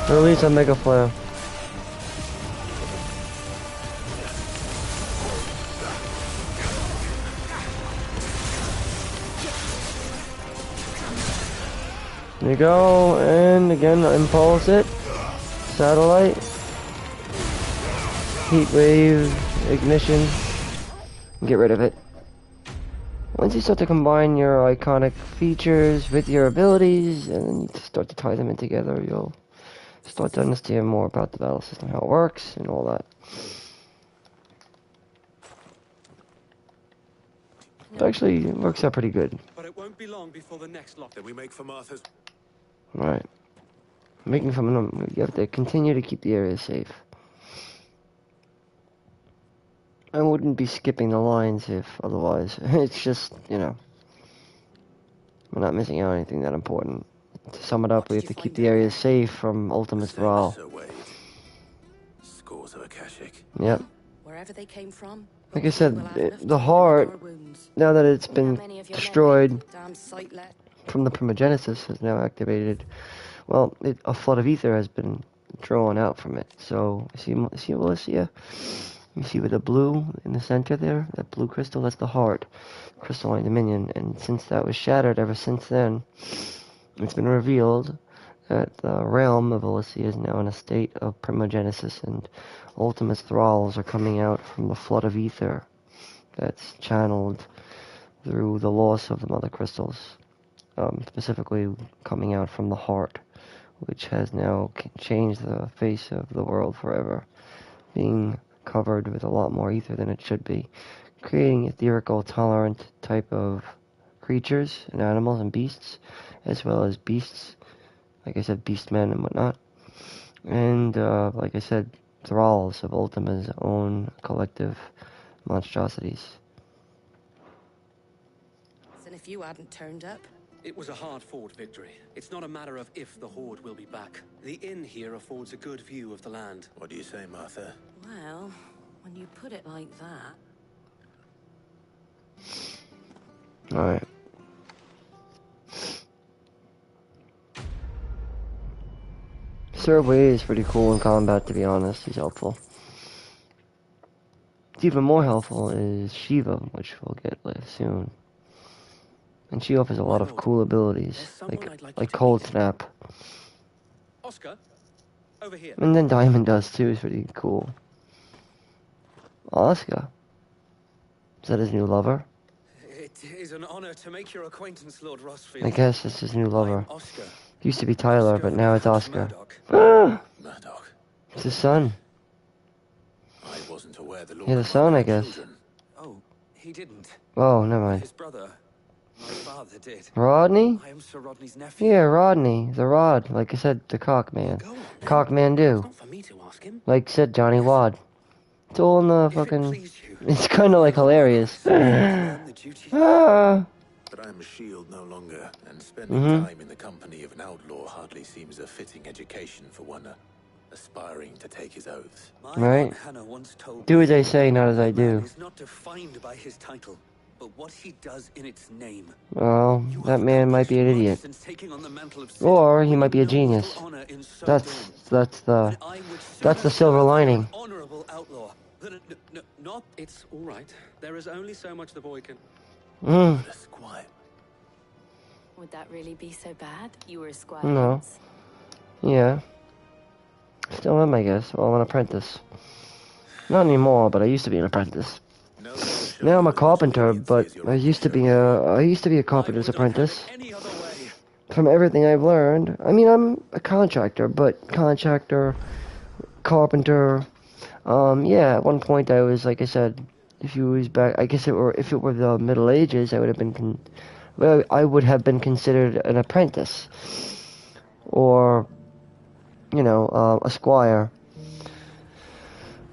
S1: Release a Mega Flare. There you go, and again, impulse it. Satellite. heat wave, ignition, and get rid of it. Once you start to combine your iconic features with your abilities, and then you start to tie them in together, you'll start to understand more about the battle system, how it works, and all that. It actually works out pretty good.
S2: But it won't be long before the next lock. Then we make for Martha's.
S1: Alright. Making from them, you have to continue to keep the area safe. I wouldn't be skipping the lines if otherwise. It's just, you know, we're not missing out on anything that important. To sum it up, we have to keep the area safe from Ultima's Thrall.
S2: Scores of Akashic.
S1: Yep.
S10: Wherever they came from.
S1: Like I said, the heart, now that it's been destroyed from the Primogenesis, is now activated. Well, a flood of ether has been drawn out from it. So, see Alicia? You see with the blue in the center there? That blue crystal, that's the heart. Crystalline Dominion. And since that was shattered, ever since then, it's been revealed that the realm of Alicia is now in a state of Primogenesis, and Ultima's thralls are coming out from the flood of ether that's channeled through the loss of the mother crystals. Specifically coming out from the heart, which has now changed the face of the world forever, being covered with a lot more ether than it should be, creating etherical tolerant type of creatures and animals and beasts, as well as beasts, like I said, beastmen and whatnot, and like I said, thralls of Ultima's own collective monstrosities.
S10: And if you hadn't turned up?
S15: It was a hard-fought victory. It's not a matter of if the Horde will be back. The inn here affords a good view of the land.
S2: What do you say, Martha?
S10: Well, when you put it like that...
S1: Alright. Sir Wei is pretty cool in combat, to be honest. He's helpful. What's even more helpful is Shiva, which we'll get soon. And she offers a lot of cool abilities, like Cold Snap.
S15: Oscar, over here.
S1: And then Diamond does too, is pretty cool. Oscar? Is that his new lover?
S15: It is an honor to make your acquaintance, Lord Rossfield.
S1: I guess it's his new lover.
S15: Oscar.
S1: Used to be Tyler, but now it's Oscar.
S2: Murdoch.
S1: It's his son.
S2: I wasn't aware the Lord.
S1: Yeah, the son, I guess.
S15: Oh, he didn't.
S1: Oh, never mind.
S15: His brother. My father did.
S1: Rodney?
S15: I am Sir Rodney's nephew.
S1: Yeah, Rodney. The Rod. Like I said, the Cock Man. Cock Man do.
S15: Not for me to ask him.
S1: Like said Johnny Wad. It's all in the fucking... It's kind of like hilarious. Ah.
S2: But I'm a shield no longer, and spending time in the company of an outlaw hardly seems a fitting education for one aspiring to take his oaths.
S1: Right? Do as I say, not as I do.
S15: Is not defined by his title, but what he does in its name.
S1: Well, that man might be an idiot. Or he might be a genius. That's the silver lining.
S15: Honorable outlaw. Not. It's all right. There is only so much the boy can.
S5: Would that really be so bad? You were a squire.
S1: No. Yeah. Still am, I guess. Well, I'm an apprentice. Not anymore, but I used to be an apprentice. Now I'm a carpenter, but I used to be a carpenter's apprentice. From everything I've learned, I mean, I'm a contractor, but contractor, carpenter. Yeah, at one point I was, like I said, if it were the Middle Ages, I would have been considered an apprentice, or, you know, a squire.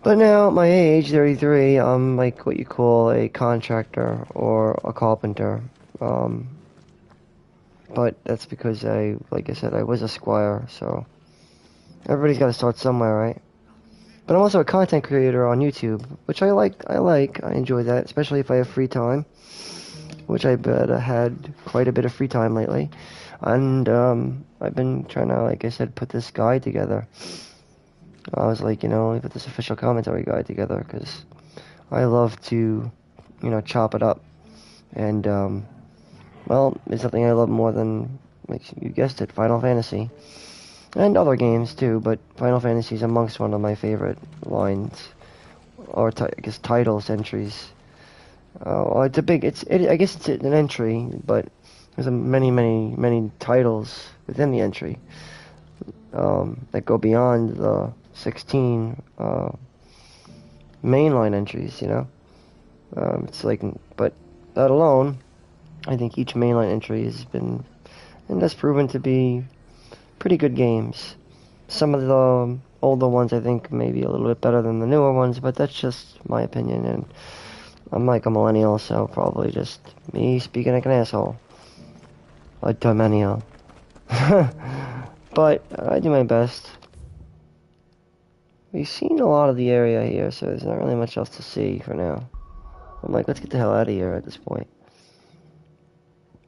S1: But now, at my age, 33, I'm like what you call a contractor or a carpenter. But that's because like I said, I was a squire, so everybody's got to start somewhere, right? But I'm also a content creator on YouTube, which I like. I enjoy that, especially if I have free time, which I've had quite a bit of free time lately. And I've been trying to, like I said, put this guide together. I was like, you know, let me put this official commentary guide together, because I love to, you know, chop it up. And, well, it's something I love more than, like you guessed it, Final Fantasy. And other games, too, but Final Fantasy is amongst one of my favorite lines or I guess titles entries. Well, it's a big. I guess it's an entry, but there's many titles within the entry that go beyond the 16 mainline entries. You know, it's like, but that alone, I think each mainline entry has been and that's proven to be pretty good games. Some of the older ones I think maybe a little bit better than the newer ones, but that's just my opinion, and I'm like a millennial, so probably just me speaking like an asshole. A millennial. But I do my best. We've seen a lot of the area here, so there's not really much else to see for now. I'm like, let's get the hell out of here at this point.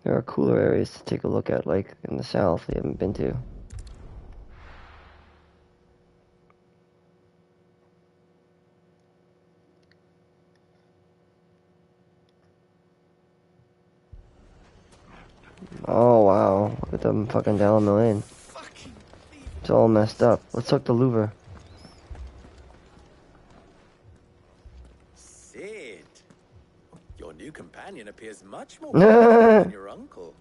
S1: There are cooler areas to take a look at, like in the south we haven't been to. Oh wow, look at them fucking Dalamil Inn. It's all messed up. Let's hook the Louvre.
S7: Sid, your new companion appears much more powerful than your uncle.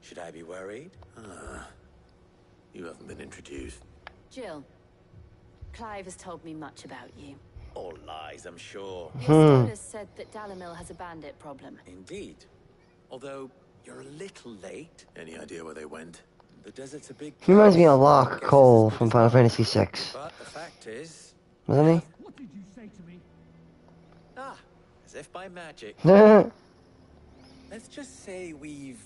S7: Should I be worried?
S2: You haven't been introduced.
S5: Jill, Clive has told me much about you.
S7: All lies, I'm sure.
S5: Your scholars said that Dalamil has a bandit problem.
S7: Indeed. Although, you're a little late.
S2: Any idea where they went?
S7: The desert's a big
S1: He reminds me of Locke Cole from Final Fantasy VI.
S7: But the fact is...
S1: Wasn't he?
S16: What did you say to me?
S7: Ah, as if by magic. Let's just say we've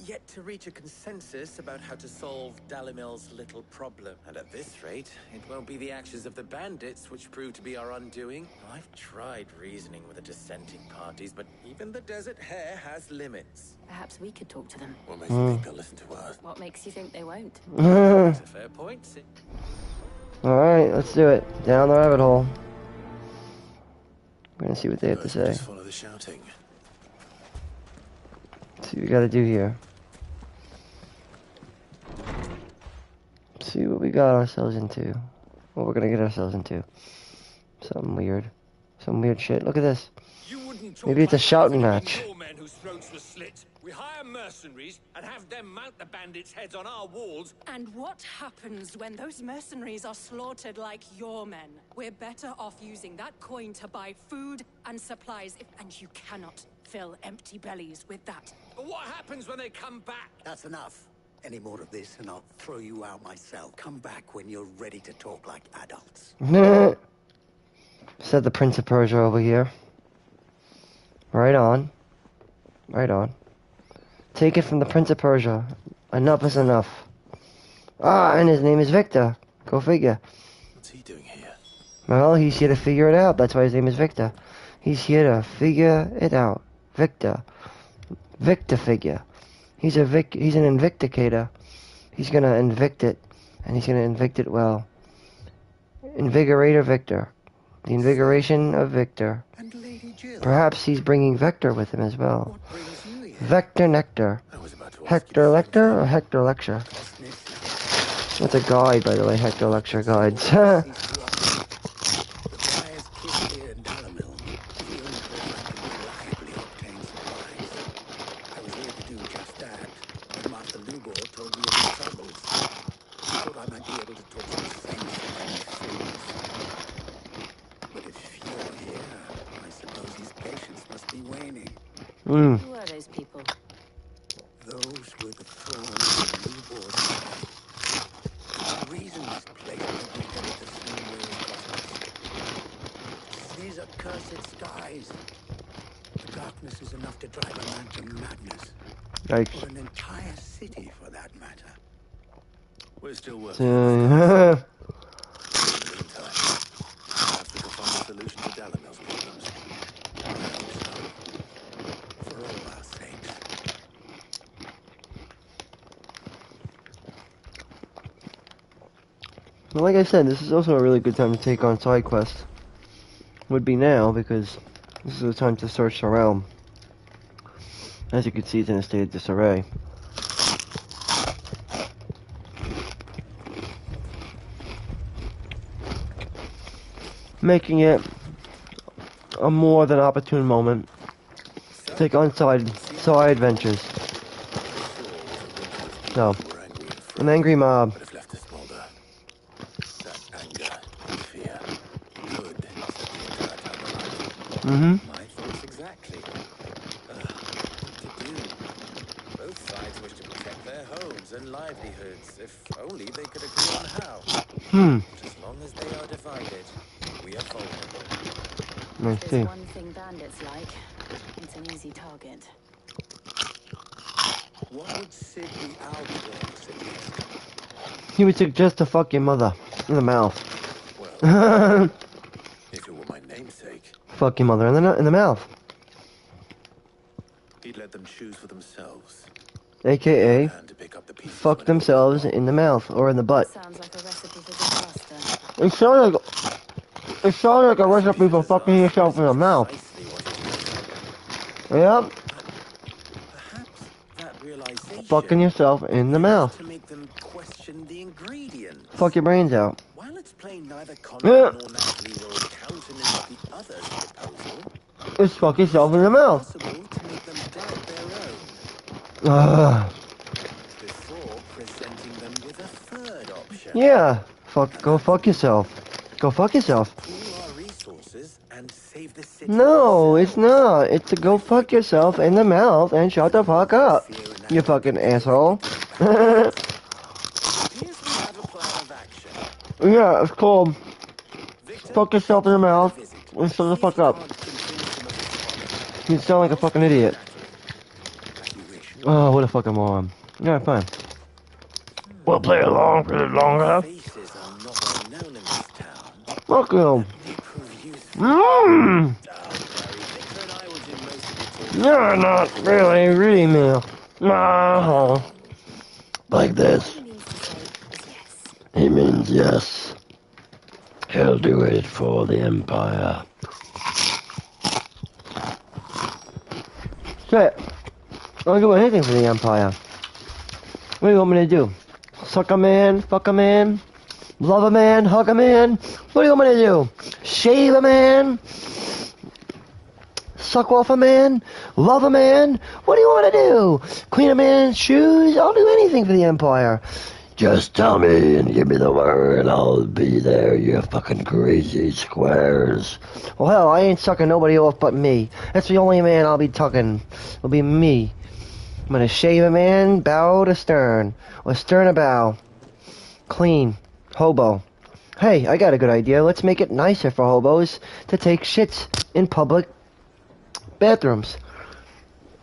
S7: yet to reach a consensus about how to solve Dalamil's little problem. And at this rate, it won't be the actions of the bandits which prove to be our undoing. I've tried reasoning with the dissenting parties, but even the Desert Hare has limits.
S5: Perhaps we could talk to them.
S2: What makes you think they'll listen to us?
S5: What makes you think they won't?
S7: That's a fair point, Sid.
S1: Alright, let's do it. Down the rabbit hole. We're gonna see what they have to say.
S2: Just follow the shouting.
S1: See what we gotta do here. See what we got ourselves into. What we're gonna get ourselves into. Something weird. Some weird shit. Look at this. Maybe it's a shouting match.
S8: Men whose throats were slit. We hire mercenaries and have them mount the bandits' heads on our walls.
S10: And what happens when those mercenaries are slaughtered like your men? We're better off using that coin to buy food and supplies, and you cannot fill empty bellies with that.
S8: But what happens when they come back?
S17: That's enough. Any more of this and I'll throw you out myself. Come back when you're ready to talk like adults.
S1: Said the Prince of Persia over here. Right on. Right on. Take it from the Prince of Persia. Enough is enough. Ah, and his name is Victor. Go figure.
S2: What's he doing here?
S1: Well, he's here to figure it out. That's why his name is Victor. He's here to figure it out. Victor. Victor figure. He's an invistigator. He's gonna invict it, and he's gonna invict it well. Invigorator Victor. The invigoration of Victor. Perhaps he's bringing Vector with him as well. Vector Nectar. Hector Lecter or Hector Lecture? That's a guide, by the way, Hector Lecture guides.
S5: Who are those people?
S17: Those were the thorns of Lubor's side. The reason this place was beheaded to swim where it got us. These accursed skies. The darkness is enough to drive a man to madness.
S1: Yikes.
S17: Or an entire city, for that matter.
S2: We're still working. Perhaps we can find a solution to Dalamil's problems. I hope so. For all our sakes.
S1: Well, like I said, this is also a really good time to take on side quests. Would be now, because this is the time to search the realm. As you can see, it's in a state of disarray. making it a more than opportune moment to take on side adventures. So, an angry mob.
S2: But have left us smolder. That anger and fear could set the entire town alight.
S7: My thoughts exactly. What to do? Both sides wish to protect their homes and livelihoods. If only they could agree on how. But as long as they are divided, we are vulnerable.
S1: I see.
S5: There's one thing bandits like. It's an easy target.
S2: What would Sid the Outlaw suggest?
S1: He would suggest to fuck your mother in the mouth.
S2: Well, if it were my namesake,
S1: Fuck your mother in the mouth.
S2: he'd let them choose for themselves.
S1: AKA,
S2: And to pick up the pieces
S1: fuck themselves in the mouth or in the butt.
S5: Sounds like a recipe for disaster.
S1: It sounds like a recipe for fucking yourself in the mouth. Yep.
S2: Perhaps that realization
S1: Fucking yourself in the mouth.
S2: to make them question the ingredients.
S1: Fuck your brains out.
S2: While it's plain neither Conrad nor Natalie will countenance the other's proposal,
S1: Just fuck yourself in the mouth.
S2: possible to make them doubt their own before presenting them with a third option.
S1: Yeah. Go fuck yourself. Go fuck yourself.
S2: Pool our resources and save the city.
S1: No, it's not. It's to go fuck yourself in the mouth and shut the fuck up. You fucking asshole. Yeah, it's called fuck yourself in the mouth and shut the fuck up. You sound like a fucking idiot. Oh, what a fucking moron. Yeah, fine. We'll play along for the longer. Fuck you. You're not really reading me. Like this. He means yes. He'll do it for the Empire. Shit. I'll do anything for the Empire. What do you want me to do? Suck a man, fuck a man, love a man, hug a man? What do you want me to do? Shave a man? Suck off a man? Love a man? What do you want to do? Clean a man's shoes? I'll do anything for the Empire. Just tell me and give me the word, I'll be there, you fucking crazy squares. Well, hell, I ain't sucking nobody off but me. That's the only man I'll be tucking. It'll be me. I'm gonna shave a man, bow to stern. Or stern to bow. Clean. Hobo. Hey, I got a good idea. Let's make it nicer for hobos to take shits in public bathrooms.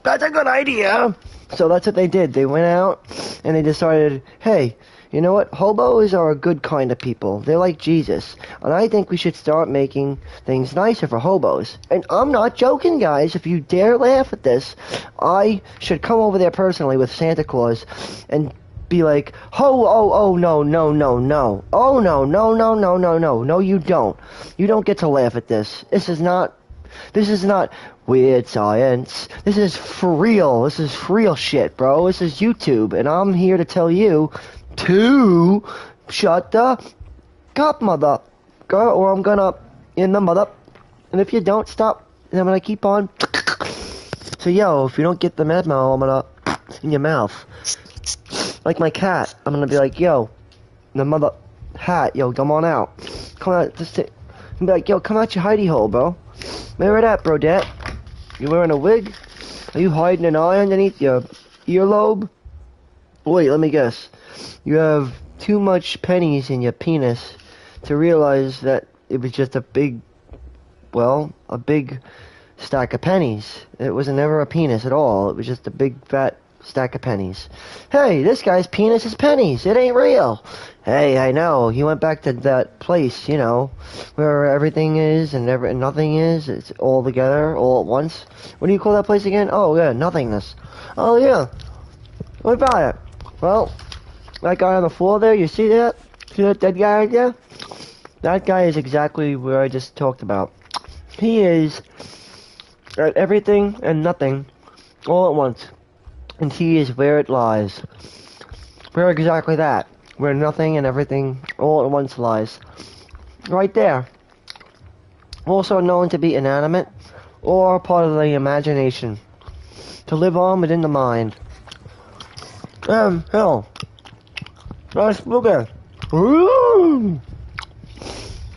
S1: That's a good idea. So that's what they did. They went out and they decided, hey, you know what? Hobos are a good kind of people. They're like Jesus. And I think we should start making things nicer for hobos. And I'm not joking, guys. If you dare laugh at this, I should come over there personally with Santa Claus and be like, no, no. Oh, no. No, you don't. You don't get to laugh at this. This is not weird science. This is for real. This is for real shit, bro. This is YouTube, and I'm here to tell you to shut the up, mother, or I'm gonna in the mother. And if you don't stop, then I'm gonna keep on. So yo, if you don't get the memo, I'm gonna in your mouth, like my cat. I'm gonna be like, yo, the mother hat, yo, come on out, come out, just sit. I'm be like, yo, come out your hidey hole, bro. Where it at, brodette? You wearing a wig? Are you hiding an eye underneath your earlobe? Wait, let me guess. You have too much pennies in your penis to realize that it was just a big stack of pennies. It was never a penis at all. It was just a big fat stack of pennies. Hey, this guy's penis is pennies. It ain't real. Hey, I know. He went back to that place, you know, where everything is and nothing is. It's all together, all at once. What do you call that place again? Oh, yeah, nothingness. Oh, yeah. What about it? Well, that guy on the floor there, you see that? See that dead guy right there? That guy is exactly where I just talked about. He is at everything and nothing all at once. And he is where it lies. Where exactly that? Where nothing and everything all at once lies. Right there. also known to be inanimate or part of the imagination, to live on within the mind. Hell. That's spooky. Woo!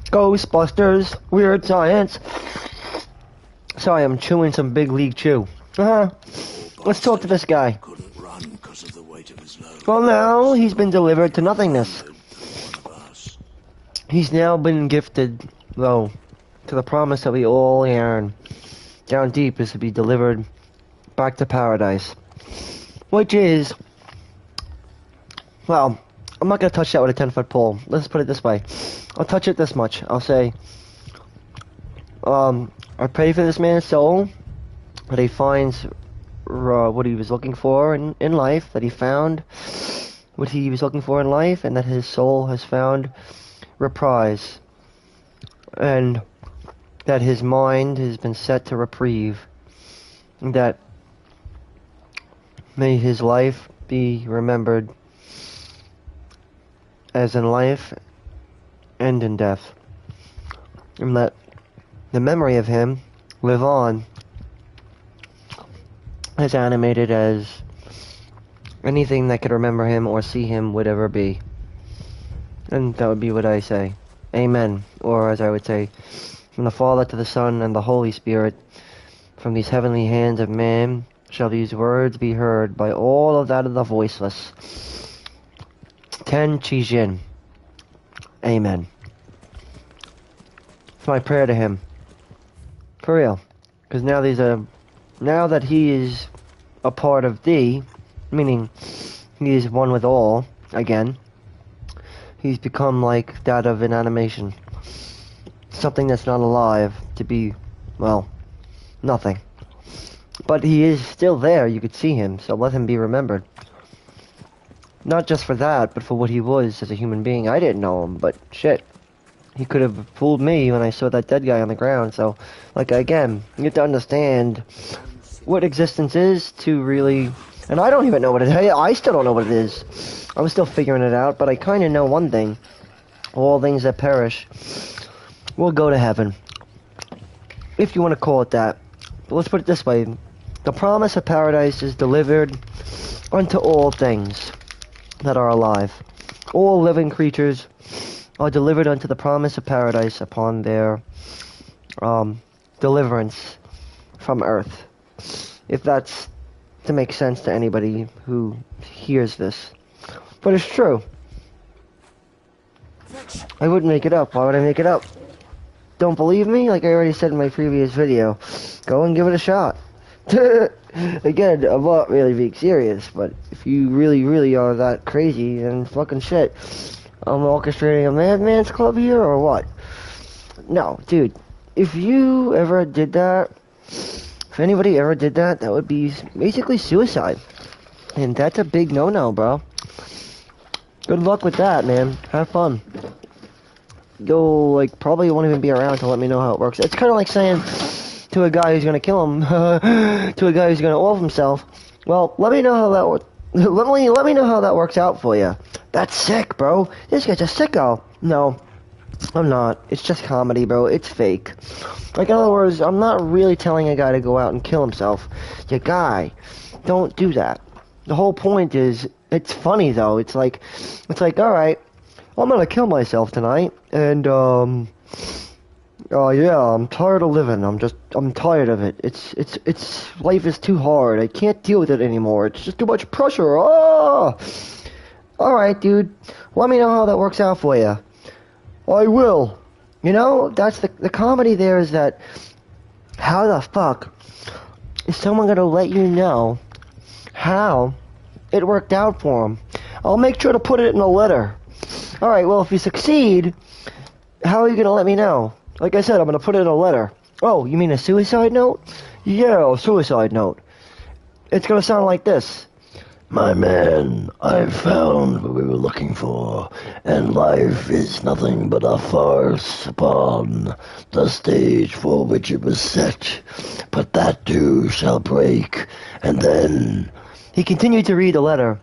S1: Ghostbusters, weird science. Sorry, I'm chewing some big league chew. Let's talk to this guy. Well, now he's been delivered to nothingness. He's now been gifted, though, to the promise that we all yearn. Down deep is to be delivered back to paradise. Which is, well, I'm not going to touch that with a 10-foot pole. Let's put it this way. I'll touch it this much. I'll say, I pray for this man's soul, that he finds what he was looking for in life, that he found what he was looking for in life, and that his soul has found reprise, and that his mind has been set to reprieve, and that may his life be remembered as in life and in death, and let the memory of him live on as animated as anything that could remember him or see him would ever be. And that would be what I say. Amen. Or as I would say, from the Father to the Son and the Holy Spirit, from these heavenly hands of man shall these words be heard by all of that of the voiceless. Ten Chi-Jin. Amen. It's my prayer to him. For real. Because now that he is a part of thee, meaning he is one with all, again, he's become like that of an animation. Something that's not alive to be, well, nothing. But he is still there, you could see him, so let him be remembered. Not just for that, but for what he was as a human being. I didn't know him, but shit. He could have fooled me when I saw that dead guy on the ground, so, like, again, you have to understand what existence is to really... And I don't even know what it is. I still don't know what it is. I'm still figuring it out, but I kind of know one thing. All things that perish will go to heaven. If you want to call it that. But let's put it this way. The promise of paradise is delivered unto all things that are alive. All living creatures are delivered unto the promise of paradise upon their deliverance from earth. If that's to make sense to anybody who hears this. But it's true. I wouldn't make it up. Why would I make it up? Don't believe me? Like I already said in my previous video. Go and give it a shot. Again, I'm not really being serious, but if you really, really are that crazy, then fucking shit. I'm orchestrating a madman's club here, or what? No, dude. If you ever did that, if anybody ever did that, that would be basically suicide. And that's a big no-no, bro. Good luck with that, man. Have fun. You'll, like, probably won't even be around to let me know how it works. It's kind of like saying to a guy who's gonna kill him, to a guy who's gonna off himself, well, let me know how that let me know how that works out for you. That's sick, bro. This guy's a sicko. No, I'm not. It's just comedy, bro. It's fake. Like, in other words, I'm not really telling a guy to go out and kill himself. You guy, don't do that. The whole point is, it's funny, though. It's like, alright, I'm gonna kill myself tonight, and, yeah, I'm tired of living. I'm tired of it. Life is too hard. I can't deal with it anymore. It's just too much pressure. Oh! Alright, dude. Let me know how that works out for you. I will. You know, that's the comedy there is that, how the fuck is someone gonna let you know how it worked out for them? I'll make sure to put it in a letter. Alright, well, if you succeed, how are you gonna let me know? Like I said, I'm gonna put it in a letter. Oh, you mean a suicide note? Yeah, a suicide note. It's gonna sound like this.
S16: My man, I've found what we were looking for, and life is nothing but a farce upon the stage for which it was set. But that too shall break, and then...
S1: He continued to read the letter,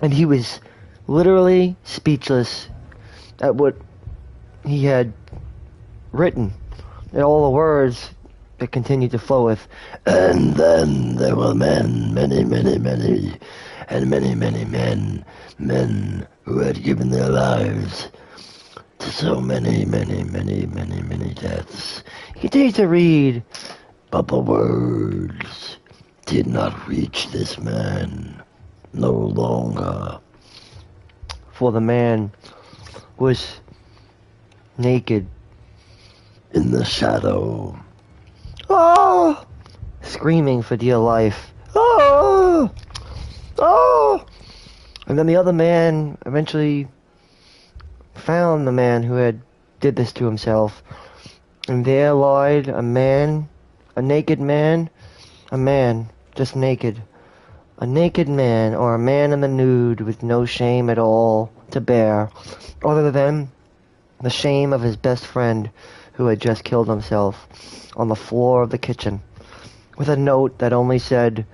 S1: and he was literally speechless at what he had written. And all the words that continued to flow with,
S16: and then there were men, many, many, many, and many, many men who had given their lives to so many, many, many, many, many deaths.
S1: He continued to read,
S16: but the words did not reach this man no longer.
S1: For the man was naked
S16: in the shadow.
S1: Oh! Screaming for dear life. Oh! Oh! And then the other man eventually found the man who had did this to himself. And there lied a man, a naked man, a man, just naked. A naked man, or a man in the nude with no shame at all to bear, other than the shame of his best friend who had just killed himself on the floor of the kitchen, with a note that only said,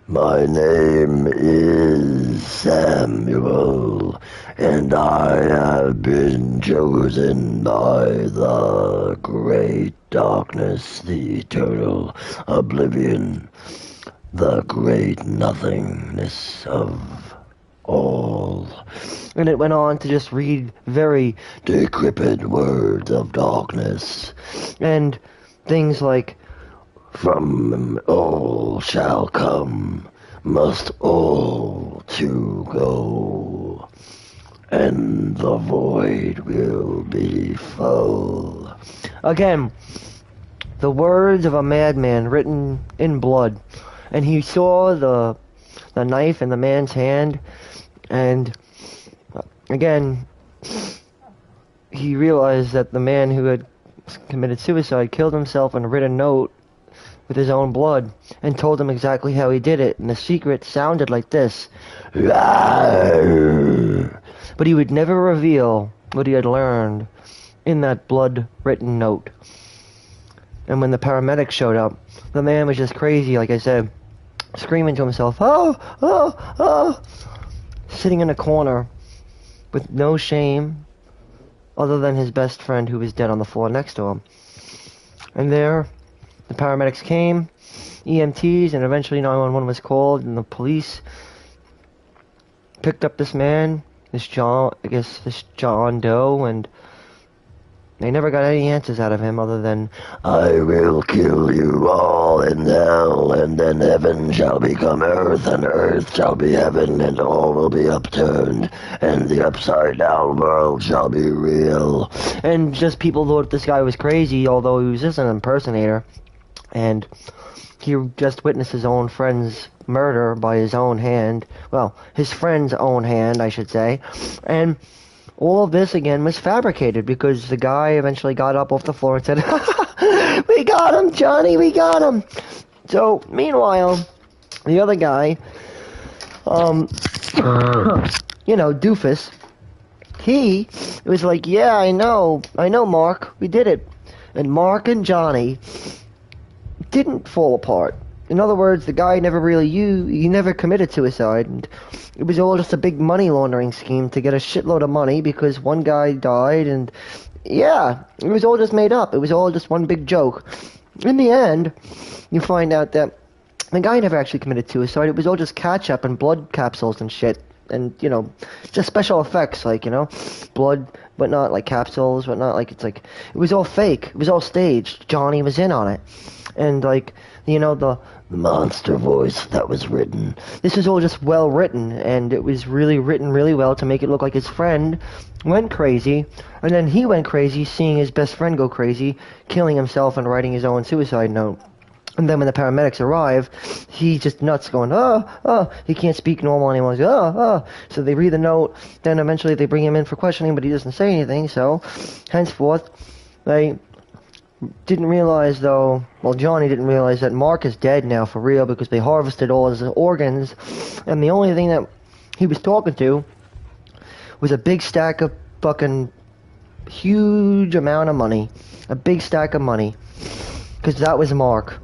S16: "My name is Samuel, and I have been chosen by the great darkness, the eternal oblivion, the great nothingness of all."
S1: And it went on to just read very
S16: decrepit words of darkness.
S1: And things like,
S16: "From all shall come, must all to go, and the void will be full."
S1: Again, the words of a madman written in blood. And he saw the knife in the man's hand, and again, he realized that the man who had committed suicide killed himself and wrote a note with his own blood and told him exactly how he did it. And the secret sounded like this. But he would never reveal what he had learned in that blood-written note. And when the paramedics showed up, the man was just crazy, like I said, screaming to himself, "Oh, oh, oh," sitting in a corner with no shame other than his best friend who was dead on the floor next to him. And there, the paramedics came, EMTs, and eventually 911 was called, and the police picked up this man, this John Doe, and they never got any answers out of him other than,
S16: "I will kill you all in hell, and then heaven shall become earth, and earth shall be heaven, and all will be upturned, and the upside-down world shall be real."
S1: And just people thought this guy was crazy, although he was just an impersonator. And he just witnessed his own friend's murder by his own hand. Well, his friend's own hand, I should say. And all of this, again, was fabricated because the guy eventually got up off the floor and said, "We got him, Johnny, we got him." So, meanwhile, the other guy, Doofus, he was like, "Yeah, I know, Mark, we did it." And Mark and Johnny didn't fall apart. In other words, the guy he never committed suicide, and it was all just a big money laundering scheme to get a shitload of money because one guy died, and yeah, it was all just made up. It was all just one big joke. In the end, you find out that the guy never actually committed suicide. It was all just ketchup and blood capsules and shit, and, just special effects, like, blood, but not like capsules, but not like, it was all fake. It was all staged. Johnny was in on it. And, like, the
S16: monster voice that was written.
S1: This was all just well written, and it was really written really well to make it look like his friend went crazy, and then he went crazy seeing his best friend go crazy, killing himself and writing his own suicide note. And then when the paramedics arrive, he's just nuts going, oh, he can't speak normal anymore. He's oh. So they read the note, then eventually they bring him in for questioning, but he doesn't say anything, so henceforth, they didn't realize, though, Johnny didn't realize that Mark is dead now for real because they harvested all his organs, and the only thing that he was talking to was a big stack of fucking huge amount of money. A big stack of money. Because that was Mark.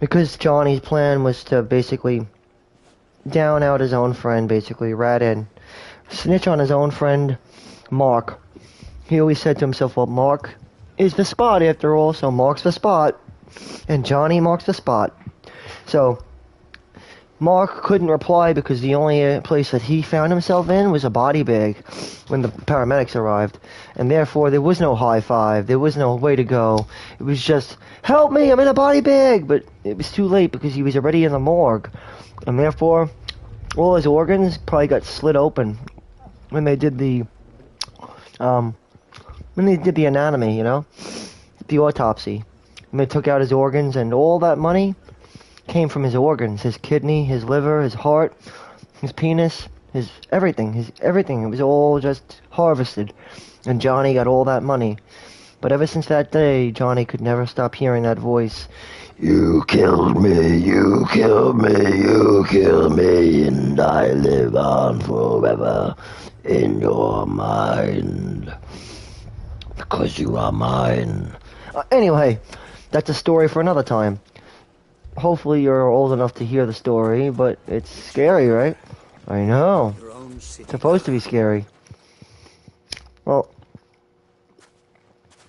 S1: Because Johnny's plan was to basically down out his own friend, basically, rat in. Snitch on his own friend, Mark. He always said to himself, well, Mark is the spot after all, so Mark's the spot. And Johnny marks the spot. So, Mark couldn't reply because the only place that he found himself in was a body bag when the paramedics arrived. And therefore, there was no high five. There was no way to go. It was just, help me, I'm in a body bag! But it was too late because he was already in the morgue. And therefore, all his organs probably got slit open when they did the, anatomy, you know? The autopsy. And they took out his organs, and all that money came from his organs, his kidney, his liver, his heart, his penis, his everything. It was all just harvested. And Johnny got all that money. But ever since that day, Johnny could never stop hearing that voice.
S16: You killed me, you killed me, you killed me, and I live on forever in your mind. Because you are mine.
S1: Anyway, that's a story for another time. Hopefully you're old enough to hear the story, but it's scary, right? I know. It's supposed to be scary. Well,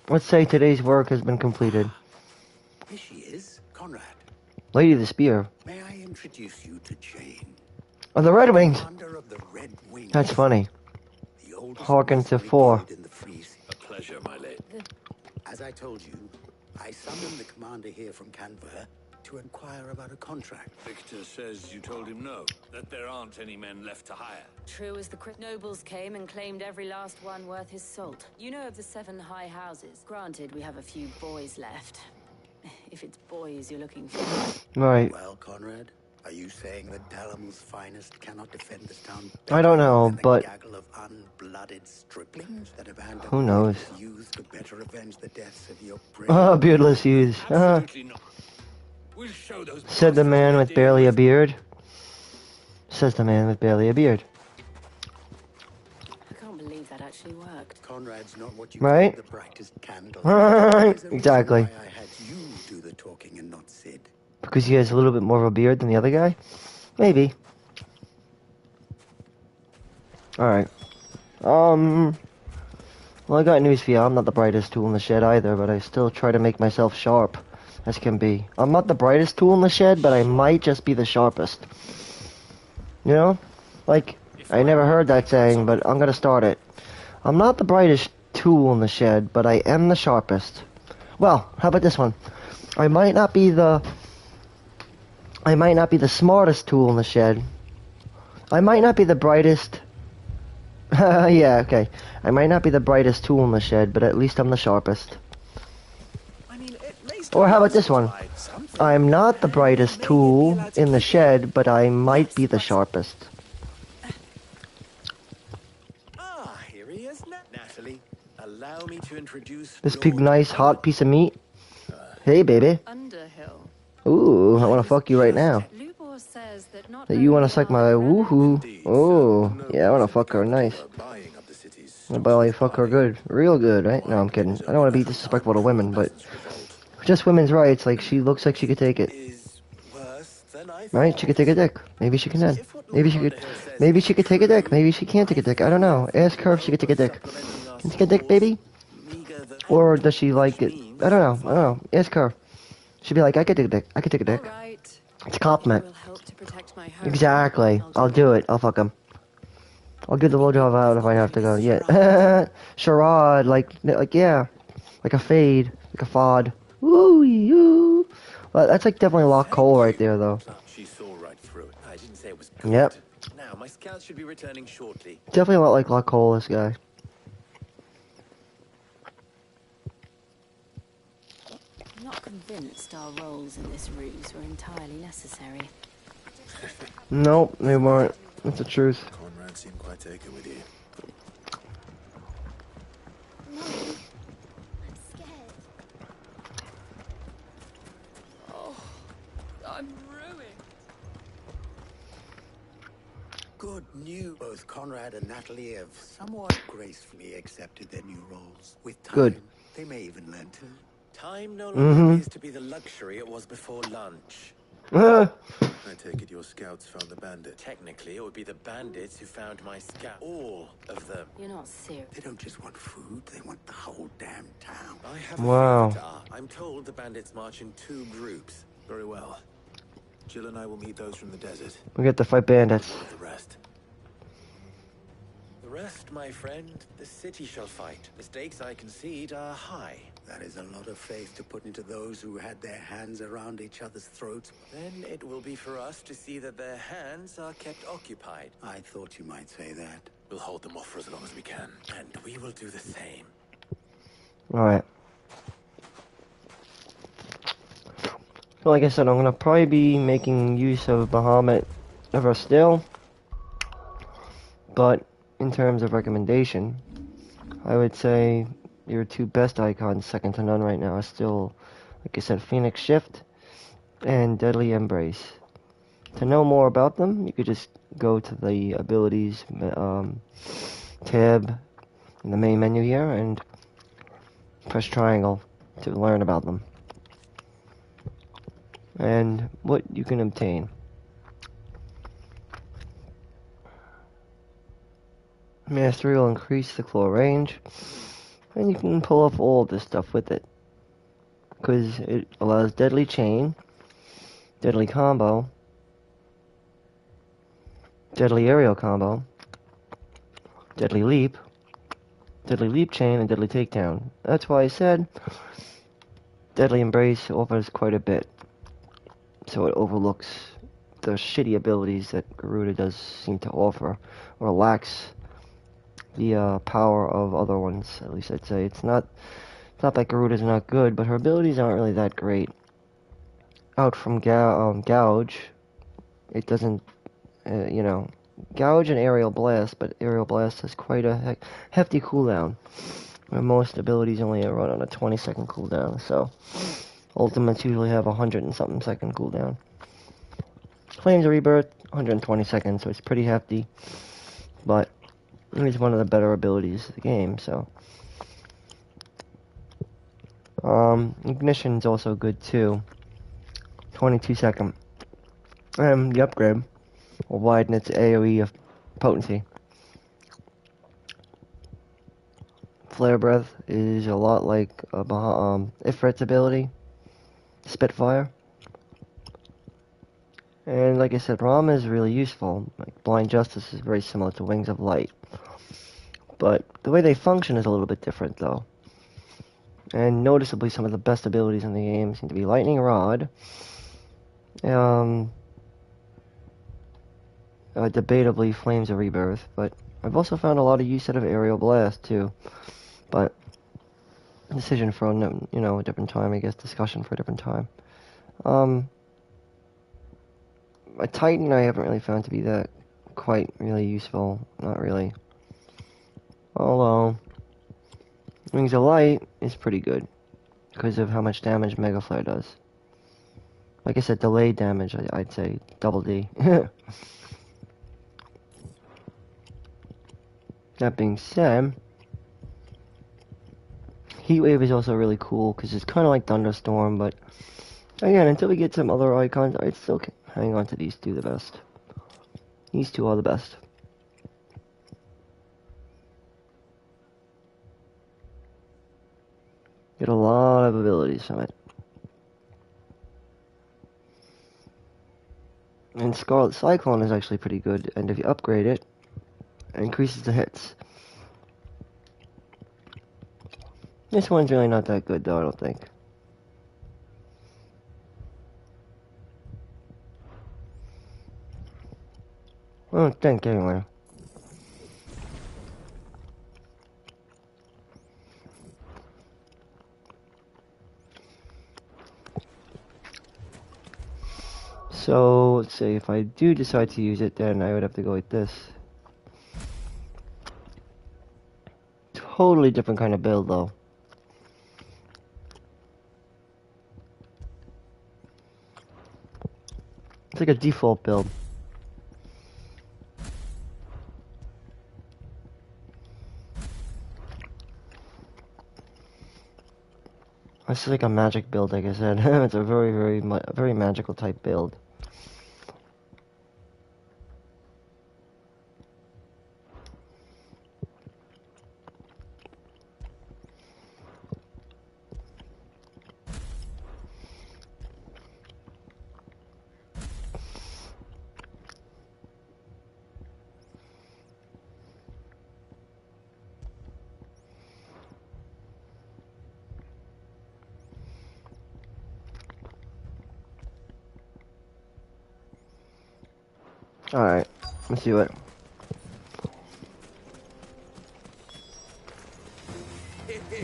S1: let's say today's work has been completed.
S17: Here she is, Conrad.
S1: Lady of the Spear.
S17: May I introduce you to Jane?
S1: Oh, the Red Wings.
S17: Commander of the Red Wings.
S1: That's funny. Harken to 4.
S2: A pleasure, my lady.
S17: As I told you, I summoned the commander here from Canberra to inquire about a contract.
S2: Victor says you told him no, that there aren't any men left to hire.
S5: True as the nobles came and claimed every last one worth his salt. You know of the 7 high houses. Granted, we have a few boys left. If it's boys you're looking for.
S1: Right.
S17: Well, Conrad, are you saying that Dalamul's finest cannot defend this town?
S1: I don't know, but
S17: Gaggle of unblooded striplings that abandoned
S1: who knows?
S17: youth to better avenge the deaths of your
S1: Beardless youths.
S2: Absolutely not. We'll show those
S1: Said the man with barely a beard. Says the man with barely a beard.
S5: I can't believe that actually worked.
S17: Conrad's not what you
S1: Right?
S17: call the brightest candle.
S1: Exactly.
S17: Why I had you do the talking and not Sid.
S1: Because he has a little bit more of a beard than the other guy? Maybe. Alright. Well, I got news for you. I'm not the brightest tool in the shed either, but I still try to make myself sharp as can be. I'm not the brightest tool in the shed, but I might just be the sharpest. You know? Like, I never heard that saying, but I'm gonna start it. I'm not the brightest tool in the shed, but I am the sharpest. Well, how about this one? I might not be the smartest tool in the shed. I might not be the brightest. Yeah, okay. I might not be the brightest tool in the shed, but at least I'm the sharpest. Or how about this one? I'm not the brightest tool in the shed, but I might be the sharpest.
S7: Ah, here he is, Natalie. Allow me to introduce
S1: This big, nice, hot piece of meat. Hey, baby.
S10: Underhill.
S1: Ooh, I want to fuck you right now. That you want to suck my woohoo. Oh, yeah, I want to fuck her nice. I probably fuck her good. Real good, right? No, I'm kidding. I don't want to be disrespectful to women, but just women's rights. Like, she looks like she could take it. Right? She could take a dick. Maybe she can then. Maybe she could take a dick. Maybe she can't take a dick. I don't know. Ask her if she could take a dick. Can you take a dick, baby? Or does she like it? I don't know. Ask her. She'd be like, I could take a dick. I could take a dick. It's a compliment. Exactly. I'll do it. I'll fuck him. I'll give the blowjob out if I have to go. Yeah. Charade. Like, yeah. Like a fade. Like a fod. Woo yoo. Well, that's like definitely Lock Cole right there, though.
S7: She saw right through it. I didn't say it was good.
S1: Yep.
S7: Now, my scouts should be returning shortly.
S1: Definitely a lot like Lock Cole, this guy.
S5: I'm not convinced our roles in this ruse were entirely necessary.
S1: Nope, they weren't. That's the truth.
S2: Conrad seemed quite taken with you.
S10: I'm ruined.
S17: Good news. Both Conrad and Natalie have somewhat gracefully accepted their new roles. With time,
S1: Good.
S17: They may even learn to.
S7: Time no longer appears to be the luxury it was before lunch.
S2: I
S6: take it your scouts found the bandit. Technically, it would be the bandits who found my scout. All of them.
S10: You're not serious.
S17: They don't just want food, they want the whole damn town.
S6: I have
S1: Wow.
S6: a favor to ask. I'm told the bandits march in 2 groups.
S2: Very well. Jill and I will meet those from the desert.
S1: We get to fight bandits.
S2: What of the rest?
S6: The rest, my friend, the city shall fight. The stakes I concede are high.
S17: That is a lot of faith to put into those who had their hands around each other's throats.
S6: Then it will be for us to see that their hands are kept occupied.
S17: I thought you might say that.
S2: We'll hold them off for as long as we can.
S6: And we will do the same.
S1: Alright. So like I said, I'm gonna probably be making use of Bahamut ever still. But in terms of recommendation, I would say your 2 best icons, second to none right now, are still, like I said, Phoenix Shift and Deadly Embrace. To know more about them, you could just go to the abilities tab in the main menu here and press triangle to learn about them and what you can obtain. Mastery will increase the claw range, and you can pull off all this stuff with it, because it allows deadly chain, deadly combo, deadly aerial combo, deadly leap chain, and deadly takedown. That's why I said Deadly Embrace offers quite a bit, so it overlooks the shitty abilities that Garuda does seem to offer, or lacks the power of other ones. At least I'd say it's not that Garuda's not good, but her abilities aren't really that great. Out from Gouge, it doesn't, you know, Gouge and Aerial Blast, but Aerial Blast has quite a hefty cooldown, where most abilities only run on a 20-second cooldown, so ultimates usually have 100 and something second cooldown. Flames of Rebirth, 120 seconds, so it's pretty hefty, but it's one of the better abilities of the game, so. Ignition's also good too. 22 second. And the upgrade will widen its AoE of potency. Flare Breath is a lot like Ifrit's ability, Spitfire. And like I said, Rama is really useful. Like Blind Justice is very similar to Wings of Light. But the way they function is a little bit different, though. And noticeably, some of the best abilities in the game seem to be Lightning Rod, debatably Flames of Rebirth, but I've also found a lot of use out of Aerial Blast, too. But, decision for, you know, a different time, I guess, discussion for a different time. A Titan I haven't really found to be that quite really useful, not really. Although, Wings of Light is pretty good, because of how much damage Mega Flare does. Like I said, delayed damage, I'd say, double D. That being said, Heatwave is also really cool, because it's kind of like Thunderstorm, but again, until we get some other icons, I'd still hang on to these 2 the best. These 2 are the best. Get a lot of abilities from it. And Scarlet Cyclone is actually pretty good, and if you upgrade it, it increases the hits. This one's really not that good, though, I don't think. I don't think, anyway. So, let's see, if I do decide to use it, then I would have to go with this. Totally different kind of build, though. It's like a default build. It's like a magic build, like I said. It's a very magical type build. Alright, let's do it.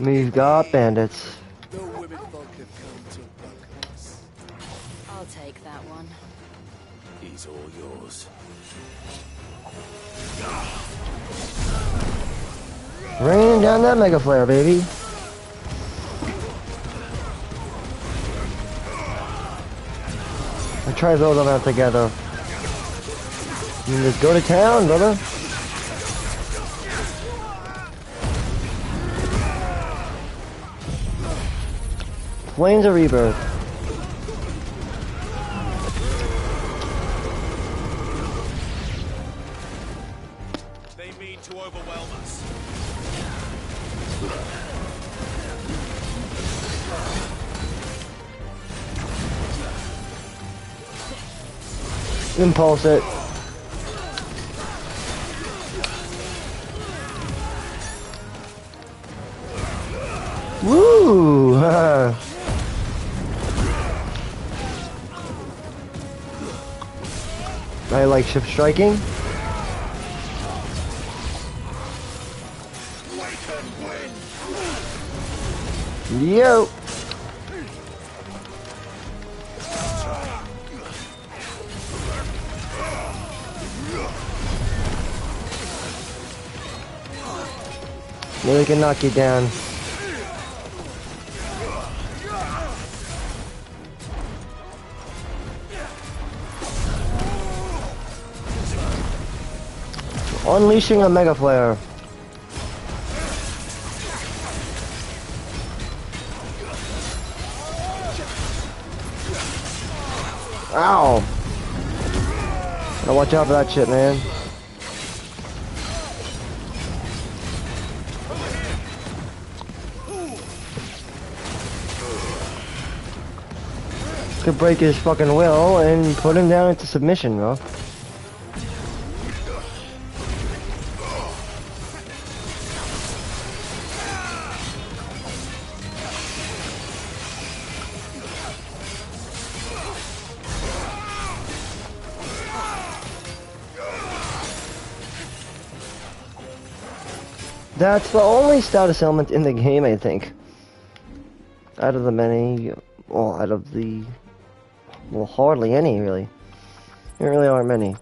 S1: We've got bandits.
S17: The women folk have come to welcome us.
S5: I'll take that one.
S17: He's all yours.
S1: Rain down that mega flare, baby. I try to build them out together. You can just go to town, brother. Flames of Rebirth.
S8: They mean to overwhelm us.
S1: Impulse it. Woo! I like ship striking. Yo! Maybe I can knock you down. Unleashing a mega flare. Ow! Gotta watch out for that shit, man. Could break his fucking will and put him down into submission, bro. That's the only status element in the game, I think. Out of the many, well, out of the, well, hardly any, really. There really aren't many.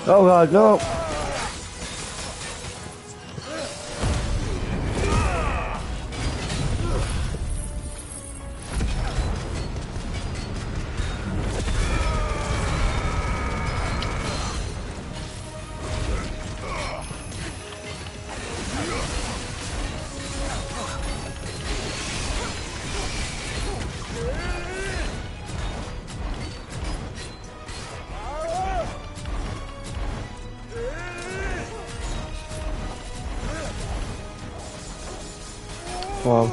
S1: Oh god, no! Well.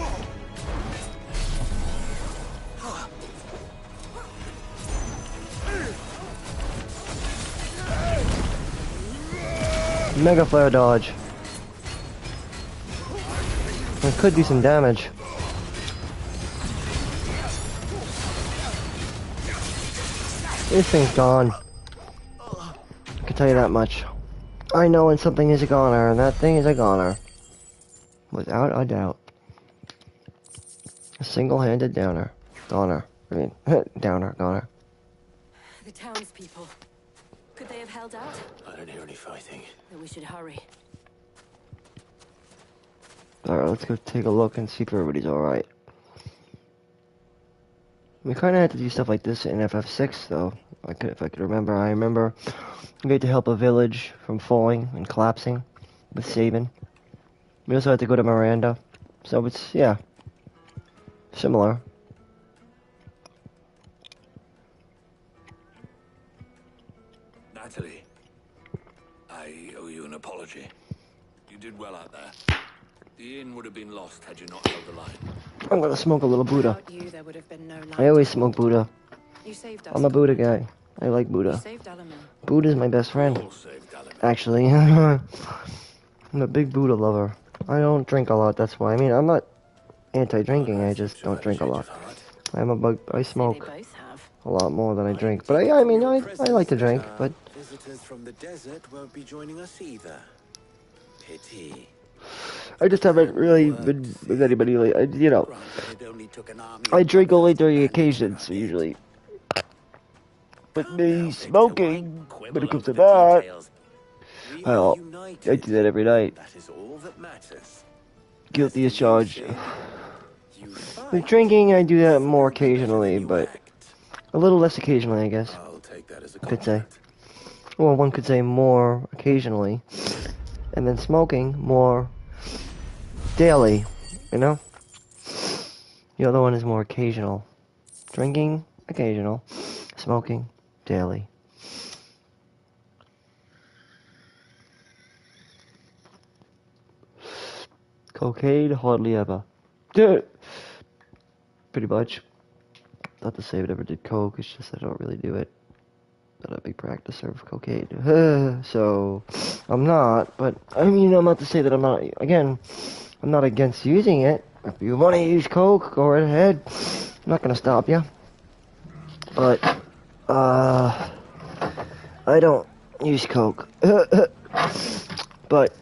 S1: Mega flare dodge. It could do some damage. This thing's gone. I can tell you that much. I know when something is a goner, and that thing is a goner. Without a doubt. A single-handed downer. Goner. I mean, downer, goner.
S5: The townspeople. Could they have held out?
S17: I don't hear any fighting.
S5: Then we should hurry.
S1: Alright, let's go take a look and see if everybody's alright. We kinda had to do stuff like this in FF6, though. If I could remember. I remember we had to help a village from falling and collapsing with Sabin. We also had to go to Miranda. So it's, yeah, similar.
S8: Natalie, I owe you an apology. You did well out there. The inn would have been lost had you not held the line.
S1: I'm gonna smoke a little Buddha.
S10: Without you, there would have been no
S1: I
S10: line
S1: always
S10: to
S1: smoke
S10: hold.
S1: Buddha.
S10: You saved us.
S1: I'm a Buddha guy. I like
S10: You
S1: Buddha.
S10: saved Dalamil.
S1: Buddha's my best friend. Actually, I'm a big Buddha lover. I don't drink a lot, that's why. I mean, I'm not anti-drinking, I just don't drink a lot. I smoke a lot more than I drink. But I mean, I like to drink, but...
S6: Visitors from the desert won't be joining us either. Pity.
S1: I just haven't really been with anybody lately. You know, I drink only during occasions, usually. But me smoking, when it comes to that, well, I do that every night. Guilty as charged. With drinking, I do that more occasionally, but a little less occasionally, I guess. I could say. Well, one could say more occasionally. And then smoking, more daily, you know? The other one is more occasional. Drinking, occasional. Smoking, daily. Cocaine, hardly ever. Pretty much. Not to say I ever did coke, it's just I don't really do it. Not a big practicer of cocaine. So, I'm not, but I mean, I'm not to say that I'm not, again, I'm not against using it. If you want to use coke, go right ahead. I'm not going to stop you. But, I don't use coke. But,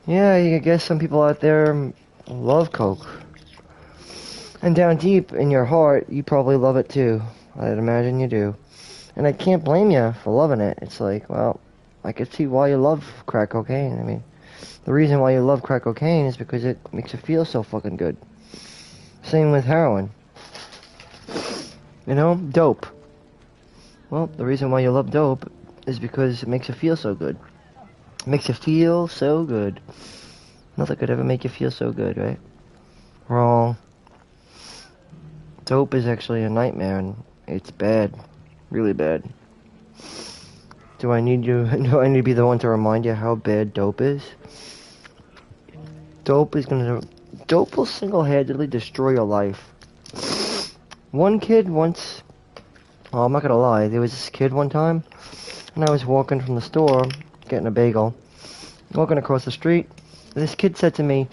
S1: yeah, I guess some people out there love coke. And down deep in your heart, you probably love it too. I'd imagine you do. And I can't blame you for loving it. It's like, well, I can see why you love crack cocaine. I mean, the reason why you love crack cocaine is because it makes you feel so fucking good. Same with heroin. You know, dope. Well, the reason why you love dope is because it makes you feel so good. It makes you feel so good. Nothing could ever make you feel so good, right? Wrong. Dope is actually a nightmare, and it's bad. Really bad. Do I need to be the one to remind you how bad dope is? Dope will single-handedly destroy your life. One kid once, oh, I'm not gonna lie, there was this kid one time, and I was walking from the store, getting a bagel, walking across the street, this kid said to me,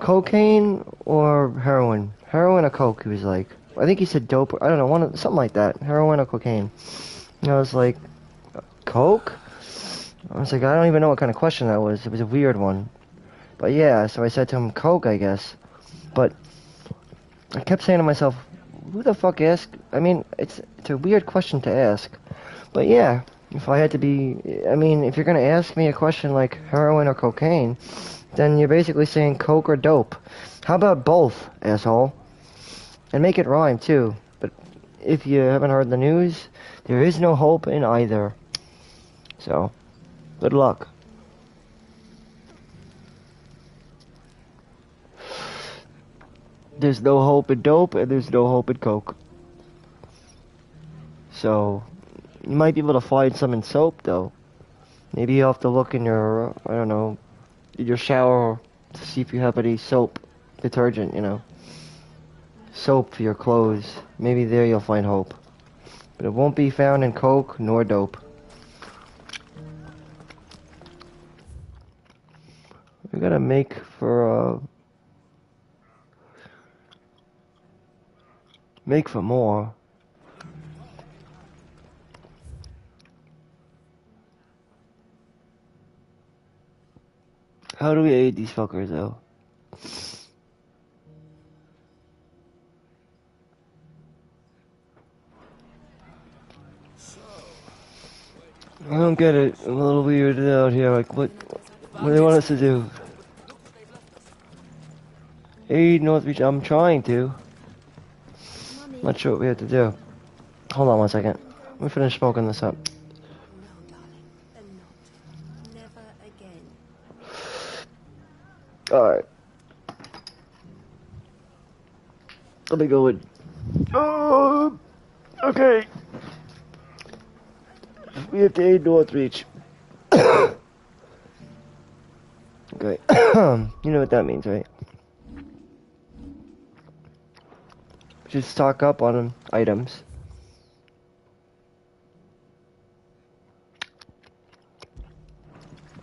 S1: cocaine or heroin? Heroin or coke, he was like. I think he said dope, I don't know, something like that, heroin or cocaine. And I was like, coke? I was like, I don't even know what kind of question that was. It was a weird one. But yeah, so I said to him, coke, I guess. But I kept saying to myself, who the fuck asked? I mean, it's a weird question to ask. But yeah, if I had to be, I mean, if you're going to ask me a question like heroin or cocaine, then you're basically saying coke or dope. How about both, asshole? And make it rhyme, too. But if you haven't heard the news, there is no hope in either. So, good luck. There's no hope in dope, and there's no hope in coke. So, you might be able to find some in soap, though. Maybe you have to look in your, I don't know, in your shower to see if you have any soap, detergent, you know. Soap for your clothes. Maybe there you'll find hope. But it won't be found in coke nor dope. We gotta make for more. How do we aid these fuckers though? I don't get it. I'm a little weirded out here. Like, what do they want us to do? Aid North Beach. I'm trying to. I'm not sure what we have to do. Hold on one second. Let me finish smoking this up. Alright. Let me go in. Okay. We have to aid Northreach. Okay. You know what that means, right? Just stock up on items.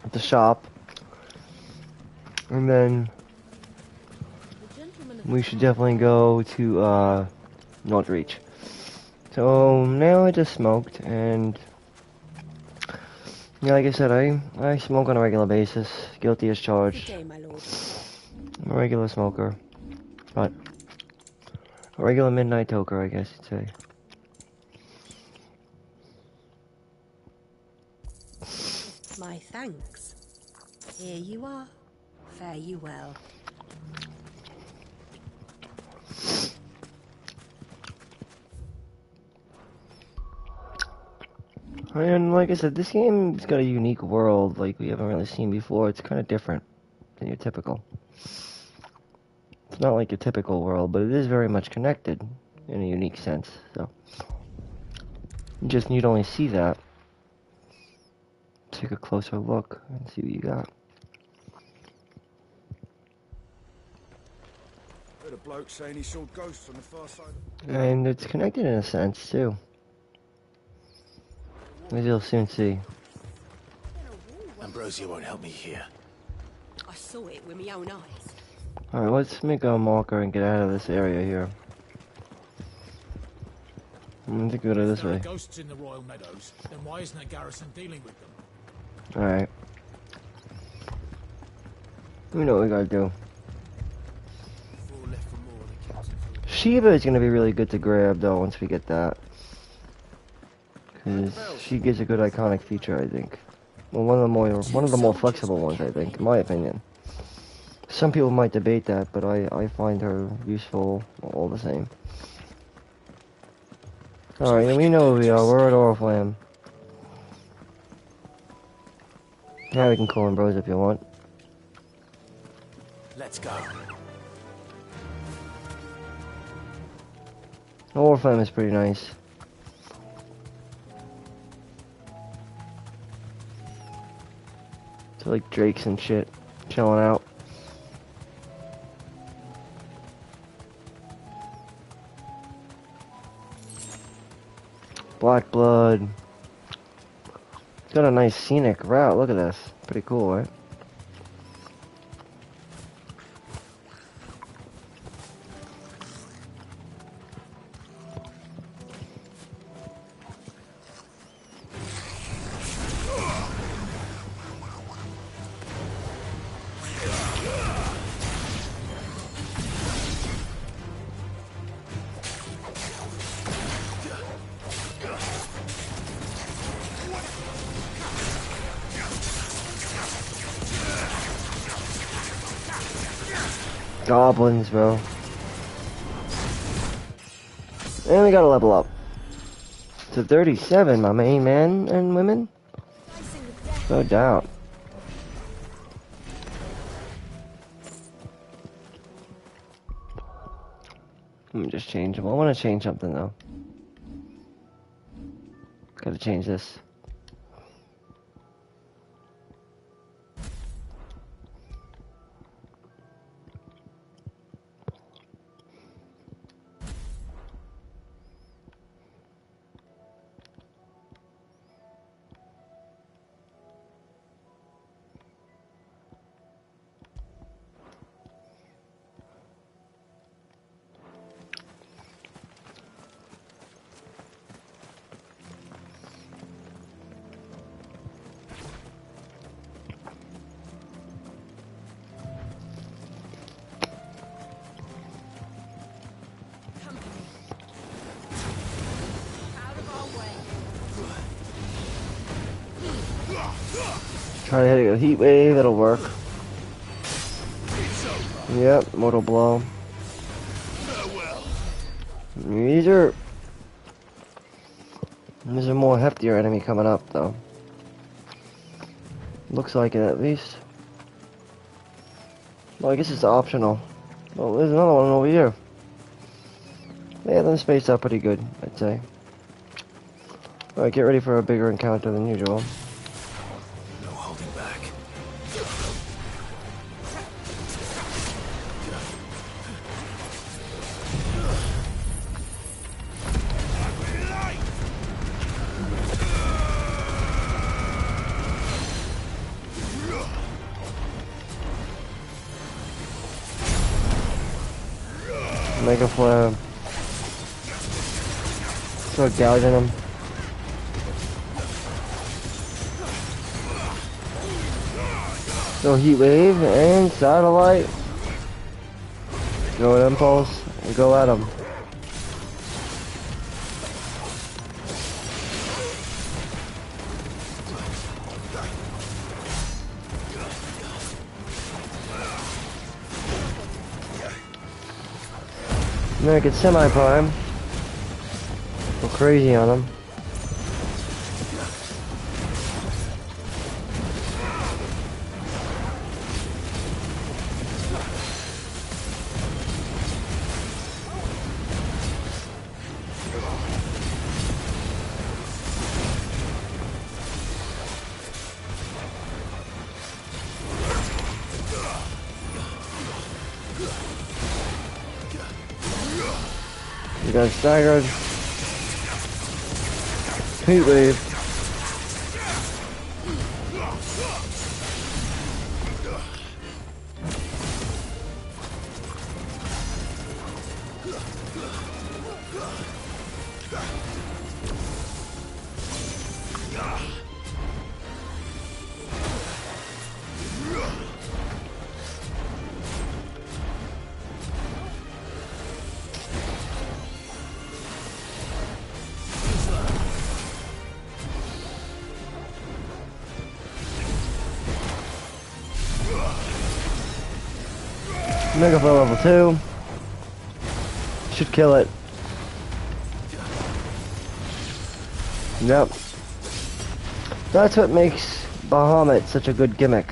S1: At the shop. And then we should definitely go to Northreach. So now I just smoked, and yeah, like I said, I smoke on a regular basis. Guilty as charged.
S4: Good day, my lord.
S1: I'm a regular smoker, but a regular midnight toker, I guess you'd say.
S4: My thanks. Here you are. Fare you well.
S1: And like I said, this game's got a unique world like we haven't really seen before. It's kind of different than your typical. It's not like your typical world, but it is very much connected in a unique sense. So you just need only see that. Take a closer look and see what you got.
S14: Heard a bloke saying he saw ghosts on the far side.
S1: And it's connected in a sense too. As you'll soon see.
S17: Ambrosia won't help me here.
S4: I saw it with my own eyes.
S1: Alright, let's make a marker and get out of this area here. I'm going to go this way.
S18: Ghosts in the Royal Meadows, then why isn't a garrison dealing with them?
S1: Alright. We know what we gotta do. Shiva is gonna be really good to grab though once we get that. Because she gives a good iconic feature, I think. Well, one of the more flexible ones, I think, in my opinion. Some people might debate that, but I find her useful all the same. Alright, we know who we are. We're at Oriflamme. Now we can call Ambrose if you want.
S17: Let's go.
S1: Oriflamme is pretty nice. It's like drakes and shit, chilling out. Black blood. It's got a nice scenic route. Look at this. Pretty cool, right? Goblins, bro. And we gotta level up to 37, my main men and women. No doubt. Let me just change them. I want to change something though. Gotta change this. Try to hit a heat wave, that'll work. Yep, mortal blow. These are a more heftier enemy coming up though. Looks like it at least. Well, I guess it's optional. Well, there's another one over here. Yeah, them spaced out pretty good, I'd say. Alright, get ready for a bigger encounter than usual.
S17: No holding back.
S1: Mega Flare. Start gouging him. So Heat Wave and Satellite. Go Impulse and go at him. Make it semi-prime. Go crazy on him. You got staggered. Heat Wave. Mega Flow level 2. Should kill it. Yep. That's what makes Bahamut such a good gimmick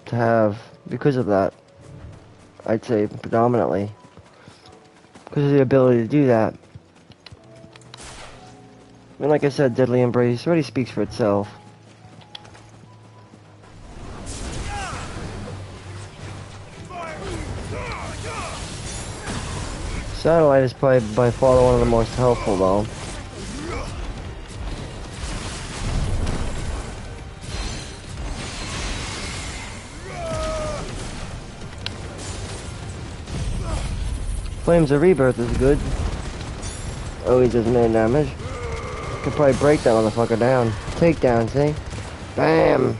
S1: to have because of that. I'd say predominantly. Because of the ability to do that. And like I said, Deadly Embrace already speaks for itself. Satellite is probably by far one of the most helpful though. Flames of Rebirth is good. Oh, he does melee damage. Could probably break that motherfucker down. Takedown, see? Bam!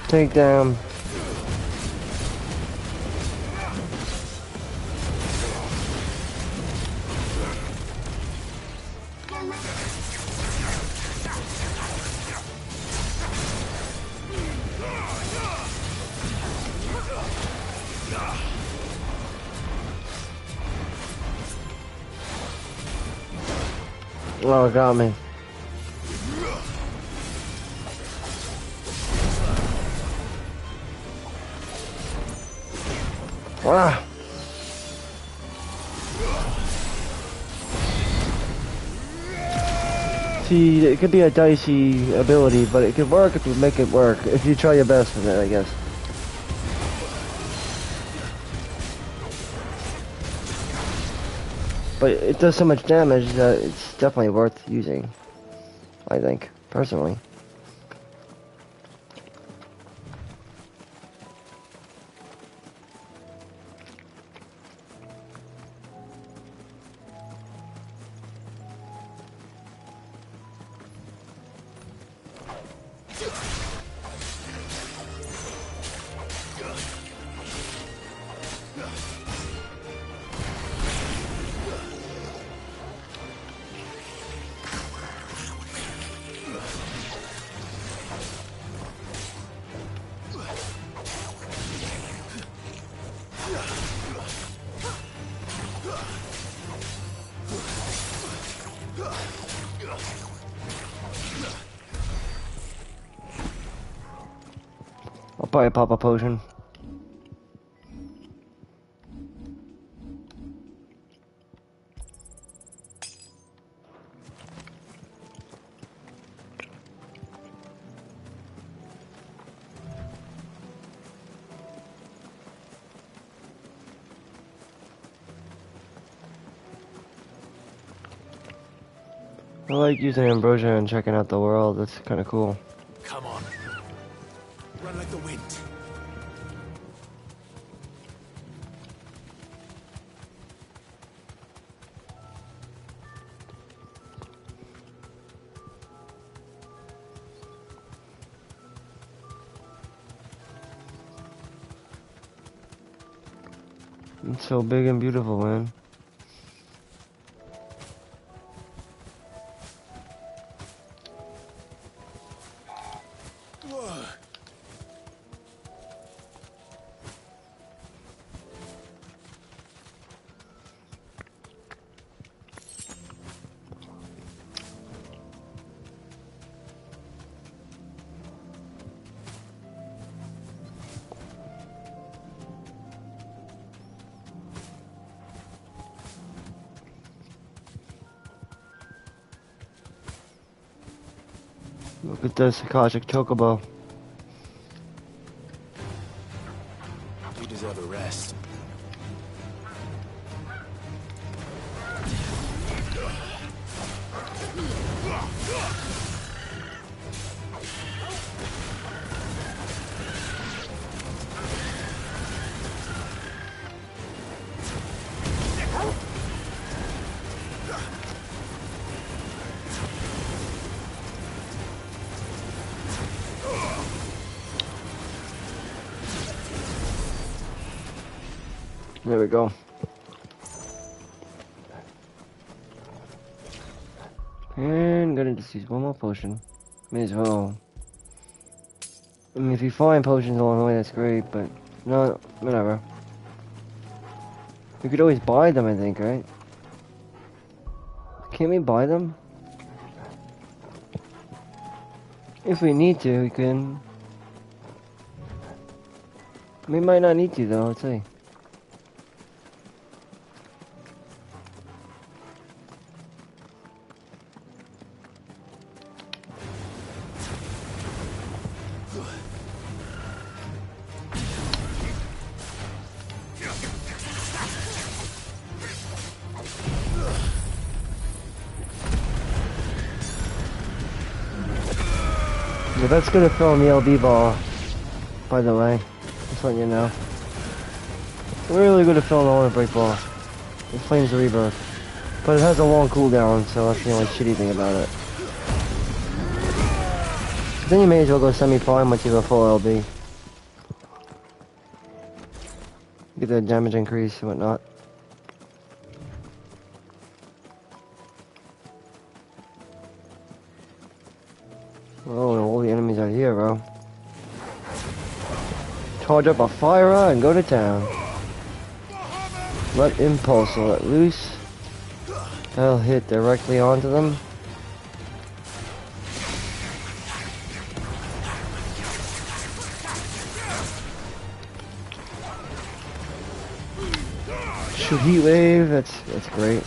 S1: Takedown. Oh, it got me. Ah. See, it could be a dicey ability, but it could work if you make it work. If you try your best with it, I guess. But it does so much damage that it's definitely worth using, I think, personally. probably pop a potion. I like using ambrosia and checking out the world. That's kind of cool.
S17: Come on. Run like the wind.
S1: It's so big and beautiful, man. Look at this Akashic Chocobo.
S17: You deserve a rest.
S1: There we go. And gonna just use one more potion. May as well. I mean, if you find potions along the way, that's great, but no, whatever. We could always buy them, I think, right? Can't we buy them? If we need to, we can. We might not need to, though, let's see. Yeah, that's gonna fill in the LB ball, by the way. Just letting you know. Really good to fill in the limit break ball. It Flames of Rebirth. But it has a long cooldown, so that's the only shitty thing about it. Then you may as well go semi-prime once you go full LB. Get the damage increase and whatnot. Oh, all the enemies are here, bro. Charge up a fire and go to town. Let Impulse let loose. That'll hit directly onto them. Shoot Heat Wave, that's great.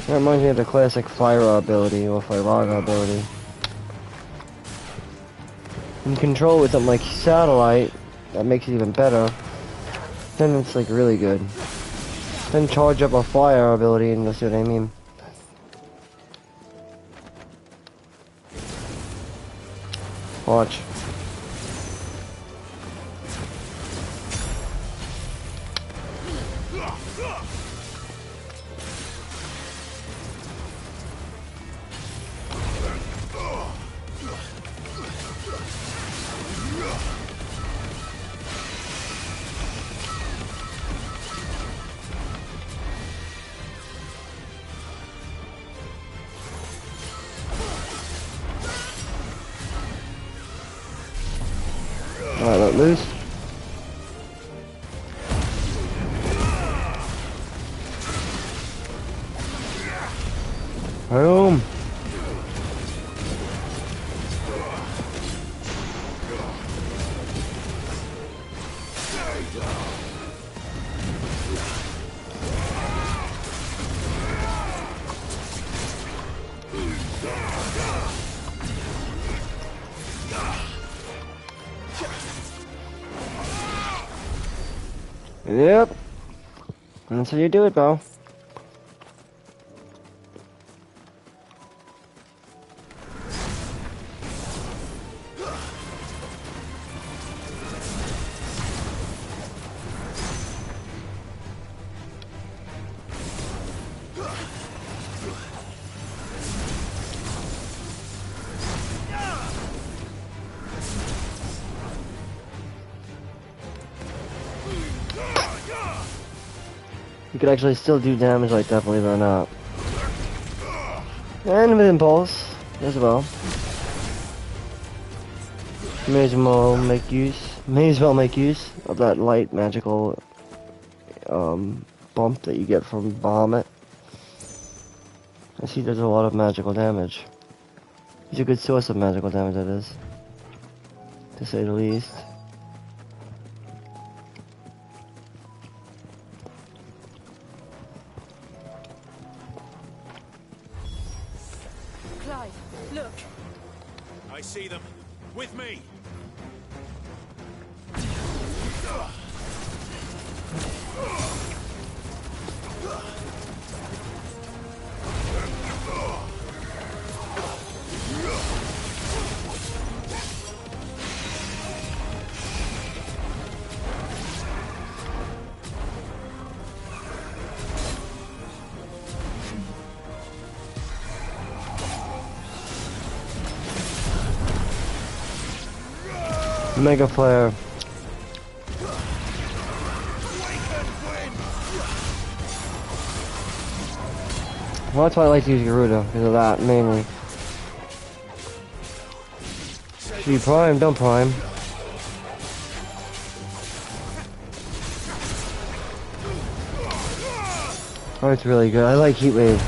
S1: That reminds me of the classic Fire ability, or Firaga ability. You can control it with something like Satellite, that makes it even better. Then it's like really good. Then charge up a fire ability and you'll see what I mean. Watch. Alright, let loose. Boom. Yep. That's how you do it, bro. You could actually still do damage like that, believe it or not. And with impulse as well. May as well make use of that light magical bump that you get from Bahamut. I see there's a lot of magical damage. He's a good source of magical damage, that is. To say the least.
S10: Clive, look.
S2: I see them. With me.
S1: Mega Flare. Well, that's why I like to use Garuda, because of that, mainly. Should you prime? Don't prime. Oh, it's really good. I like Heat Wave.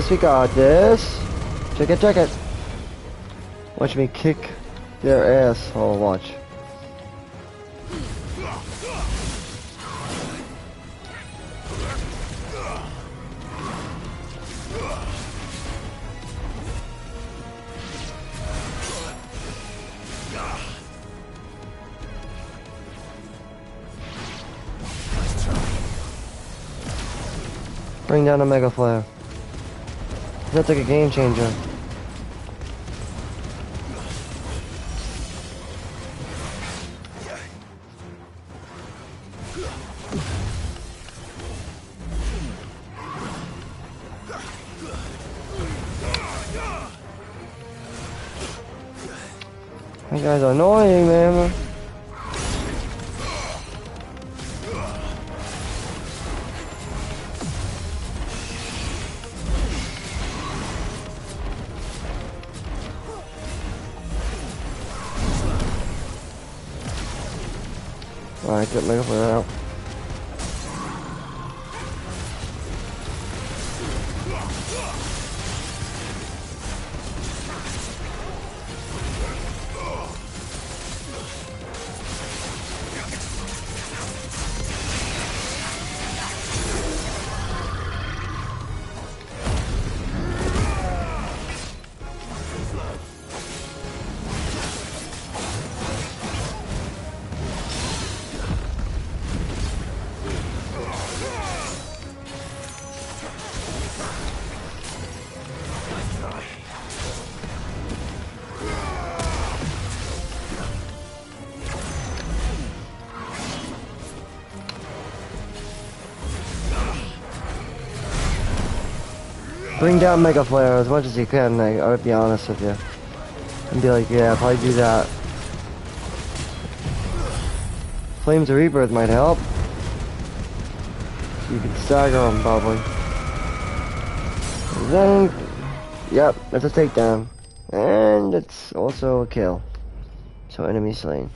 S1: We got this. Check it. Watch me kick their ass. Oh, watch. Bring down a Mega Flare. That's like a game changer. You guys are annoying, man. Alright, get Mega Flare out. Bring down Mega Flare as much as you can, I would be honest with you. And be like, yeah, probably do that. Flames of Rebirth might help. You can stagger them, probably. And then, yep, that's a takedown. And it's also a kill. So enemy slain.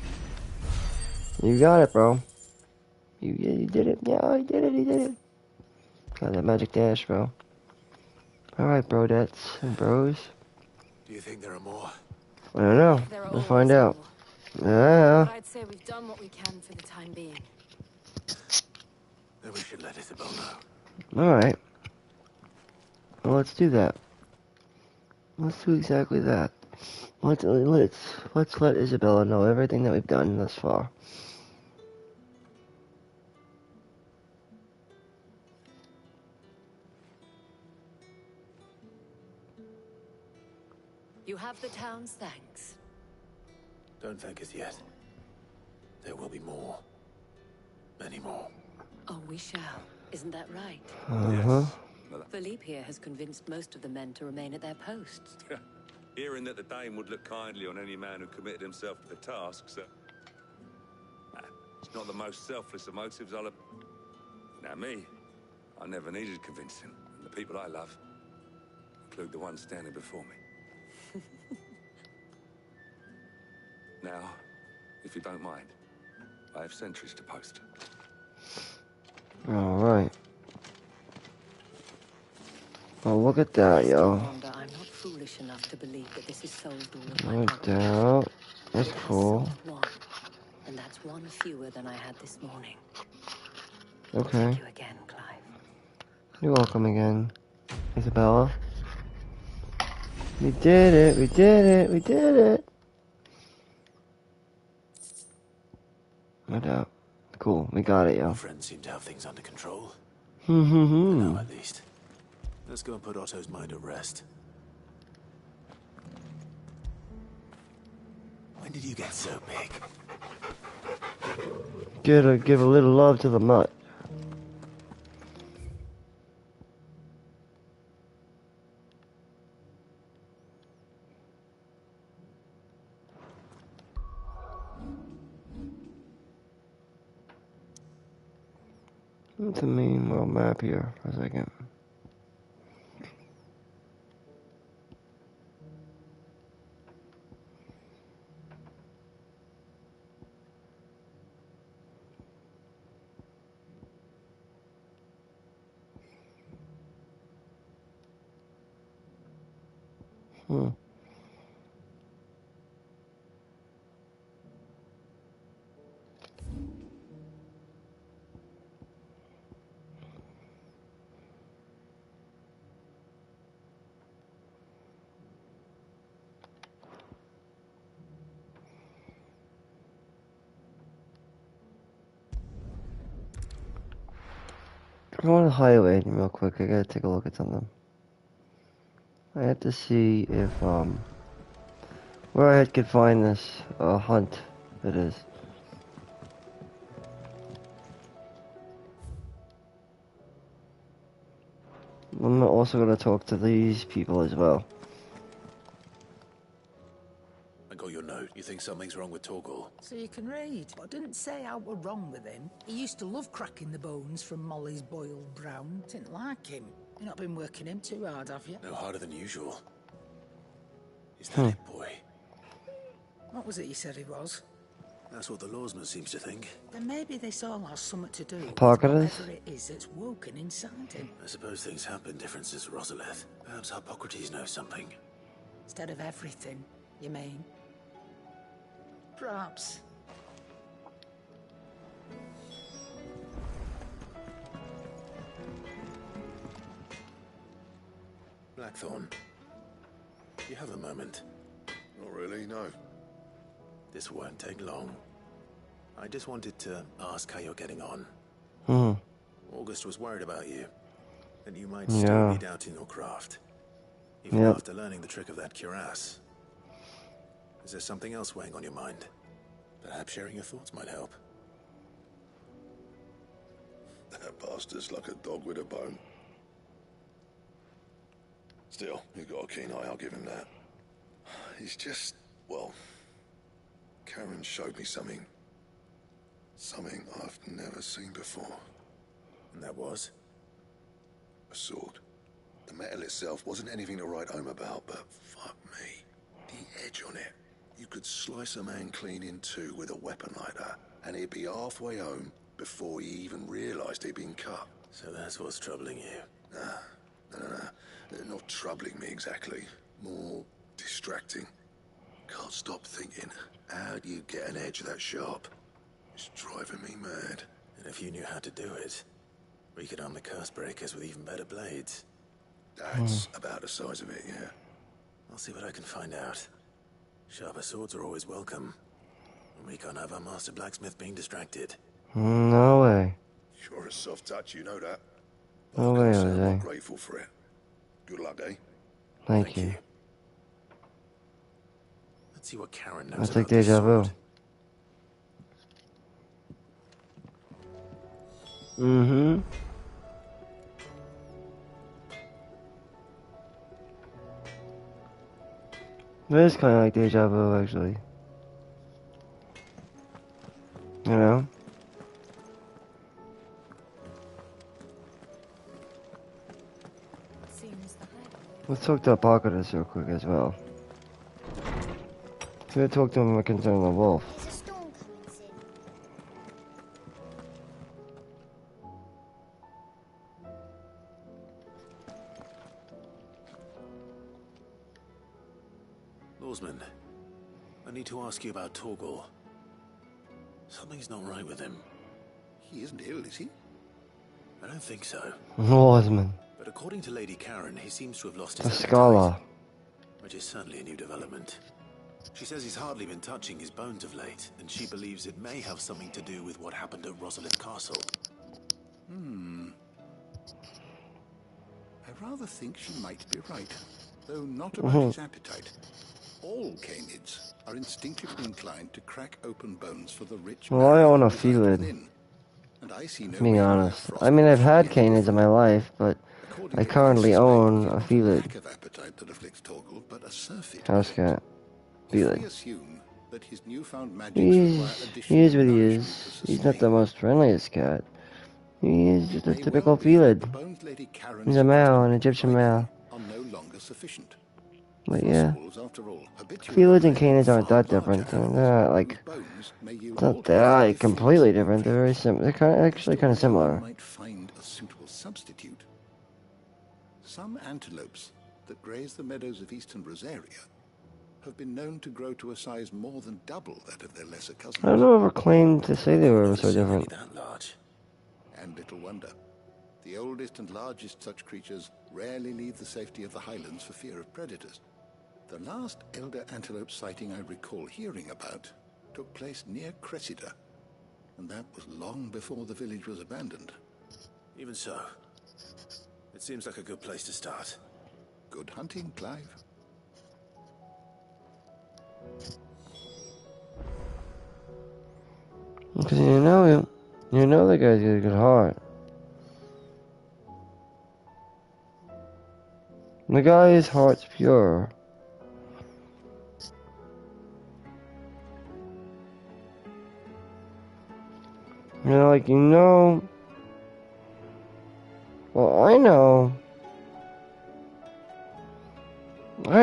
S1: You got it, bro. You did it. Yeah, he did it. Got that magic dash, bro. Alright, brodettes and bros.
S2: Do you think there are more?
S1: I don't know.
S10: There are
S1: We'll find
S10: always
S1: out. Yeah.
S10: But I'd say we've done what we can for the time being.
S2: Then we should let Isabel know.
S1: Alright. Well, let's do that. Let's do exactly that. Let's let Isabella know everything that we've done thus far.
S10: You have the town's thanks.
S2: Don't thank us yet. There will be more. Many more.
S19: Oh, we shall. Isn't that right?
S1: Uh-huh.
S19: Philippe here has convinced most of the men to remain at their posts.
S9: Hearing that the Dame would look kindly on any man who committed himself to the task, so... it's not the most selfless of motives I'll have... Now me, I never needed convincing. And the people I love include the ones standing before me. Now, if you don't mind, I have sentries to post.
S1: Alright. Oh, look at that, yo.
S19: I'm not foolish enough to believe that this is solved all of my
S1: No
S19: problems.
S1: doubt. That's
S19: It has
S1: cool.
S19: solved one, and that's one fewer than I had this morning.
S1: Okay.
S19: Thank you again, Clive.
S1: You're welcome again, Isabella. We did it, we did it, we did it. No doubt. Cool, we got it, yo.
S2: Our friends seem to have things under control.
S1: Hmm.
S2: Now, at least. Let's go and put Otto's mind at rest. When did you get so big?
S1: Give a little love to the mutt. What's the main world map here for a second? Hmm. Go on the highway real quick. I gotta take a look at something. I have to see if where I could find this hunt. It is. I'm also gonna talk to these people as well.
S2: I got your note. You think something's wrong with Torgal?
S18: So you can read. But I didn't say I were wrong with him. He used to love cracking the bones from Molly's boiled brown. Didn't like him. You've not been working him too hard, have you?
S2: No harder than usual. Is that it, boy?
S18: What was it you said he was?
S2: That's what the lawsman seems to think.
S18: Then maybe this all has something to do with
S1: Hippocrates?
S18: whatever it is that's woken inside him.
S2: I suppose things have been different since Rosalith. Perhaps Hippocrates knows something.
S18: Instead of everything, you mean? Perhaps.
S2: Blackthorn, you have a moment?
S20: Not really, no.
S2: This won't take long. I just wanted to ask how you're getting on. August was worried about you, that you might still be doubting your craft, even after learning the trick of that cuirass. Is there something else weighing on your mind? Perhaps sharing your thoughts might help.
S20: That bastard's like a dog with a bone. Still, he's got a keen eye, I'll give him that. He's just, well... Karen showed me something. Something I've never seen before.
S2: And that was?
S20: A sword. The metal itself wasn't anything to write home about, but fuck me. The edge on it. You could slice a man clean in two with a weapon like that, and he'd be halfway home before he even realized he'd been cut.
S2: So that's what's troubling you?
S20: Nah. They're not troubling me exactly. More distracting. Can't stop thinking, how do you get an edge that sharp? It's driving me mad.
S6: And if you knew how to do it, we could arm the curse breakers with even better blades.
S20: That's about the size of it, yeah.
S6: I'll see what I can find out. Sharper swords are always welcome. And we can't have our master blacksmith being distracted.
S1: No way.
S20: Sure a soft touch, you know that.
S1: No way, Jose.
S20: I'm grateful for it. Good luck, eh?
S1: Thank you.
S6: Let's see what Karen knows
S1: That's
S6: about
S1: like deja vu. Mm-hmm. It is kind of like deja vu, actually. You know? Let's talk to Apocalypse real quick as well. So we talk to him concerning the wolf.
S6: Lawsman, I need to ask you about Torgal. Something's not right with him.
S20: He isn't ill, is he?
S6: I don't think so.
S1: Lawsman.
S6: But according to Lady Karen, he seems to have lost
S1: The
S6: his
S1: scholar.
S6: appetite, which is certainly a new development. She says he's hardly been touching his bones of late, and she believes it may have something to do with what happened at Rosalind Castle.
S14: I rather think she might be right, though not about his appetite. All canids are instinctively inclined to crack open bones for the rich.
S1: Well, I own a Felid.
S14: And I see no
S1: Being honest. I mean, I've had canids in my life, but I currently own a Felid.
S14: lack of appetite that afflicts Torgal, but a surfeit.
S1: House cat.
S14: We
S1: Felid.
S14: assume that his newfound magics
S1: He
S14: require
S1: is
S14: additional
S1: what he is. He's not the most friendliest cat. He is just a typical Felid. He's a male, an Egyptian male.
S14: are no longer sufficient.
S1: But yeah.
S14: Fossils, after all,
S1: Felids and canids aren't that different. They're not like, it's not that completely different. They're very similar. They're actually kind of similar.
S14: Might find a suitable substitute. Some antelopes that graze the meadows of eastern Rosaria have been known to grow to a size more than double that of their lesser cousins.
S1: I don't know if ever claimed to say they were so different.
S6: That large.
S14: And little wonder. The oldest and largest such creatures rarely leave the safety of the highlands for fear of predators. The last elder antelope sighting I recall hearing about took place near Cressida, and that was long before the village was abandoned.
S6: Even so, it seems like a good place to start.
S14: Good hunting, Clive.
S1: Because you know the guy's got a good heart. The guy's heart's pure. Well, I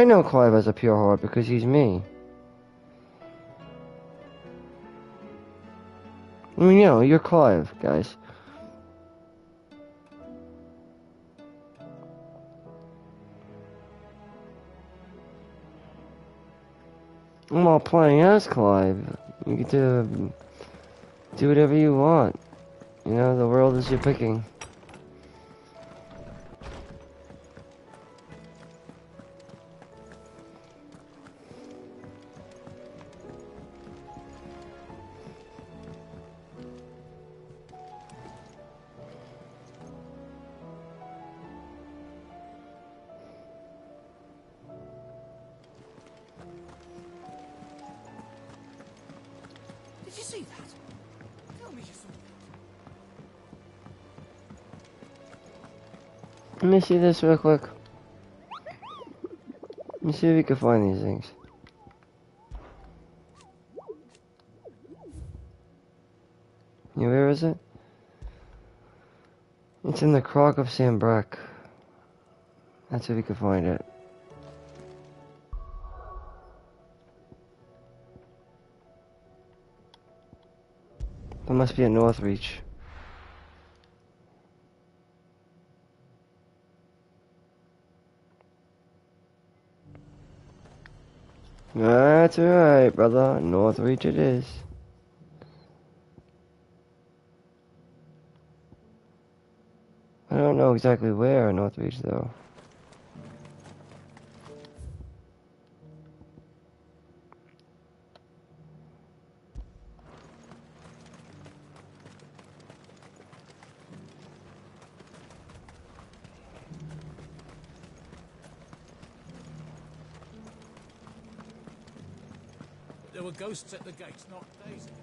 S1: know Clive has a pure heart because he's me. I mean, you're Clive, guys. I'm all playing as Clive. You get to do whatever you want. You know, the world is your picking.
S10: Did you see that? Tell me you saw that.
S1: Let me see this real quick. Let me see if we can find these things. Yeah, where is it? It's in the Crock of Sambrack. That's if we can find it. There must be a Northreach. That's alright, brother. Northreach it is. I don't know exactly where in Northreach, though.
S15: There were ghosts at the gates not days ago.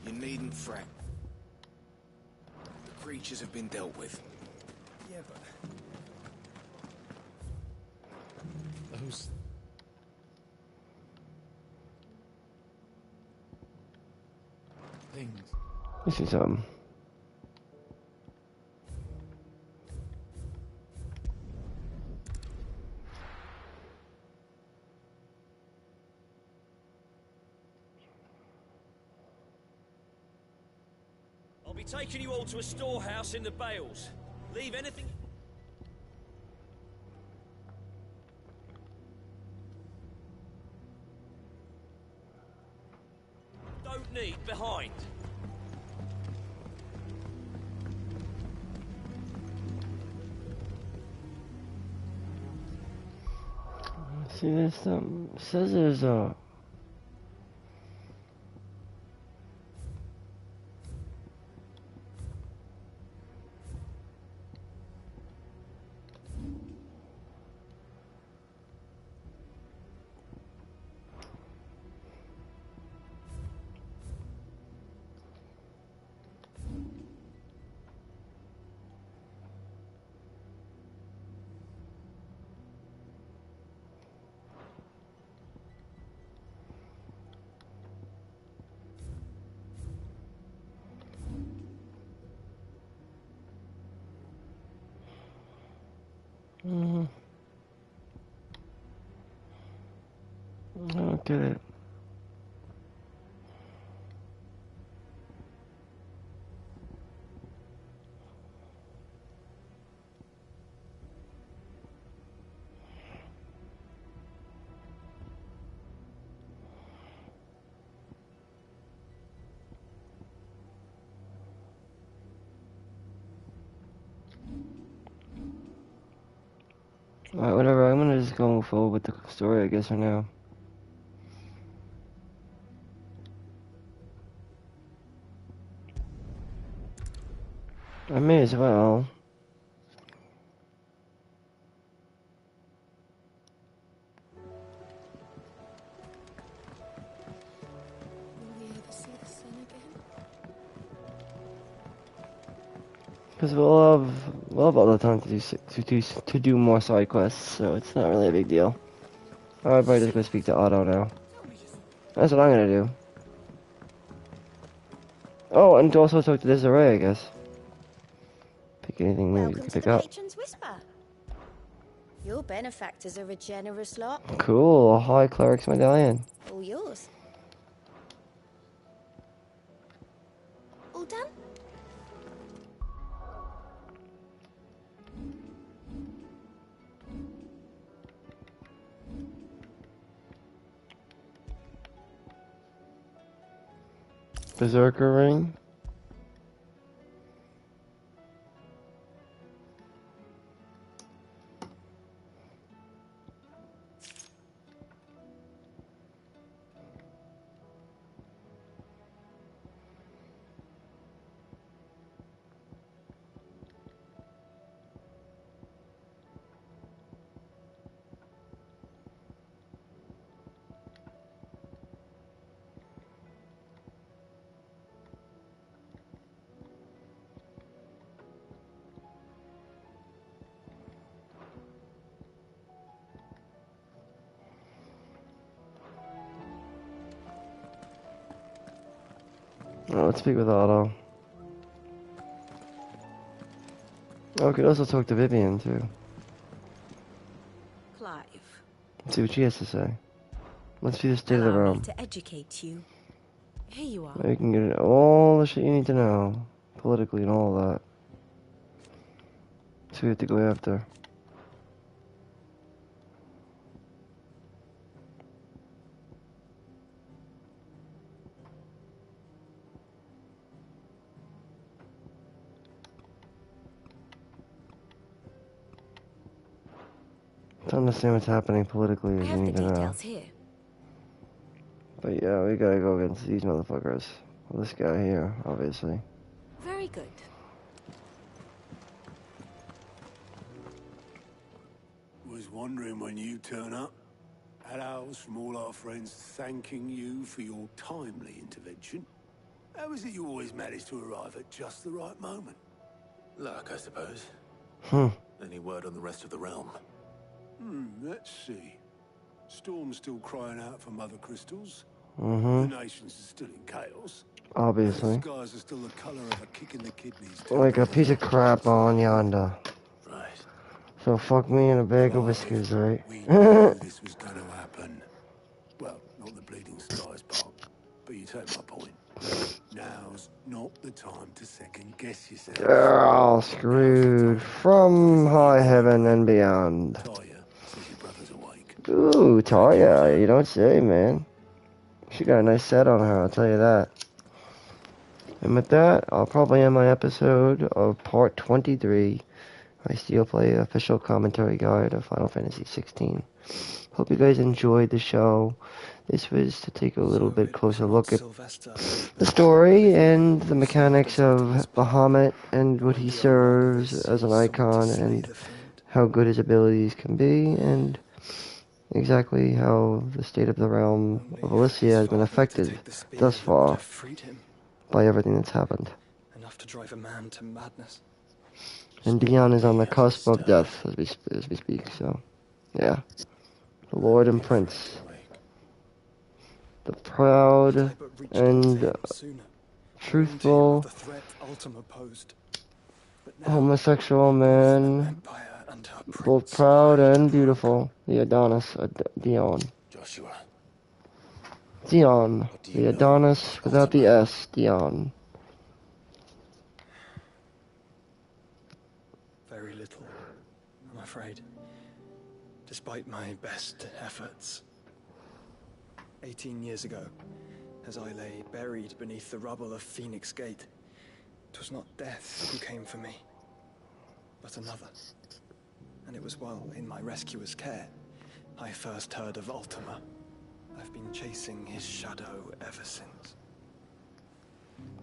S21: You needn't fret. The creatures have been dealt with.
S15: Yeah, but... Those... things...
S1: This is,
S22: I'll be taking you all to a storehouse in the Bales. Leave anything... don't need behind.
S1: see, this, says there's, I don't get it. Alright, whatever, I'm gonna just go forward with the story, I guess, for now. I may as well.
S5: Will we ever see the sun again?
S1: Because we'll have all the time to do more side quests, so it's not really a big deal. I'll probably just go speak to Otto now. That's what I'm gonna do. Oh, and also talk to Desiree, I guess. Pick anything new you can pick up.
S11: Patron's Whisper. Your benefactors are a generous lot.
S1: Cool, High Cleric's Medallion.
S11: All yours. All done?
S1: Berserker Ring. Oh, let's speak with Otto. Oh, we could also talk to Vivian, too.
S5: Clive.
S1: See what she has to say. Let's see the state of the
S5: Allow
S1: room.
S5: me to educate you. Here you are.
S1: You can get all the shit you need to know. Politically and all that. So we have to go after. To understand what's happening politically,
S5: I
S1: you
S5: have the
S1: need to know.
S5: details here.
S1: But yeah, we gotta go against these motherfuckers. Well, this guy here, obviously.
S5: Very good.
S2: Was wondering when you turn up. Had owls from all our friends thanking you for your timely intervention. How is it you always manage to arrive at just the right moment?
S3: Luck, I suppose. Any word on the rest of the realm?
S2: Let's see. Storm's still crying out for mother crystals.
S1: Mm-hmm.
S2: The nations are still in chaos.
S1: Obviously.
S2: The skies are still the color of a kick in the kidneys.
S1: Like a piece of crap on yonder.
S3: Right.
S1: So fuck me in a bag of whiskers, right?
S2: We knew this was going to happen. Well, not the bleeding skies part, but you take my point. Now's not the time to second guess yourself.
S1: Oh, screwed. From high heaven and beyond. Ooh, Taya, you don't say, man. She got a nice set on her, I'll tell you that. And with that, I'll probably end my episode of part 23, my STEELEPLAY official commentary guide of Final Fantasy XVI. Hope you guys enjoyed the show. This was to take a little bit closer look at the story and the mechanics of Bahamut and what he serves as an icon and how good his abilities can be and exactly how the state of the realm of Elysia has been affected thus far by everything that's happened.
S12: Enough to drive a man to madness.
S1: And Dion is on the cusp of death as we speak, so yeah. The Lord and Prince. The proud and truthful homosexual man, both proud and beautiful, the Adonis, Dion.
S3: Joshua.
S1: Dion, the Adonis without the S, Dion.
S12: Very little, I'm afraid. Despite my best efforts. 18 years ago, as I lay buried beneath the rubble of Phoenix Gate, it was not death who came for me, but another. And it was while in my rescuer's care, I first heard of Ultima. I've been chasing his shadow ever since.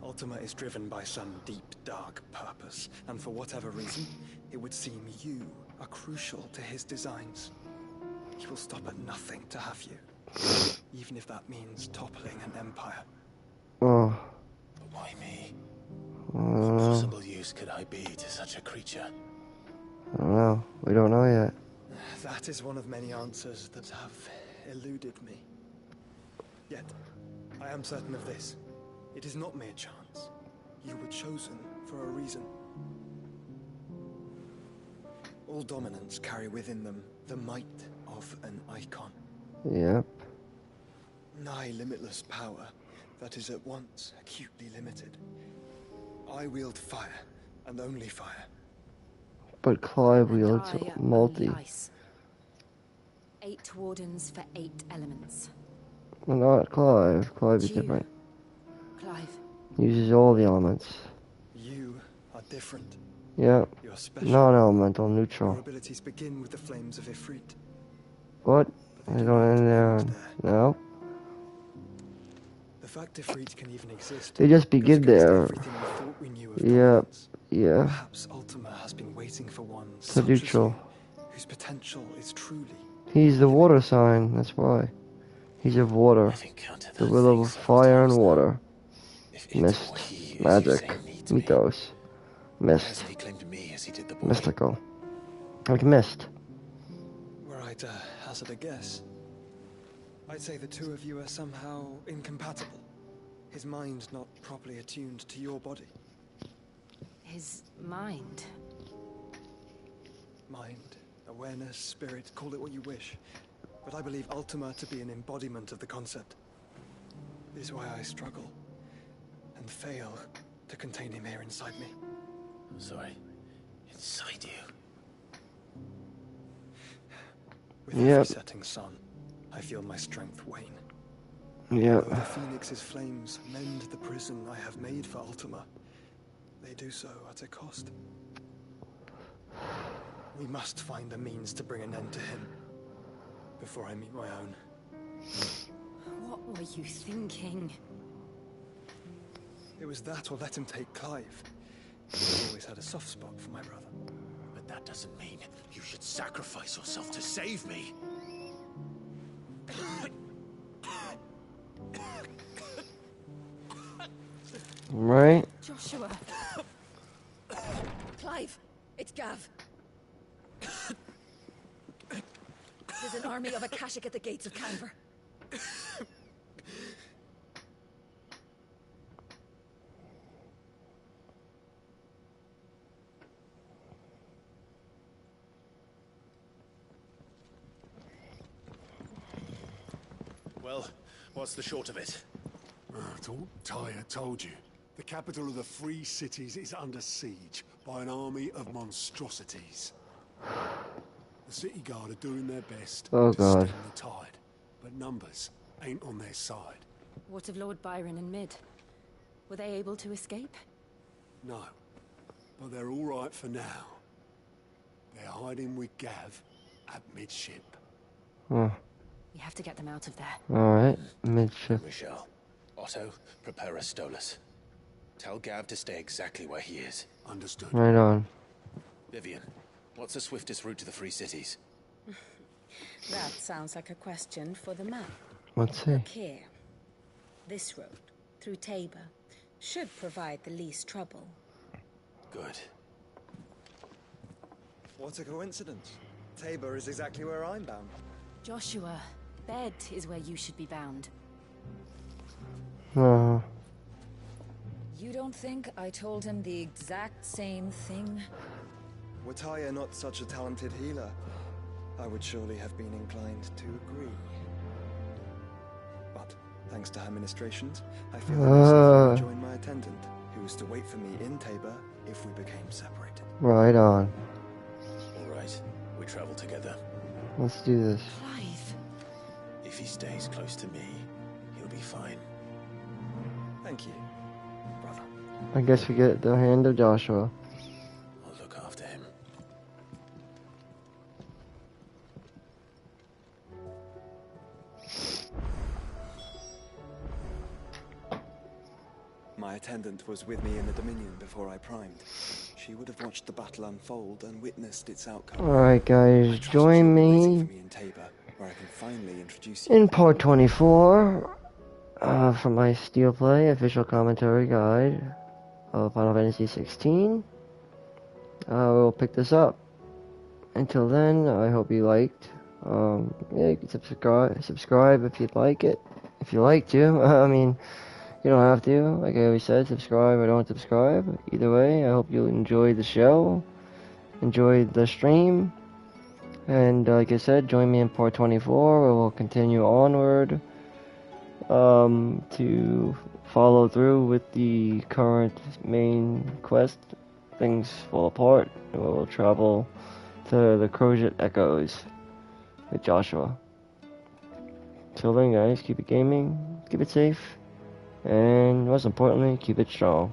S12: Ultima is driven by some deep, dark purpose, and for whatever reason, it would seem you are crucial to his designs. He will stop at nothing to have you. Even if that means toppling an empire.
S1: Oh.
S3: But why me? What possible use could I be to such a creature?
S1: I don't know. We don't know yet.
S12: That is one of many answers that have eluded me. Yet, I am certain of this. It is not mere chance. You were chosen for a reason. All dominants carry within them the might of an icon.
S1: Yep.
S12: Nigh limitless power that is at once acutely limited. I wield fire, and only fire.
S1: But Clive wields multi.
S5: Ice. 8 wardens for 8 elements.
S1: Well, not Clive. Clive is different.
S5: Clive.
S1: Uses all the elements.
S12: You are different.
S1: Yep.
S12: You're special.
S1: Non-elemental, neutral.
S12: Your abilities begin with the flames of Ifrit.
S1: What? They don't end there. No?
S12: The fact Ifrit can even exist.
S1: They just begin there. Yep. Yeah.
S12: Perhaps Ultima has been waiting for one
S1: So neutral.
S12: whose potential is truly.
S1: He's the water sign, that's why. He's of water. The will of fire and water. Mist. Magic. Mythos. Mist. Mystical. Like mist.
S12: Were I to hazard a guess, I'd say the two of you are somehow incompatible. His mind not properly attuned to your body.
S5: His mind.
S12: Mind, awareness, spirit, call it what you wish. But I believe Ultima to be an embodiment of the concept. This is why I struggle and fail to contain him here inside me.
S3: I'm sorry. Inside you.
S12: With every setting sun, I feel my strength wane.
S1: Yep.
S12: Although the Phoenix's flames mend the prison I have made for Ultima, they do so at a cost. We must find a means to bring an end to him. before I meet my own.
S10: What were you thinking?
S12: It was that or let him take Clive. I've always had a soft spot for my brother.
S21: But that doesn't mean you should sacrifice yourself to save me.
S1: Right?
S4: Joshua. Clive, it's Gav. There's an army of Akashic at the gates of Canver.
S21: Well, what's the short of it?
S2: Tyre told you. The capital of the Free Cities is under siege by an army of monstrosities. The city guard are doing their best
S1: Oh,
S2: to
S1: God.
S2: stem the tide, but numbers ain't on their side.
S10: What of Lord Byron and Mid? Were they able to escape?
S2: No, but they're all right for now. They're hiding with Gav at midship.
S1: Oh.
S10: We have to get them out of there.
S1: Alright, midship.
S21: Michelle, Otto, prepare a Stolas. Tell Gav to stay exactly where he is.
S2: Understood.
S1: Right on.
S21: Vivian, what's the swiftest route to the Free Cities?
S5: That sounds like a question for the map.
S1: Let's see.
S5: Look here. This road, through Tabor, should provide the least trouble.
S21: Good.
S12: What a coincidence. Tabor is exactly where I'm bound.
S10: Joshua, Bed is where you should be bound.
S5: You don't think I told him the exact same thing?
S12: Were Tyre not such a talented healer, I would surely have been inclined to agree. But thanks to her ministrations, I feel I can join my attendant, who was to wait for me in Tabor if we became separated.
S1: Right on.
S21: All right, we travel together.
S1: Let's do this.
S5: Clive.
S21: If he stays close to me, he'll be fine.
S12: Thank you, brother.
S1: I guess we get the hand of Joshua.
S21: I'll look after him.
S12: My attendant was with me in the Dominion before I primed. She would have watched the battle unfold and witnessed its outcome.
S1: Alright guys, join me
S12: In Tabor, where I can finally introduce you.
S1: in part 24 for my STEELEPLAY official commentary guide of Final Fantasy 16. We'll pick this up. Until then, I hope you liked. Yeah, you can subscribe if you'd like it. If you like to. I mean, you don't have to. Like I always said, subscribe or don't subscribe. Either way, I hope you enjoyed the show. Enjoyed the stream. And like I said, join me in part 24 where we'll continue onward to follow through with the current main quest. Things fall apart. We'll travel to the Crozet Echoes with Joshua. Till then guys, keep it gaming, keep it safe, and most importantly, keep it strong.